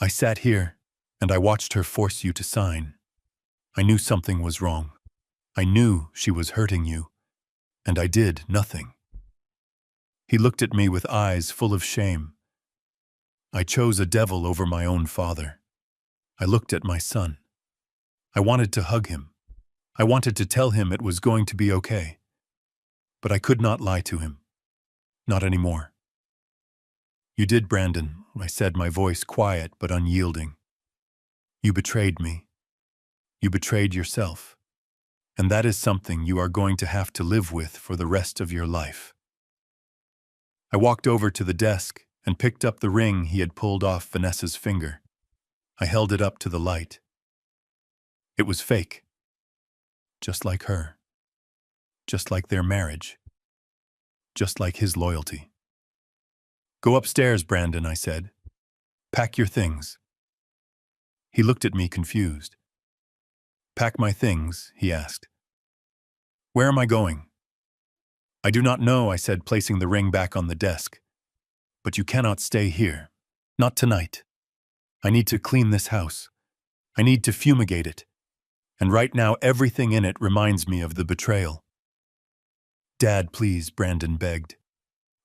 S1: I sat here, and I watched her force you to sign. I knew something was wrong. I knew she was hurting you, and I did nothing. He looked at me with eyes full of shame. I chose a devil over my own father. I looked at my son. I wanted to hug him. I wanted to tell him it was going to be okay. But I could not lie to him. Not anymore. You did, Brandon, I said, my voice quiet but unyielding. You betrayed me. You betrayed yourself. And that is something you are going to have to live with for the rest of your life. I walked over to the desk and picked up the ring he had pulled off Vanessa's finger. I held it up to the light. It was fake. Just like her. Just like their marriage. Just like his loyalty. Go upstairs, Brandon, I said. Pack your things. He looked at me confused. Pack my things, he asked. Where am I going? I do not know, I said, placing the ring back on the desk. But you cannot stay here. Not tonight. I need to clean this house. I need to fumigate it. And right now everything in it reminds me of the betrayal. Dad, please, Brandon begged.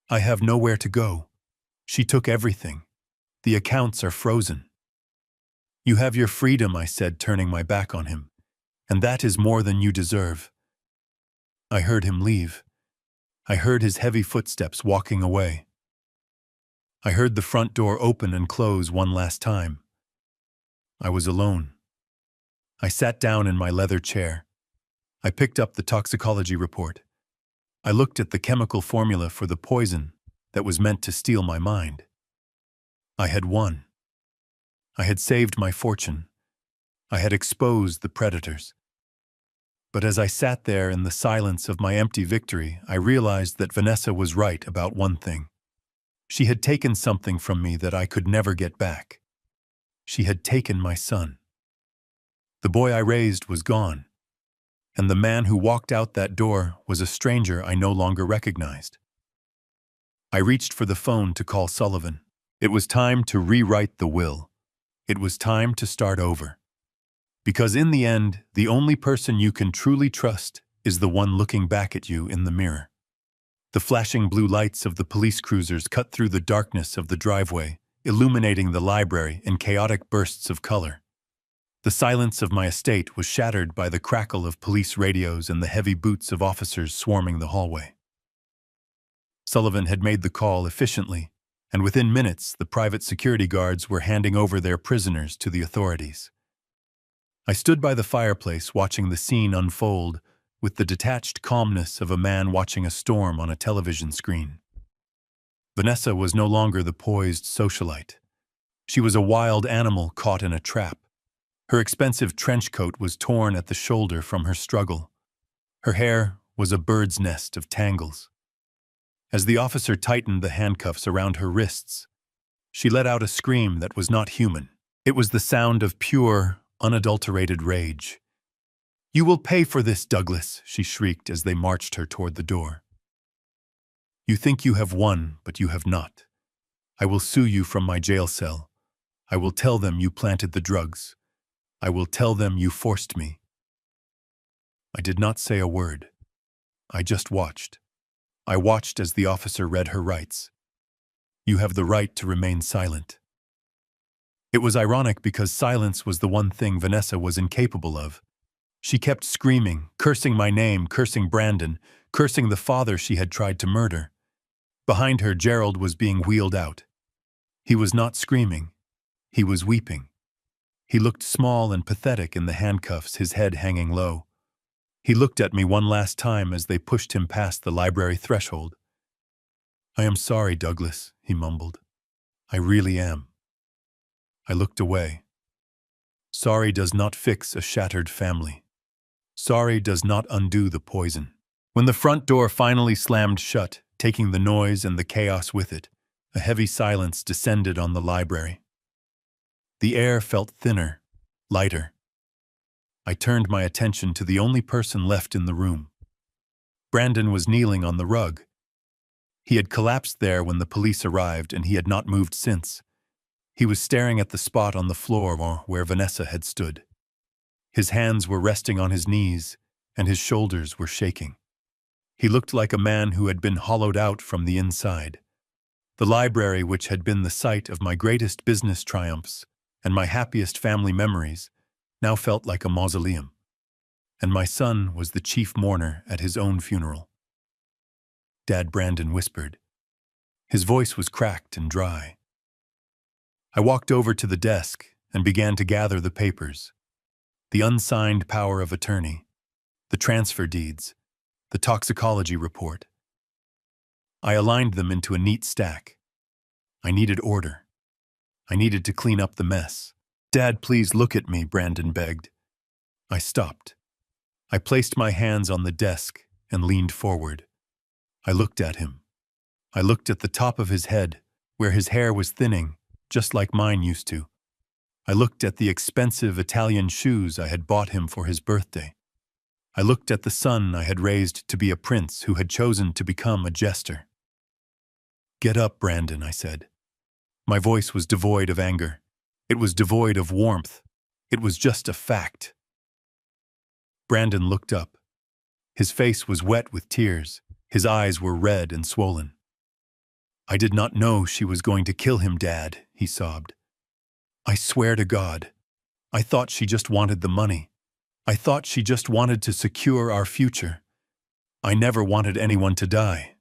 S1: I have nowhere to go. She took everything. The accounts are frozen. You have your freedom, I said, turning my back on him. And that is more than you deserve. I heard him leave. I heard his heavy footsteps walking away. I heard the front door open and close one last time. I was alone. I sat down in my leather chair. I picked up the toxicology report. I looked at the chemical formula for the poison that was meant to steal my mind. I had won. I had saved my fortune. I had exposed the predators. But as I sat there in the silence of my empty victory, I realized that Vanessa was right about one thing. She had taken something from me that I could never get back. She had taken my son. The boy I raised was gone, and the man who walked out that door was a stranger I no longer recognized. I reached for the phone to call Sullivan. It was time to rewrite the will. It was time to start over. Because in the end, the only person you can truly trust is the one looking back at you in the mirror. The flashing blue lights of the police cruisers cut through the darkness of the driveway, illuminating the library in chaotic bursts of color. The silence of my estate was shattered by the crackle of police radios and the heavy boots of officers swarming the hallway. Sullivan had made the call efficiently, and within minutes the private security guards were handing over their prisoners to the authorities. I stood by the fireplace watching the scene unfold with the detached calmness of a man watching a storm on a television screen. Vanessa was no longer the poised socialite. She was a wild animal caught in a trap. Her expensive trench coat was torn at the shoulder from her struggle. Her hair was a bird's nest of tangles. As the officer tightened the handcuffs around her wrists, she let out a scream that was not human. It was the sound of pure, unadulterated rage. "You will pay for this, Douglas," she shrieked as they marched her toward the door. "You think you have won, but you have not. I will sue you from my jail cell. I will tell them you planted the drugs. I will tell them you forced me." I did not say a word. I just watched. I watched as the officer read her rights. "You have the right to remain silent." It was ironic because silence was the one thing Vanessa was incapable of. She kept screaming, cursing my name, cursing Brandon, cursing the father she had tried to murder. Behind her, Gerald was being wheeled out. He was not screaming. He was weeping. He looked small and pathetic in the handcuffs, his head hanging low. He looked at me one last time as they pushed him past the library threshold. "I am sorry, Douglas," he mumbled. "I really am." I looked away. Sorry does not fix a shattered family. Sorry does not undo the poison. When the front door finally slammed shut, taking the noise and the chaos with it, a heavy silence descended on the library. The air felt thinner, lighter. I turned my attention to the only person left in the room. Brandon was kneeling on the rug. He had collapsed there when the police arrived, and he had not moved since. He was staring at the spot on the floor where Vanessa had stood. His hands were resting on his knees, and his shoulders were shaking. He looked like a man who had been hollowed out from the inside. The library, which had been the site of my greatest business triumphs and my happiest family memories, now felt like a mausoleum. And my son was the chief mourner at his own funeral. Dad, Brandon whispered. His voice was cracked and dry. I walked over to the desk and began to gather the papers. The unsigned power of attorney, the transfer deeds, the toxicology report. I aligned them into a neat stack. I needed order. I needed to clean up the mess. "Dad, please look at me," Brandon begged. I stopped. I placed my hands on the desk and leaned forward. I looked at him. I looked at the top of his head, where his hair was thinning, just like mine used to. I looked at the expensive Italian shoes I had bought him for his birthday. I looked at the son I had raised to be a prince who had chosen to become a jester. "Get up, Brandon," I said. My voice was devoid of anger. It was devoid of warmth. It was just a fact. Brandon looked up. His face was wet with tears. His eyes were red and swollen. "I did not know she was going to kill him, Dad," he sobbed. "I swear to God. I thought she just wanted the money. I thought she just wanted to secure our future. I never wanted anyone to die."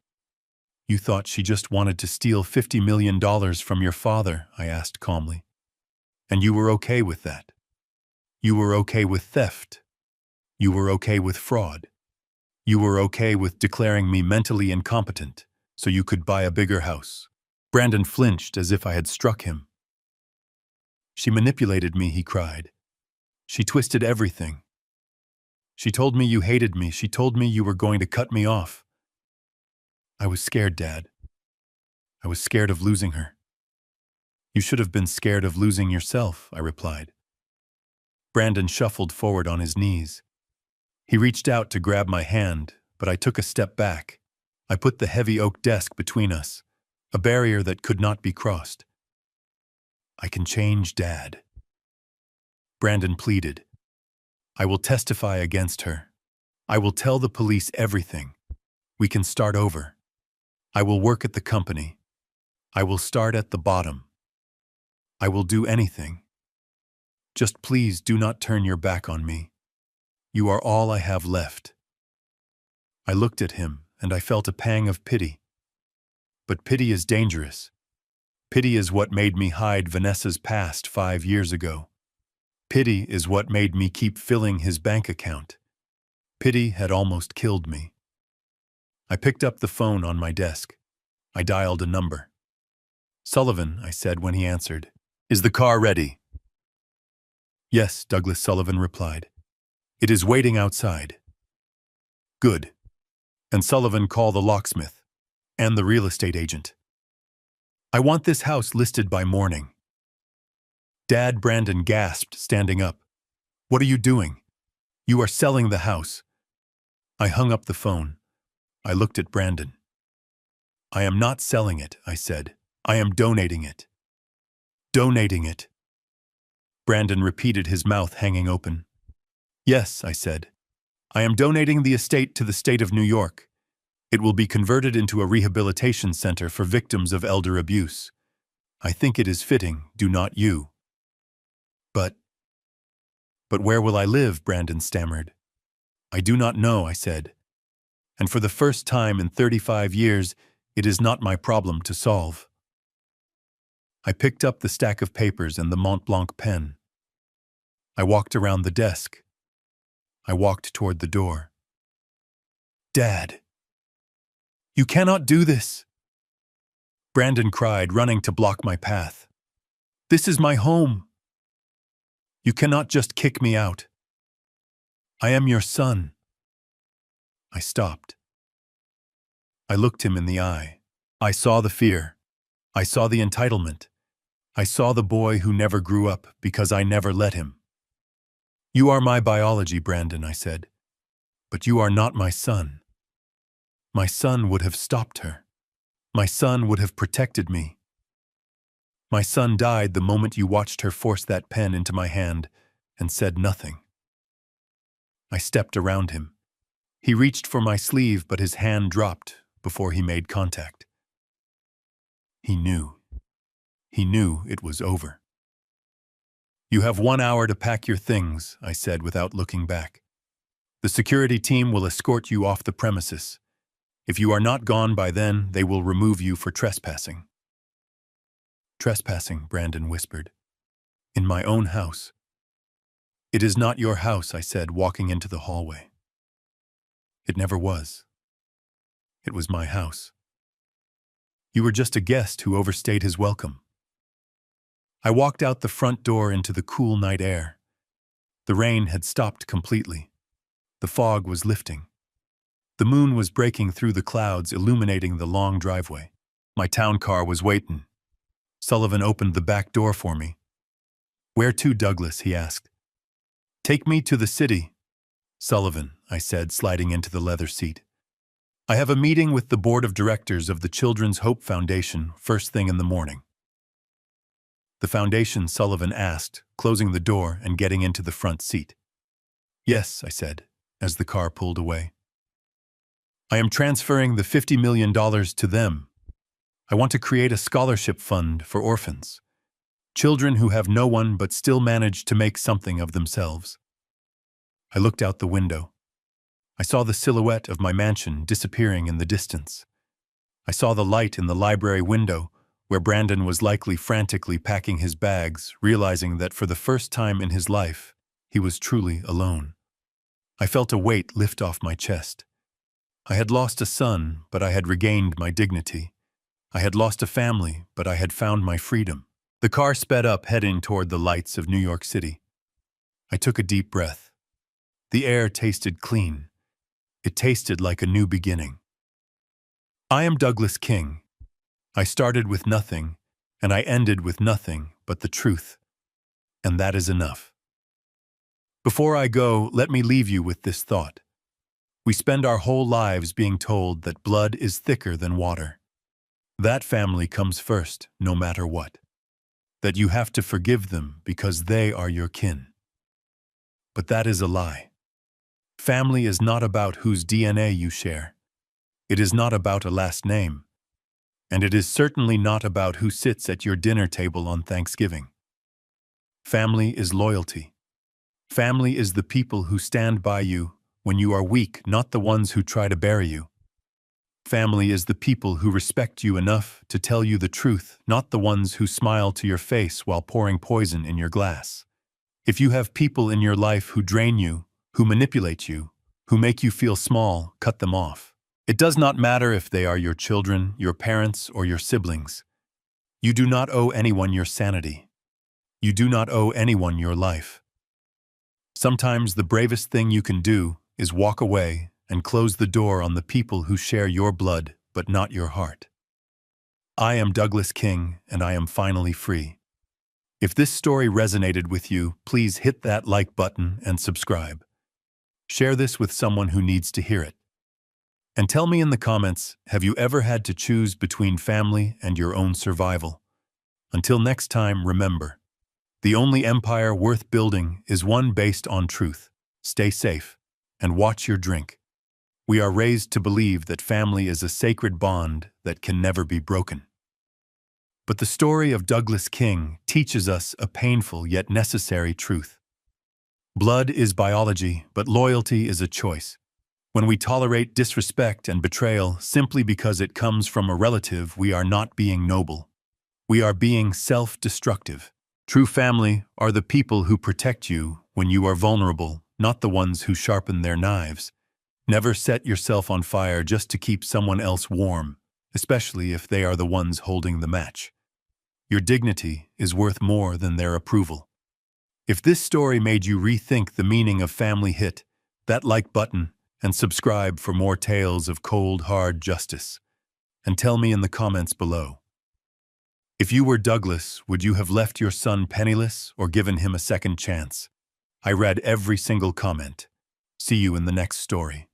S1: "You thought she just wanted to steal $50 million from your father," I asked calmly. "And you were okay with that? You were okay with theft? You were okay with fraud? You were okay with declaring me mentally incompetent so you could buy a bigger house?" Brandon flinched as if I had struck him. "She manipulated me," he cried. "She twisted everything. She told me you hated me. She told me you were going to cut me off." I was scared, Dad. I was scared of losing her. "You should have been scared of losing yourself," I replied. Brandon shuffled forward on his knees. He reached out to grab my hand, but I took a step back. I put the heavy oak desk between us, a barrier that could not be crossed. "I can change, Dad." Brandon pleaded. "I will testify against her. I will tell the police everything. We can start over. I will work at the company. I will start at the bottom. I will do anything. Just please do not turn your back on me. You are all I have left." I looked at him, and I felt a pang of pity. But pity is dangerous. Pity is what made me hide Vanessa's past 5 years ago. Pity is what made me keep filling his bank account. Pity had almost killed me. I picked up the phone on my desk. I dialed a number. "Sullivan," I said when he answered. "Is the car ready?" "Yes," Douglas Sullivan replied. "It is waiting outside." "Good. And Sullivan, call the locksmith and the real estate agent. I want this house listed by morning." Dad, Brandon gasped, standing up. "What are you doing?" You are selling the house. I hung up the phone. I looked at Brandon. I am not selling it, I said. I am donating it. Donating it. Brandon repeated, his mouth hanging open. Yes, I said. I am donating the estate to the state of New York. It will be converted into a rehabilitation center for victims of elder abuse. I think it is fitting, do not you? But where will I live? Brandon stammered. I do not know, I said. And for the first time in 35 years, it is not my problem to solve. I picked up the stack of papers and the Mont Blanc pen. I walked around the desk. I walked toward the door. Dad, you cannot do this, Brandon cried, running to block my path. This is my home. You cannot just kick me out. I am your son. I stopped. I looked him in the eye. I saw the fear. I saw the entitlement. I saw the boy who never grew up because I never let him. You are my biology, Brandon, I said. But you are not my son. My son would have stopped her. My son would have protected me. My son died the moment you watched her force that pen into my hand and said nothing. I stepped around him. He reached for my sleeve, but his hand dropped before he made contact. He knew. He knew it was over. You have 1 hour to pack your things, I said without looking back. The security team will escort you off the premises. If you are not gone by then, they will remove you for trespassing. Trespassing, Brandon whispered. In my own house. It is not your house, I said, walking into the hallway. It never was. It was my house. You were just a guest who overstayed his welcome. I walked out the front door into the cool night air. The rain had stopped completely. The fog was lifting. The moon was breaking through the clouds, illuminating the long driveway. My town car was waiting. Sullivan opened the back door for me. Where to, Douglas? He asked. Take me to the city. Sullivan, I said, sliding into the leather seat. I have a meeting with the board of directors of the Children's Hope Foundation first thing in the morning. The foundation, Sullivan asked, closing the door and getting into the front seat. Yes, I said, as the car pulled away. I am transferring the $50 million to them. I want to create a scholarship fund for orphans, children who have no one but still manage to make something of themselves. I looked out the window. I saw the silhouette of my mansion disappearing in the distance. I saw the light in the library window, where Brandon was likely frantically packing his bags, realizing that for the first time in his life, he was truly alone. I felt a weight lift off my chest. I had lost a son, but I had regained my dignity. I had lost a family, but I had found my freedom. The car sped up, heading toward the lights of New York City. I took a deep breath. The air tasted clean. It tasted like a new beginning. I am Douglas King. I started with nothing, and I ended with nothing but the truth. And that is enough. Before I go, let me leave you with this thought. We spend our whole lives being told that blood is thicker than water. That family comes first, no matter what. That you have to forgive them because they are your kin. But that is a lie. Family is not about whose DNA you share. It is not about a last name. And it is certainly not about who sits at your dinner table on Thanksgiving. Family is loyalty. Family is the people who stand by you when you are weak, not the ones who try to bury you. Family is the people who respect you enough to tell you the truth, not the ones who smile to your face while pouring poison in your glass. If you have people in your life who drain you, who manipulate you, who make you feel small, cut them off. It does not matter if they are your children, your parents, or your siblings. You do not owe anyone your sanity. You do not owe anyone your life. Sometimes the bravest thing you can do is walk away and close the door on the people who share your blood but not your heart. I am Douglas King, and I am finally free. If this story resonated with you, please hit that like button and subscribe. Share this with someone who needs to hear it. And tell me in the comments, have you ever had to choose between family and your own survival? Until next time, remember, the only empire worth building is one based on truth. Stay safe and watch your drink. We are raised to believe that family is a sacred bond that can never be broken. But the story of Douglas King teaches us a painful yet necessary truth. Blood is biology, but loyalty is a choice. When we tolerate disrespect and betrayal simply because it comes from a relative, we are not being noble. We are being self-destructive. True family are the people who protect you when you are vulnerable, not the ones who sharpen their knives. Never set yourself on fire just to keep someone else warm, especially if they are the ones holding the match. Your dignity is worth more than their approval. If this story made you rethink the meaning of family, hit that like button and subscribe for more tales of cold, hard justice. And tell me in the comments below. If you were Douglas, would you have left your son penniless or given him a second chance? I read every single comment. See you in the next story.